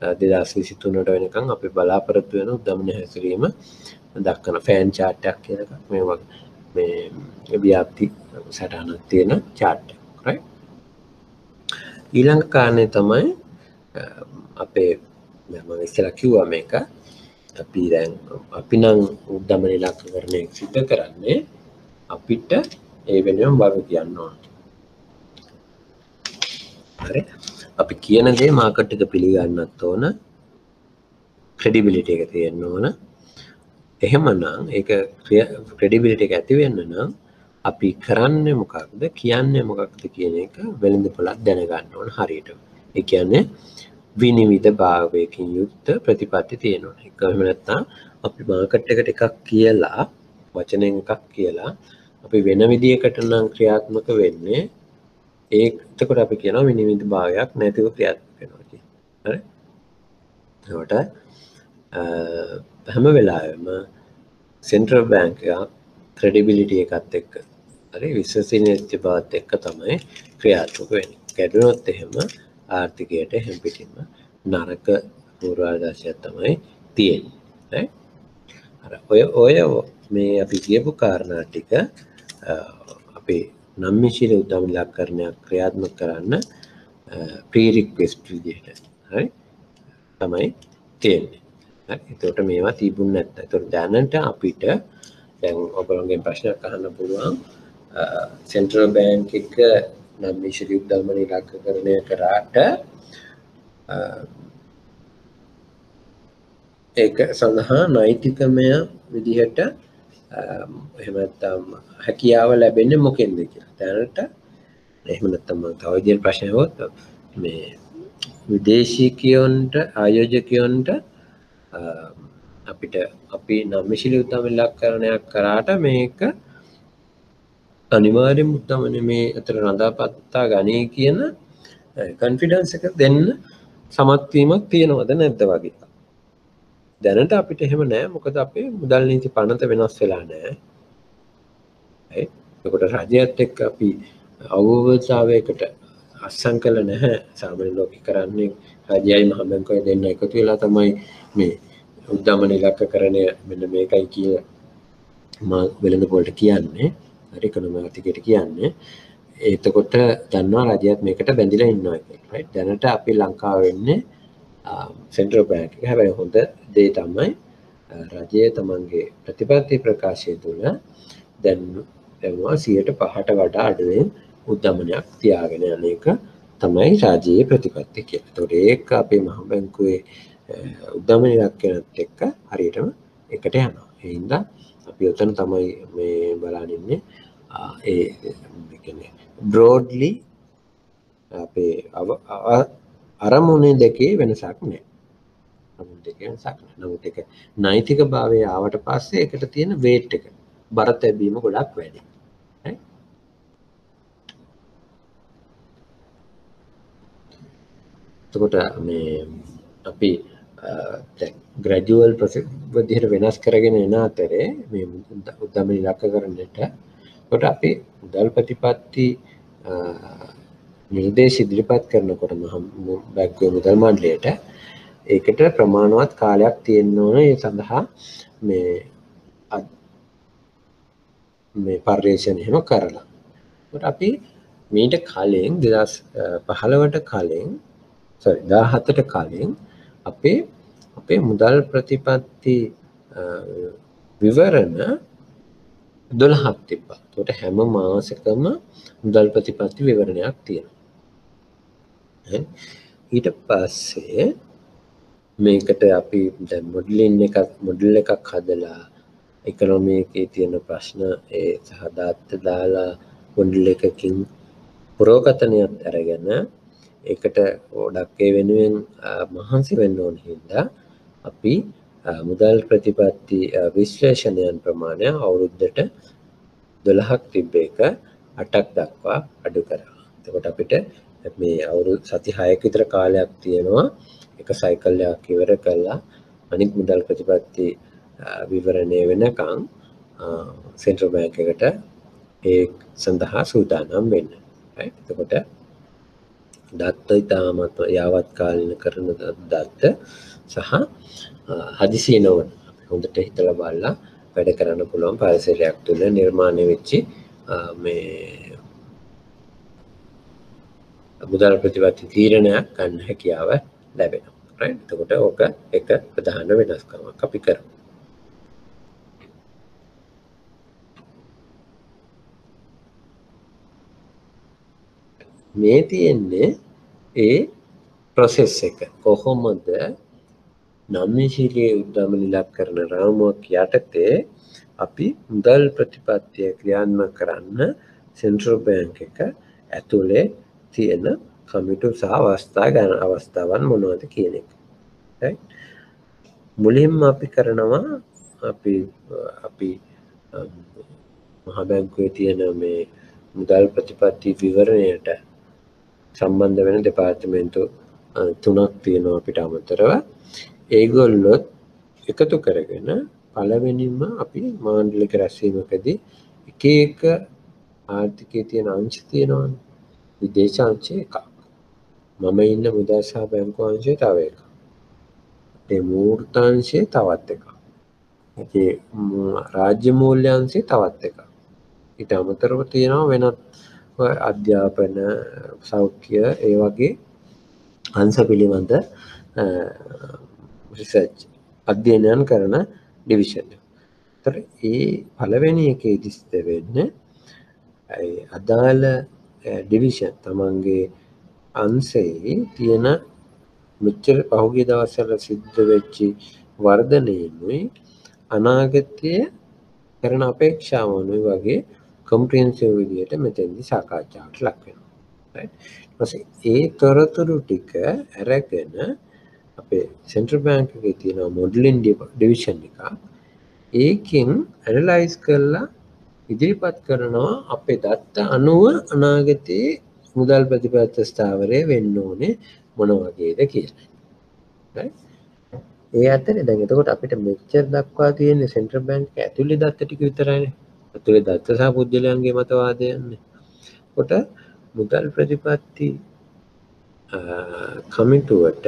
2023ට වෙනකන් අපි බලාපොරොත්තු වෙන උද්දමන හැසිරීම දක්වන ෆෑන් chart එකක් කියන එකක් මේ වගේ මේ ව්‍යාප්ති සටහනක් තියෙන chart එක. right? ඊළඟ කාරණේ තමයි අපේ මම ඉස්සෙල්ලා කිව්වා මේක අපි දැන් අපි නම් උද්දමන ඉලක්කකරණය සිදු කරන්නේ අපිට ඒ වෙනුවෙන් වග කියන්න ඕන. හරි. අපි කියන දේ මාකට් එක පිළිගන්නත් ඕන. ක්‍රෙඩිබිලිටි එක තියෙන්න ඕන. එහෙමනම් ඒක ක්‍රෙඩිබිලිටි එක ඇති වෙන්න නම් අපි කරන්නේ මොකක්ද කියන්නේ මොකක්ද කියන එක වෙළඳ පොළක් දැනගන්න ඕන හරියට. ඒ කියන්නේ විනිවිද භාවයකින් යුක්ත ප්‍රතිපත්ති තියෙනවා. ඒක එහෙම නැත්නම් අපි මාකට් එකට එකක් කියලා වචනෙන් එකක් කියලා අපි වෙන විදියකට නම් ක්‍රියාත්මක වෙන්නේ එතකොට අපි කියනවා විනිවිද භාවයක් නැතිව ක්‍රියාත්මක වෙනවා කියලා. හරි? ඒකට හැම වෙලාවෙම සෙන්ට්‍රල් බැංක් එක ක්‍රෙඩිබිලිටි එකත් එක්ක හරි විශ්වසනීයතාවත් එක්ක තමයි ක්‍රියාත්මක වෙන්නේ. කැඩුනොත් එහෙම ආර්ථිකයට හැම පිටින්ම නරක පූර්වාදර්ශයක් තමයි තියෙන්නේ. ඔය මේ අපි කියපු කාරණා ටික අපේ නම්මිශීල උද්දම ඉලක්කරණයක් ක්‍රියාත්මක කරන්න ප්‍රී-රික්වෙස්ට් විදිහට හරි තමයි තියෙන්නේ. හරි. ඒකට මේවා තිබුණ නැත්නම් ඒතකොට දැනට අපිට දැන් ඔයගොල්ලෝගෙන් ප්‍රශ්නයක් අහන්න පුළුවන් සෙන්ට්‍රල් බැංක් එක නම්මිශීල උද්දම ඉලක්කකරණය කරාට ඒක සඳහා නෛතිකමය විදිහට එහෙම නැත්නම් හැකියාව ලැබෙන්නේ මොකෙන්ද කියලා. දැනට එහෙම නැත්නම් මම තව විදිහට ප්‍රශ්න අහුවොත් මේ විදේශිකයන්ට ආයෝජකයන්ට අපිට අපි නම්මිශීල උද්දම ඉලක්කරණයක් කරාට මේක අනිවාර්යයෙන්ම උද්දමනේ මේ අතර රඳාපත්තා ගනී කියන කොන්ෆිඩන්ස් එක දෙන්න සමත් වීමක් තියෙනවද නැද්ද වගේ. දැනට අපිට එහෙම නෑ මොකද අපේ මුදල් නීති පනත වෙනස් වෙලා නෑ. හරි. ඒකට රජයත් එක්ක අපි අවබෝධතාවයකට අත්සන් කළ නැහැ. සාමාන්‍ය ලෝකේ කරන්නේ රජයයි මහ බැංකුවයි දෙන්න එකතු වෙලා තමයි මේ උද්දමන ඉලක්කකරණය මෙන්න මේකයි කියලා මා වෙළඳ පොළට කියන්නේ. හරි ඉකොනොමි ආර්ථිකයට කියන්නේ. එතකොට දන්නවා රජයත් මේකට බැඳිලා ඉන්නවා කියලා. right. දැනට අපි ලංකාව වෙන්නේ සෙන්ට්‍රල් බැංක් එක. හැබැයි හොඳ දේ තමයි රජය තමන්ගේ ප්‍රතිපත්ති ප්‍රකාශය තුළ දැන්වා 105ට වඩා අඩුවෙන් උද්දමනයක් තියාගෙන යන එක තමයි රාජ්‍යයේ ප්‍රතිපත්ති කියලා. ඒතකොට ඒක අපේ මහ බැංකුවේ උද්දමන ඉලක්කයත් එක්ක හරියටම එකට යනවා. ඒ හින්දා අපි උතන තමයි මේ බලන් ඉන්නේ. ඒ කියන්නේ බ්‍රෝඩ්ලි අපේ අරමුණේ දෙකේ වෙනසක් නැහැ. අරමුණ දෙකේ වෙනසක් නැහැ. නමුත් ඒක නෛතික භාවය ආවට පස්සේ ඒකට තියෙන වේට් එක බර තැබීම ගොඩක් වැඩි. එතකොට මේ අපි දැන් ග්‍රැජුවල් ප්‍රොසෙස් විදිහට වෙනස් කරගෙන එන අතරේ මේ උද්දම ඉලක්කකරණයට කොට අපි මුදල් ප්‍රතිපත්ති නිර්දේශ ඉදිරිපත් කරනකොට බැංකුවේ මුදල් මණ්ඩලයට ඒකට ප්‍රමාණවත් කාලයක් තියෙන්න ඕන. ඒ සඳහා මේ පර්යේෂණ එහෙම කරලා. ඒකට අපි මීට කලින් 2015ට කලින් 17ට කලින් අපේ මුදල් ප්‍රතිපත්ති විවරණ 12ක් තිබ්බා. ඒකට හැම මාසෙකම මුදල් ප්‍රතිපත්ති විවරණයක් තියෙනවා. ඊට පස්සේ මේකට අපි දැන් මොඩල් එකක් හදලා ඉකොනොමි එකේ තියෙන ප්‍රශ්න ඒ සහදාත්ත දාලා මොඩල් එකකින් පුරෝගතනයක් අරගෙන ඒකට ගොඩක් ඒ වෙනුවෙන් මහන්සි වෙන්න ඕන හින්දා අපි මුදල් ප්‍රතිපත්ති විශ්ලේෂණයන් ප්‍රමාණය අවුරුද්දට 12ක් තිබ්බ එක 8ක් දක්වා අඩු කරා. එතකොට අපිට මේ අවුරුදු සති 6ක විතර කාලයක් තියෙනවා එක සයිකල් එකක් ඉවර කළා අනිත් මුදල් ප්‍රතිපත්ති විවරණය වෙනකන් සෙන්ට්‍රල් බැංක් එකට ඒ සඳහා සූදානම් වෙන්න. right. එතකොට දත්ත ඉතාමත් යාවත් කාලින කරන දත්ත සහ හදිසිය නොවන හොඳට හිතලා බලලා වැඩ කරන්න පුළුවන් පරිසරයක් තුළ නිර්මාණය වෙච්ච මේ මුදල් ප්‍රතිපත්ති තීරණයක් ගන්න හැකියාව ලැබෙනවා. රයිට්. එතකොට ඕක එක ප්‍රධාන වෙනස්කමක් අපි කරමු. මේ තියෙන්නේ ඒ ප්‍රොසෙස් එක කොහොමද නම්‍යශීලී උද්දමන ඉලක්කරන රාමුවක් යටතේ අපි මුදල් ප්‍රතිපත්තිය ක්‍රියාත්මක කරන්න සෙන්ට්‍රල් බැංක් එක ඇතුලේ තියෙන කමිටු සහ අවස්ථාවන් මොනවද කියන එක. right මුලින්ම අපි කරනවා අපි මහා බැංකුවේ තියෙන මේ මුදල් ප්‍රතිපත්ති විවරණයට සම්බන්ධ වෙන දෙපාර්තමේන්තු 3ක් තියෙනවා අපිට අමතරව. ඒගොල්ලොත් එකතු කරගෙන පළවෙනිම අපි මාණ්ඩලික රැස්වීමකදී එක ආර්ථිකයේ තියෙන අංශ තියෙනවානේ. විදේශ අංශය එකක්. මම ඉන්න මුදල් සහ බැංකු අංශය තව එකක්. ඒ මූර්තාංශය තවත් එකක්. ඒ රාජ්‍ය මූල්‍ය අංශය තවත් එකක්. ඊට අමතරව තියෙනවා වෙනත් අධ්‍යාපන සෞඛ්‍ය ඒ වගේ අංශ පිළිබඳ රිසර්ච් අධ්‍යයනයන් කරන ඩිවිෂන් එක. ඒතර ඒ පළවෙනි එකේදී සිද්ධ වෙන්නේ අදාළ ඩිවිෂන් තමන්ගේ අංශයේ තියෙන මෙච්චර පහුගිය දවස්වල සිද්ධ වෙච්ච වර්ධනයේනුයි අනාගතයේ කරන අපේක්ෂාවනුයි වගේ කොම්ප්‍රිහෙන්සිව් විදියට මෙතෙන්දි සාකච්ඡාවට ලක් වෙනවා. right ඊපස්සේ ඒ තොරතුරු ටික අරගෙන අපේ සෙන්ට්‍රල් බැංක් එකේ තියෙන මොඩලින් ඩිවිෂන් එක ඒකෙන් ඇනලයිස් කරලා ඉදිරිපත් කරනවා අපේ දත්ත අනුව අනාගතයේ මුදල් ප්‍රතිපත්ති ස්ථාවරය වෙන්න ඕනේ මොන වගේද කියලා. right ඒ අතරේ දැන් එතකොට අපිට මෙච්චර දක්වා තියෙන සෙන්ට්‍රල් බැංක් එක ඇතුලේ දත්ත ටික විතරයිනේ. ඇතුලේ දත්ත සහ පුද්ගලයන්ගේ මතවාදයන්නේ. කොට මුදල් ප්‍රතිපත්ති කමිටුවට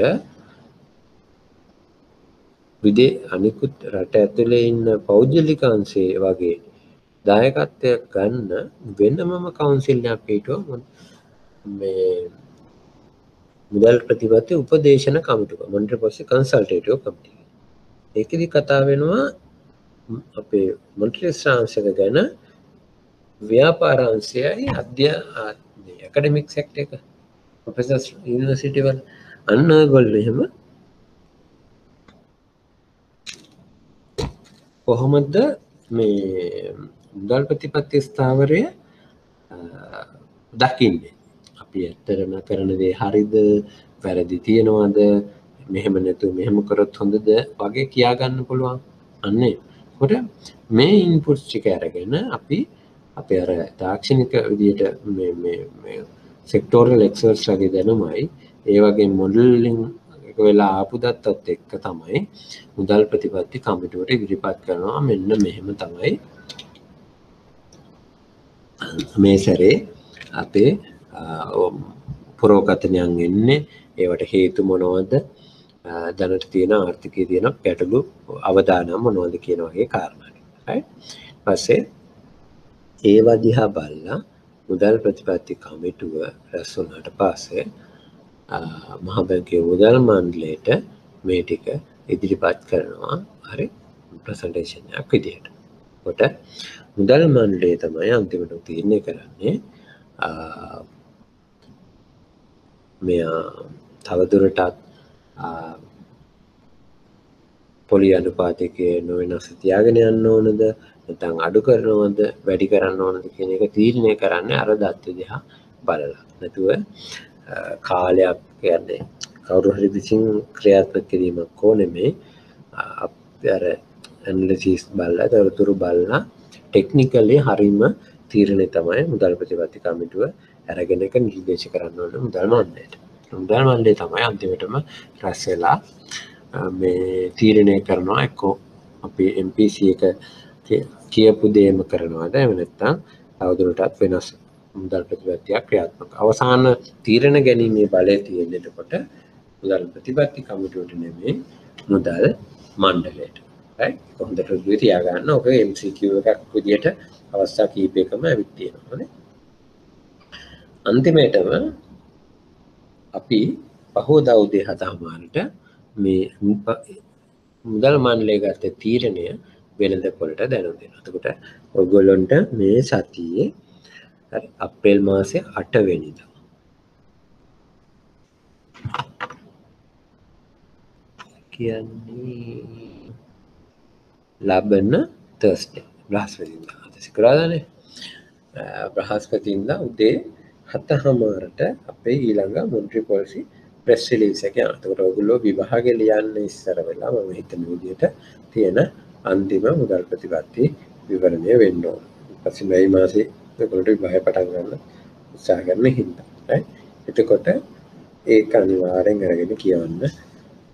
අනිකුත් රට ඇතුලේ ඉන්න පෞද්ගලික අංශයේ වගේ දායකත්වයක් ගන්න වෙනමම කවුන්සිල් එකක් පිටුව මේ මුදල් ප්‍රතිපත්ති උපදේශන කමිටුව මොනිටරි පොලිසි කන්සල්ටේටිව් කමිටුව. ඒකෙදි කතා වෙනවා අපේ මොනිටරි ස්ථාංශක ගැන ව්‍යාපාර අංශයයි ඇකඩමික් සෙක්ටර් එක ප්‍රොෆෙසර්ස් යුනිවර්සිටි වල අන්න ඔයගොල්ලෝ එහෙම කොහොමද මේ මුදල් ප්‍රතිපත්ති ස්ථාවරය දකින්නේ? අපි ඇත්තටම කරන දේ හරිද වැරදි තියනවද මෙහෙම නැතුව මෙහෙම කරොත් හොඳද වගේ කියා ගන්න පුළුවන්. අන්නේ කොට මේ ඉන්පුට්ස් ටික අරගෙන අපි අපේ අර තාක්ෂණික විදියට මේ සෙක්ටෝරල් එක්ස්පර්ට්ස් වගේ දැනුමයි ඒ වගේ මොඩලින් එක වෙලා ආපු දත්තත් එක්ක තමයි මුදල් ප්‍රතිපත්ති කමිටුවට ඉදිරිපත් කරනවා. මෙන්න මෙහෙම තමයි මේ සැරේ අපේ පුරෝගතනයන් එන්නේ. ඒවට හේතු මොනවද? දැනට තියෙන ආර්ථිකයේ තියෙන ගැටලු අවදානම් මොනවද කියන වගේ කාරණා ටික. right පස්සේ ඒවා දිහා බලලා මුදල් ප්‍රතිපත්ති කමිටුව රැස් වුණාට පස්සේ මහ බැංකුවේ මුදල් මණ්ඩලයට මේ ටික ඉදිරිපත් කරනවා. හරි ප්‍රසන්ටේෂන් එකක් විදියට. කොට මුදල් මණ්ඩලය තමයි අන්තිමට තීරණය කරන්නේ මෙයා තවදුරටත් පොලි අනුපාතකයේ නොවෙනස් තියාගෙන යන්න ඕනද නැත්නම් අඩු කරනවද වැඩි කරන්න ඕනද කියන එක තීරණය කරන්නේ අර දත්ත දිහා බලලා. නැතුව කාලයක් කියන්නේ කවුරු හරි විසින් ක්‍රියාත්මක කිරීමක් ඕනේ අපි අර ඇනලිසිස් බලලා තොරතුරු බලලා ටෙක්නිකලි හරීම තීරණය තමයි මුදල් ප්‍රතිපත්ති කමිටුව අරගෙන එක නිර්දේශ කරන්න ඕනේ මුදල් මණ්ඩලයට. මුදල් මණ්ඩලය තමයි අන්තිමටම රැස් වෙලා මේ තීරණය කරනවා එක්කෝ අපි MPC එක කියපු දේම කරනවාද එහෙම නැත්නම් තවදුරටත් වෙනස් මුදල් ප්‍රතිපත්තියක් ක්‍රියාත්මක. අවසාන තීරණ ගැනීමේ බලය තියෙන එතකොට මුදල් ප්‍රතිපත්ති කමිටුවට නෙමෙයි මුදල් මණ්ඩලයට. right? හොඳට රුධිරය තියාගන්න. ඔක MCQ එකක් විදියට අවස්ථා කීපයකම ඇවිත් තියෙනවා නේ. අන්තිමේටම අපි පහවදා උදේ 7:00ට මේ මුදල් මණ්ඩලය ගත්ත තීරණය වෙළඳ පොළට දැනුම් දෙනවා. එතකොට ඔයගොල්ලන්ට මේ සතියේ හරි අප්‍රේල් මාසේ 8 වෙනිදා කියන්නේ ලබන තර්ස්ඩේ බ්‍රහස්පතින්දා අද සිකුරාදානේ බ්‍රහස්පතින්දා උදේ 7:00ට අපේ ඊළඟ මොන්ට්‍රී පොලිසි ප්‍රෙස් රිලීස් එක යනවා. එතකොට ඔයගොල්ලෝ විභාගේ ලියන්න ඉස්සර වෙලා මම හිතන විදිහට තියෙන අන්තිම මුදල් ප්‍රතිපත්ති විවරණය වෙන්න ඕන. ඊපස්සේ මේ මාසේ ඔයගොල්ලෝ විභාගය පටන් ගන්න උත්සාහ කරන හින්දා. right? එතකොට ඒක අනිවාර්යෙන් අරගෙන කියවන්න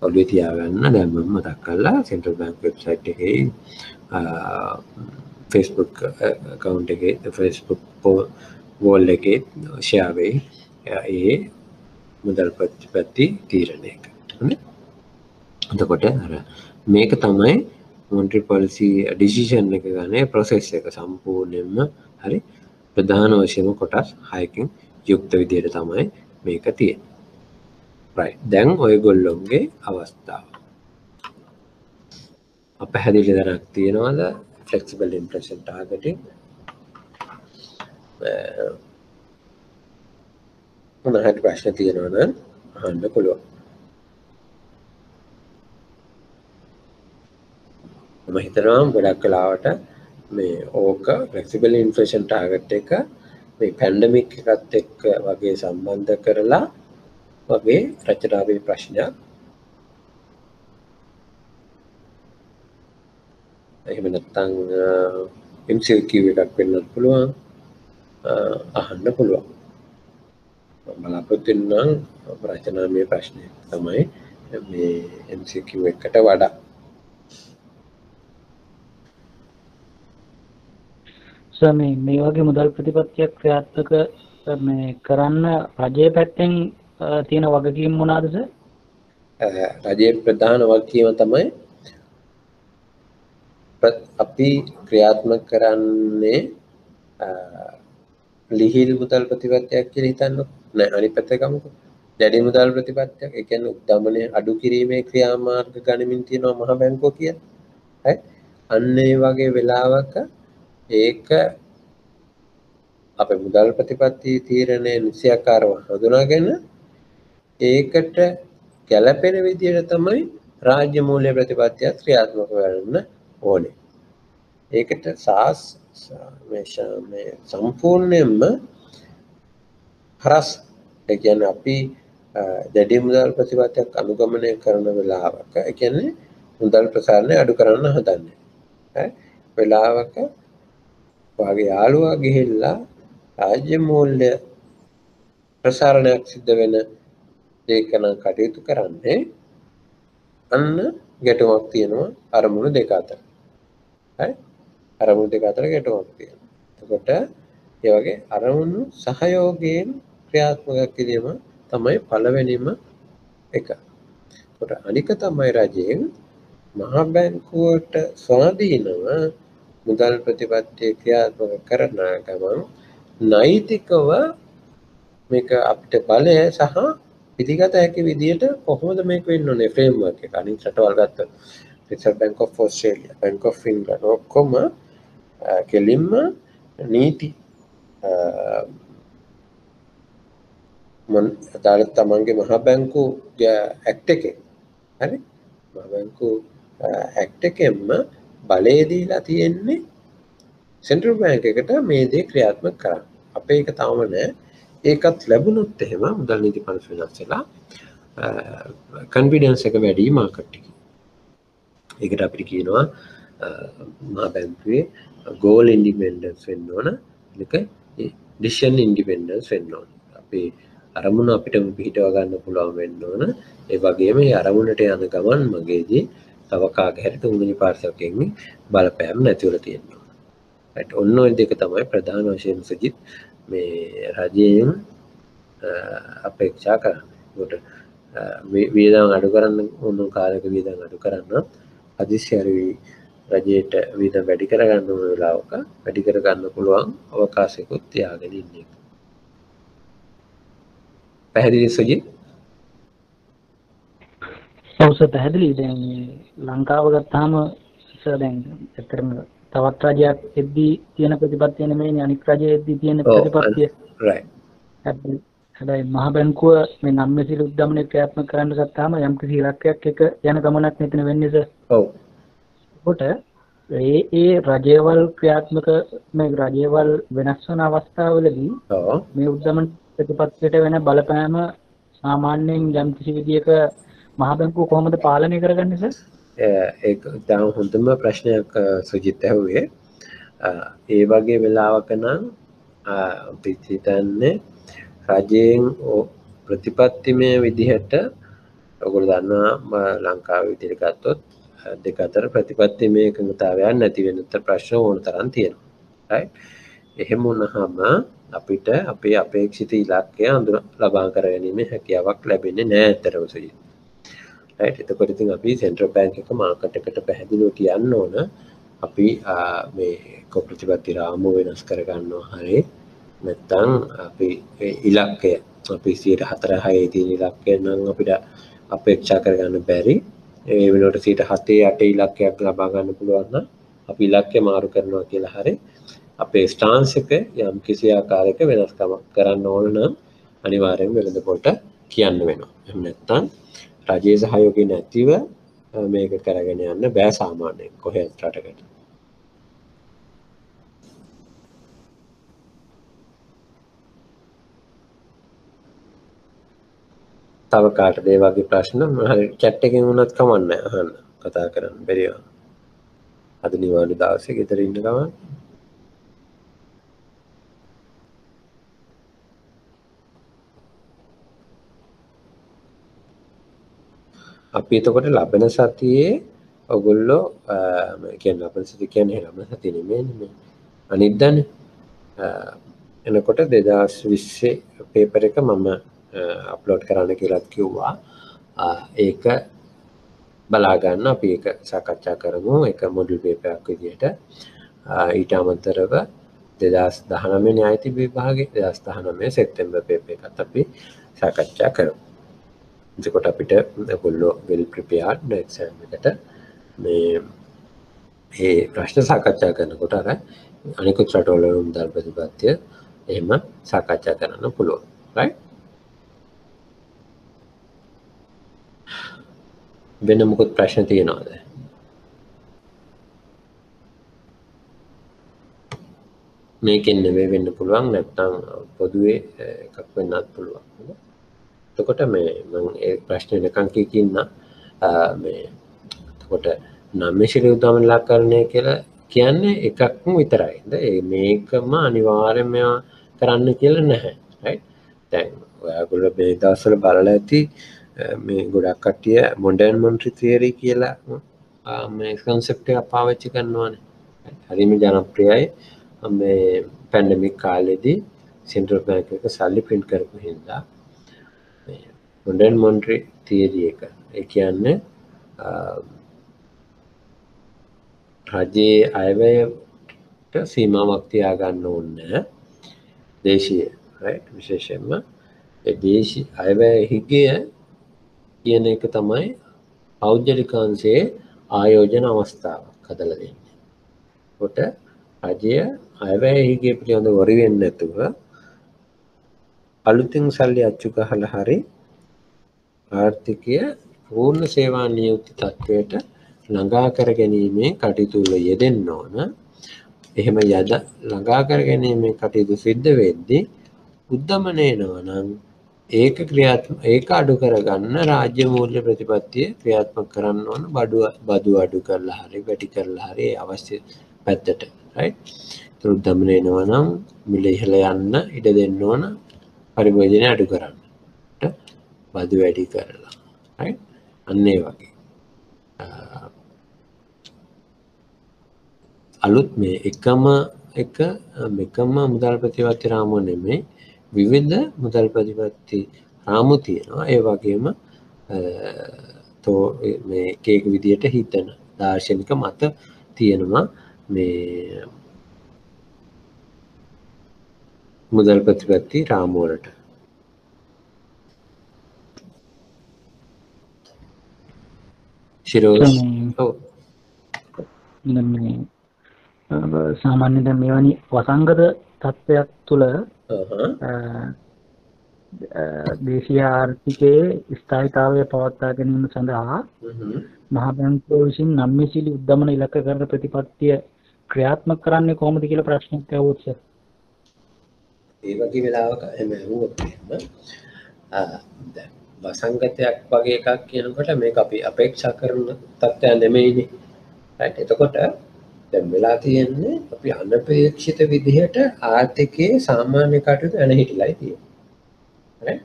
ඔළුවේ තියාගන්න. දැන් මම මතක් කළා සෙන්ට්‍රල් බැංක් වෙබ්සයිට් එකේ Facebook account එකේ Facebook wall එකේ share වෙයි ඒ මුදල් ප්‍රතිපත්ති තීරණයක. හරි? එතකොට අර මේක තමයි මොන්ට්‍රී පොලිසි ඩිසිෂන් එක ගන්නේ process එක සම්පූර්ණයෙන්ම හරි ප්‍රධාන වශයෙන් කොටස් 6කින් යුක්ත විදිහට තමයි මේක තියෙන්නේ. right. දැන් ඔයගොල්ලොන්ගේ අවස්ථාව. අපහැදිලි දරක් තියනවාද flexible inflation targeting මොනවාට ප්‍රශ්න තියෙනවා නම් අහන්න පුළුවන්. මම හිතනවා ගොඩක් වෙලාවට මේ ඕක flexible inflation target එක මේ පැන්ඩමික් එකත් එක්ක වගේ සම්බන්ධ කරලා වගේ රචනාවේ ප්‍රශ්නයක්. එහෙම නැත්නම් MCQ එකක් වෙන්නත් පුළුවන්. අහන්න පුළුවන්. බලාපොරොත්තු වෙන රචනාවේ ප්‍රශ්නය තමයි මේ MCQ එකට වඩා. සර් මේ වගේ මුදල් ප්‍රතිපත්තියක් ක්‍රියාත්මක මේ කරන්න රජයේ පැත්තෙන් තියෙන වගකීම් මොනවාද සර්? රජයේ ප්‍රධාන වගකීම තමයි අපි ක්‍රියාත්මක කරන්නේ ලිහිල් මුදල් ප්‍රතිපත්තියක් කියලා හිතන්නකො. නෑ අනිත් පැත්තට ගමුකෝ. දැඩි මුදල් ප්‍රතිපත්තියක්. ඒ කියන්නේ උද්දමනය අඩු කිරීමේ ක්‍රියාමාර්ග ගනිමින් තියෙනවා මහ බැංකුව කියන්නේ. හරි? අන්න ඒ වගේ වෙලාවක ඒක අපේ මුදල් ප්‍රතිපත්ති තීරණය නිසියාකාරව හඳුනාගෙන ඒකට ගැළපෙන විදිහට තමයි රාජ්‍ය මූල්‍ය ප්‍රතිපත්තිය ක්‍රියාත්මක කරන්න ඕනේ. ඒකට මේ සම්පූර්ණයෙන්ම හරස් ඒ කියන්නේ අපි දැඩි මුදල් ප්‍රතිපත්තියක් අනුගමනය කරන වෙලාවක ඒ කියන්නේ මුදල් ප්‍රසාරණය අඩු කරන්න හදන්නේ. හරි? වෙලාවක වාගේ යාළුවා ගිහිල්ලා රාජ්‍ය මූල්‍ය ප්‍රසාරණයක් සිද්ධ වෙන දෙයක නම් කටයුතු කරන්නේ අන්න ගැටුමක් තියෙනවා අරමුණු දෙක අතර. හරි? අරමුණු දෙක අතර ගැටුමක් තියෙනවා. එතකොට ඒ වගේ අරමුණු සහයෝගයෙන් ක්‍රියාත්මක කිරීම තමයි පළවෙනිම එක. එතකොට අනික තමයි රජයෙන් මහ බැංකුවට ස්වාධීනව මුදල් ප්‍රතිපත්තිය ක්‍රියාත්මක කරන ගමන් නෛතිකව මේක අපිට බලය සහ පිළිගත හැකි විදිහට කොහොමද මේක වෙන්න ඕනේ ෆ්‍රේම්වර්ක් එක. අනිත් රටවල් ගත්තොත් reserve bank of Australia, bank of England ඔක්කොම කෙලින්ම නීති අදාළ තමන්ගේ මහ බැංකු ඇක්ට් එකේ හරි මහ බැංකු ඇක්ට් එකෙන්ම බලය දීලා තියෙන්නේ සෙන්ට්‍රල් බැංක් එකට මේ දේ ක්‍රියාත්මක කරන්න. අපේ එක තාම නෑ. ඒකත් ලැබුණොත් එහෙම මුදල් නීති පනත වෙනස් වෙලා කන්ෆිඩන්ස් එක වැඩි මාකට් එකේ. ඒකට අපිට කියනවා මහ බැංකුවේ ගෝල් ඉන්ඩිපෙන්ඩන්ස් වෙන්න ඕන. ඒක ඩිසිෂන් ඉන්ඩිපෙන්ඩන්ස් වෙන්න ඕන. අපේ අරමුණ අපිටම පිහිටව ගන්න පුළුවන් වෙන්න ඕන. ඒ වගේම මේ අරමුණට යන ගමන් මගේදී තව කාගේ හරි තුන්වෙනි පාර්ශවකෙන් බලපෑම් නැතිවලා තියෙනවා. right ඔන්න ඔය දෙක තමයි ප්‍රධාන වශයෙන් සුජිත් මේ රජයෙන් අපේක්ෂා කරන්නේ. ඒකට වියදම් අඩු කරන්න ඕන කාලයක වියදම් අඩු කරන්න හදිස්සි හරි රජයට වියදම් වැඩි කරගන්න ඕන වෙලාවක වැඩි කරගන්න පුළුවන් අවකාශයකුත් තියාගෙන ඉන්නේ. පැහැදිලි සුජිත්? ඔව් සර් පැහැදිලි. දැන් ලංකාව ගත්තාම සර් දැන් ඇත්තටම තවත් රජයක් එද්දී තියෙන ප්‍රතිපත්තිය නෙමෙයි අනික් රජයේ එද්දී තියෙන ප්‍රතිපත්තිය. right. හැබැයි මහ බැංකුව මේ නම්මැසිලි උද්දමනය ක්‍රියාත්මක කරන්න ගත්තාම යම් කිසි ඉලක්කයක් එක යන ගමනක් මෙතන වෙන්නේ සර්. ඔව්. ඒකට ඒ රජයවල් ක්‍රියාත්මක මේ රජයවල් වෙනස් වන අවස්ථාවලදී මේ උද්දමන ප්‍රතිපත්තියට වෙන බලපෑම සාමාන්‍යයෙන් යම් කිසි විදියක මහ බැංකුව කොහොමද පාලනය කරගන්නේ සර්? ඒක තාම හොඳම ප්‍රශ්නයක් සුජිත් ඇහුවේ. ඒ වගේ වෙලාවක නම් අපි හිතන්නේ රජයෙන් ප්‍රතිපත්තිමය විදිහට ඔයගොල්ලෝ දන්නවා ලංකාවේ විදිහට ගත්තොත් දෙක අතර ප්‍රතිපත්තිමය එකඟතාවයක් නැති වෙන ප්‍රශ්න ඕන තරම් තියෙනවා. right? එහෙම වුණාම අපිට අපේ අපේක්ෂිත ඉලක්කය ලබා කර ගැනීමේ හැකියාවක් ලැබෙන්නේ නැහැ අතරම සුජිත්. right? එතකොට ඉතින් අපි සෙන්ට්‍රල් බැංක් එක මාකට් එකට පැහැදිලිව කියන්න ඕන අපි මේ ප්‍රතිපත්ති රාමුව වෙනස් කර ගන්නවා හරිය නැත්නම් අපි ඉලක්කය අපි 4.6 තියෙන ඉලක්කය නම් අපිට අපේක්ෂා කරගන්න බැරි ඒ වෙනුවට 7.8 ඉලක්කයක් ලබා ගන්න පුළුවන් නම් අපි ඉලක්කය මාරු කරනවා කියලා හරිය අපේ ස්ටාන්ස් එක යම් කිසි ආකාරයක වෙනස්කමක් කරන්න ඕන නම් අනිවාර්යයෙන්ම වෙළඳ පොලට කියන්න වෙනවා. එහෙම නැත්නම් රජයේ සහයෝගය නැතිව මේක කරගෙන යන්න බෑ සාමාන්‍යයෙන් කොහෙත් රටකට. තව කාටද ඒ වගේ ප්‍රශ්න හරි chat එකෙන් වුණත් කමන්නේ අහන්න කතා කරන්න බැරිව. අද නිවාඩු දවසේ ගෙදර ඉන්න ගමන් අපි එතකොට ලබන සතියේ ඔයගොල්ලෝ කියන්නේ ලබන සතිය කියන්නේ ලබන සතිය නෙමෙයි අනිද්දානේ එනකොට 2020 පේපර් එක මම අප්ලෝඩ් කරන්න කියලා කිව්වා. ඒක බලා ගන්න අපි ඒක සාකච්ඡා කරමු. ඒක මොඩියුල් පේපර් එකක් විදිහට. ඊට අමතරව 2019 න්‍යායති විභාගයේ 2019 සැප්තැම්බර් පේපර් එකත් අපි සාකච්ඡා කරමු. එතකොට අපිට ඔයගොල්ලෝ well prepared exam එකට මේ ප්‍රශ්න සාකච්ඡා කරනකොට අර අනිකුත් රටවල උන්දල් ප්‍රතිපත්තිය එහෙම සාකච්ඡා කරන්න පුළුවන්. right? වෙන මොකද ප්‍රශ්න තියෙනවද? මේකෙන් නෙවෙයි වෙන්න පුළුවන් නැත්නම් පොදුවේ එකක් වෙන්නත් පුළුවන්. එතකොට මේ මම ඒ ප්‍රශ්නේ නිකන් කියකින්න මේ එතකොට නම්මේශිරි උදාමනලාකරණය කියලා කියන්නේ එකක්ම විතරයි. මේකම අනිවාර්යයෙන්ම කරන්න කියලා නැහැ. right? දැන් ඔයාගොල්ලෝ මේ දවස්වල බලලා ඇති මේ ගොඩක් කට්ටිය මොඩර්න් මොනිටරි තියරි කියලා මේ concept එක පාවිච්චි කරනවානේ. හරිම ජනප්‍රියයි. මේ පැන්ඩමික් කාලෙදී සෙන්ට්‍රල් බැංක් එක සල්ලි print කරපු හින්දා මේ මොඩර්න් මොනිටරි තියරි එක. ඒ කියන්නේ රජයේ අයවැයට සීමාවක් තියාගන්න ඕනේ දේශීය right විශේෂයෙන්ම ඒ දේශීය අයවැය හිගය කියන එක තමයි පෞද්ගලිකාංශයේ ආයෝජන අවස්ථාවක් හදලා දෙන්නේ. කොට රජය අයවැය හිගය පිළිබඳව වරි වෙන්නේ නැතුව අලුතින් සල්ලි අච්චු ගහලා හරි ආර්ථිකය පූර්ණ සේවා නියුක්ති තත්වයට ළඟා කර ගැනීමේ කටයුතු වල යෙදෙන්න ඕන. එහෙම ළඟා කර ගැනීමේ කටයුතු සිද්ධ වෙද්දී උද්දමනය වෙනවා නම් ඒක අඩු කරගන්න රාජ්‍ය මූල්‍ය ප්‍රතිපත්තිය ක්‍රියාත්මක කරන්න ඕන බදු අඩු කරලා හරි වැඩි කරලා හරි අවශ්‍ය පැත්තට right ඒ උද්දමනය වෙනවා නම් මිල ඉහළ යන්න ඉඩ දෙන්න ඕන පරිභෝජනය අඩු කරන්න බදු වැඩි කරලා right අන්න ඒ වගේ අලුත් මේ එකම එක එකම මුදල් ප්‍රතිපත්ති රාමුව නෙමෙයි විවිධ මුදල් ප්‍රතිපත්ති රාමු තියෙනවා. ඒ වගේම මේ එක විදියට හිතන දාර්ශනික මත තියෙනවා මේ මුදල් ප්‍රතිපත්ති රාමුව වලට. ශිරෝස් ඔව් සාමාන්‍යයෙන් දැන් මෙවැනි වසංගත තත්ත්වයක් තුළ දේශීය ආර්ථිකයේ ස්ථායීතාවය පවත්වා ගැනීම සඳහා මහා බැංකුව විසින් නම්‍යශීලී උද්දමන ඉලක්ක කරන ප්‍රතිපත්තිය ක්‍රියාත්මක කරන්නේ කොහොමද කියලා ප්‍රශ්නයක් ඇහුවොත් සර්. ඒ වගේ වෙලාවක එහෙම ඇහුවොත් දැන් වසංගතයක් වගේ එකක් කියනකොට මේක අපි අපේක්ෂා කරන තත්ත්වයක් නෙමෙයිනේ. රයිට්. එතකොට දැන් වෙලා තියෙන්නේ අපි අනපේක්ෂිත විදිහට ආර්ථිකයේ සාමාන්‍ය කටයුතු යන හිටලයි තියෙන්නේ.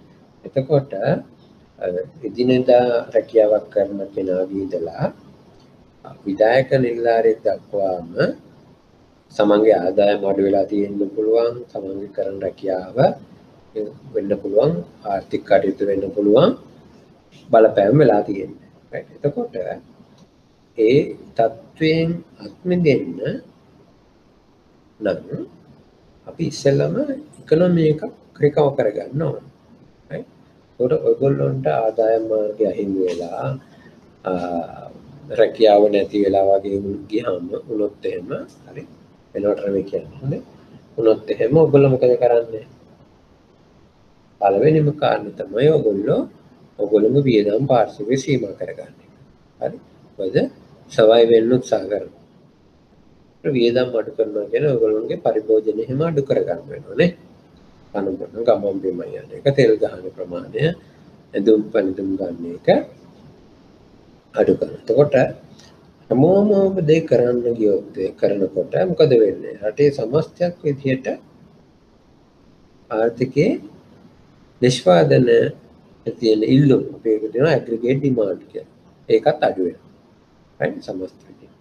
එතකොට එදිනෙදා රැකියාවක් කරන කෙනාගේ ඉඳලා විධායක නිලධාරියෙක් දක්වාම සමන්ගේ ආදායම අඩු වෙලා තියෙන්න පුළුවන්, සමන්ගේ කරන රැකියාව වෙන්න පුළුවන්, ආර්ථික කටයුතු වෙන්න පුළුවන් බලපෑම් වෙලා තියෙන්නේ. රයිට්. එතකොට ඒ තත්වයෙන් අත්මිදෙන්න නම් අපි ඉස්සෙල්ලම ඉකොනොමි එක රිකවර් කරගන්න ඕනේ. රයිට්. ඒකට ඔයගොල්ලන්ට ආදායම් මාර්ගය අහිමි වෙලා රැකියාව නැති වෙලා වගේ ගියාම උනොත් එහෙම හරි වෙනවට මේ කියන්නේ උනොත් එහෙම ඔයගොල්ලෝ මොකද කරන්නේ? පළවෙනිම කාරණේ තමයි ඔයගොල්ලෝගේ වියදම් පාර්ශ්වය සීමා කරගන්න. හරි. මොකද සවයි වෙන්න උත්සාහ කරනවා. වියදම් අඩු කරනවා කියන්නේ ඔයගොල්ලෝගේ පරිභෝජනය එහෙම අඩු කරගන්න වෙනවා නේ. අනුබන ගමම් බිම යන එක, තෙල් ගහන ප්‍රමාණය, ඇඳුම් පැළඳුම් ගන්න එක අඩු කරනවා. එතකොට හැමෝම දේ කරන්න ගියොත් කරනකොට මොකද වෙන්නේ? රටේ සමස්තයක් විදියට ආර්ථිකයේ නිෂ්පාදන තියෙන ඉල්ලුම් අපේ එකට දෙනවා ඇග්‍රීගේට් ඩිමාන්ඩ් කියලා. ඒකත් අඩු වෙනවා. right සමස්ත විදියට.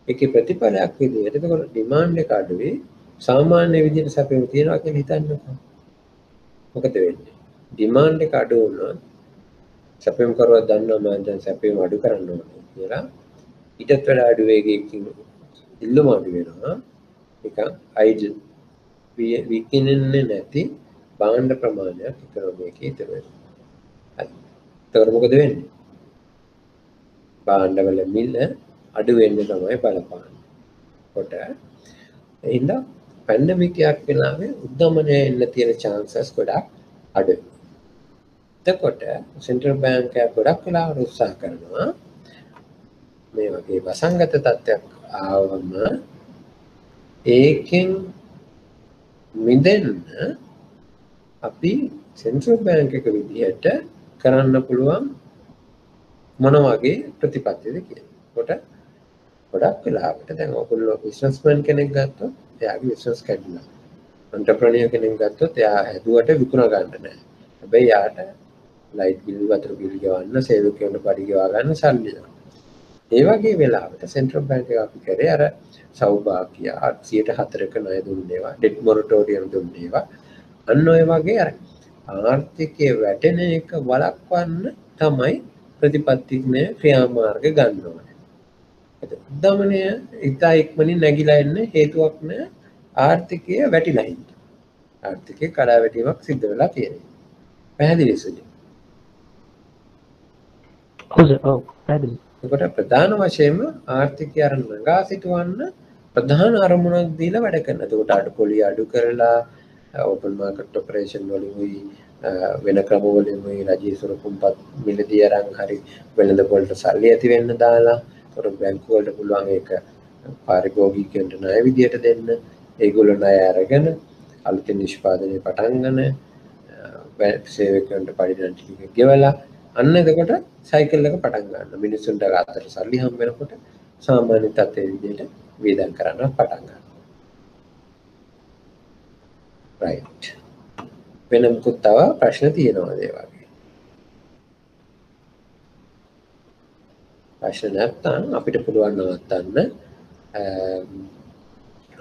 ඒකේ ප්‍රතිඵලයක් විදියට එතකොට ඩිමාන්ඩ් එක අඩු වෙයි. සාමාන්‍ය විදියට සැපෙම තියනවා කියලා හිතන්නකෝ. මොකද වෙන්නේ? ඩිමාන්ඩ් එක අඩු වුණොත් සැපෙම කරුවා දන්නවා මම දැන් සැපෙම අඩු කරන්න ඕනේ කියලා. ඊටත් වඩා අඩු වේගයකින් ඉල්ලුම අඩු වෙනවා. නිකන් අයිඩල් විකිනෙන්නේ නැති භාණ්ඩ ප්‍රමාණයක් ඉකොනොමි එකේ ඉතුරු වෙනවා. හරි. එතකොට මොකද වෙන්නේ? භාණ්ඩවල මිල අඩු වෙන්න තමයි බලපාන්නේ. කොට එහෙනම් පැන්ඩමික් එකක් වෙලාවේ උද්දමනය එන්න තියෙන chances ගොඩක් අඩුයි. එතකොට සෙන්ට්‍රල් බැංක් එක ගොඩක් වෙලාවට උත්සාහ කරනවා මේ වගේ වසංගත තත්ත්වයක් ආවම ඒකෙන් මිදෙන්න අපි සෙන්ට්‍රල් බැංක් එක විදිහට කරන්න පුළුවන් මොන වගේ ප්‍රතිපත්තියද කියලා. කොට ගොඩක් වෙලාවට දැන් ඔයගොල්ලෝ බිස්නස්මන් කෙනෙක් ගත්තොත් එයාගේ බිස්නස් කැඩිලා. එන්ටර්ප්‍රෙනියර් කෙනෙක් ගත්තොත් එයා හැදුවට විකුණ ගන්න නැහැ. හැබැයි යාට ලයිට් බිල්, වතුර බිල් ගෙවන්න, සේවකයන්ට පඩි ගෙවා ගන්න සල්ලි නැහැ. ඒ වගේ වෙලාවට සෙන්ට්‍රල් බැංක් එක අපි කරේ අර සෞභාග්‍ය 4%ක ණය දුන්නේවා, ඩෙට් මොරටෝරියම් දුන්නේවා. අන්න ඔය වගේ අර ආර්ථිකයේ වැටෙන එක වළක්වන්න තමයි ප්‍රතිපත්තිඥ ක්‍රියාමාර්ග ගන්න ඕනේ. උද්දමනය ඉතා ඉක්මනින් නැగిලා එන්න හේතුවක් නෑ ආර්ථිකය වැටිලා ඉන්න. ආර්ථිකයේ කඩාවැටීමක් සිද්ධ වෙලා තියෙනවා. පැහැදිලි සුජි. ඔව් පැහැදිලි. ඒකට ප්‍රධාන වශයෙන්ම ආර්ථිකය අර නගා සිටවන්න ප්‍රධාන අරමුණක් දීලා වැඩ කරනවා. ඒකට අඩුපොලි අඩු කරලා ඕපන් මාකට් ඔපරේෂන් වලින් වෙන ක්‍රම වලින් රජයේ සුරකුම්පත් මිලදී අරන් හරි වෙළඳ පොළට සල්ලි ඇති වෙන්න දාලා ඒකට බැංකු වලට පුළුවන් ඒක පාරිභෝගිකයන්ට ණය විදියට දෙන්න. ඒගොල්ලෝ ණය අරගෙන අලුතෙන් නිෂ්පාදනය පටන් ගන්න සේවකයන්ට පඩි ටික ගෙවලා අන්න එතකොට සයිකල් එක පටන් ගන්න. මිනිස්සුන්ට අතර සල්ලි හම් වෙනකොට සාමාන්‍ය තත්ත්වයේ විදියට වේදම් කරන්න පටන් ගන්නවා. right. වෙන මොකක් තව ප්‍රශ්න තියෙනවද ඒ වගේ? ප්‍රශ්න නැත්නම් අපිට පුළුවන් නවත්තන්න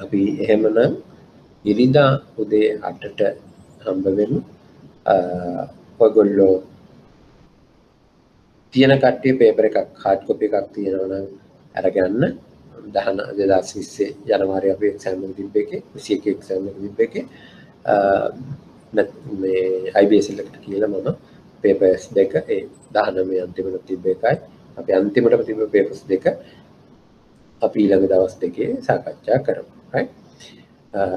අපි එහෙමනම් ඉරිදා උදේ 8ට හම්බ වෙමු. ඔයගොල්ලෝ තියෙන කට්ටිය පේපර් එකක් හાર્ඩ් කොපි එකක් තියෙනවා නම් අරගන්න. 2020 ජනවාරි අපි එක්සෑම් එක තිබ්බ එකේ 21 එක්සෑම් එක තිබ්බ එකේ මේ IBSL එකට කියලා මම පේපර්ස් දෙක ඒ 19 අන්තිමට තිබ්බ එකයි අපි අන්තිමටම තිබ්බ පේපර්ස් දෙක අපි ඊළඟ දවස් දෙකේ සාකච්ඡා කරමු. right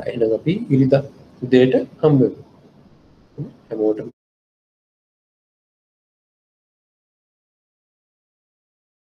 එහෙනම් අපි ඉරිදා උදේට හම්බ වෙමු. හැමෝටම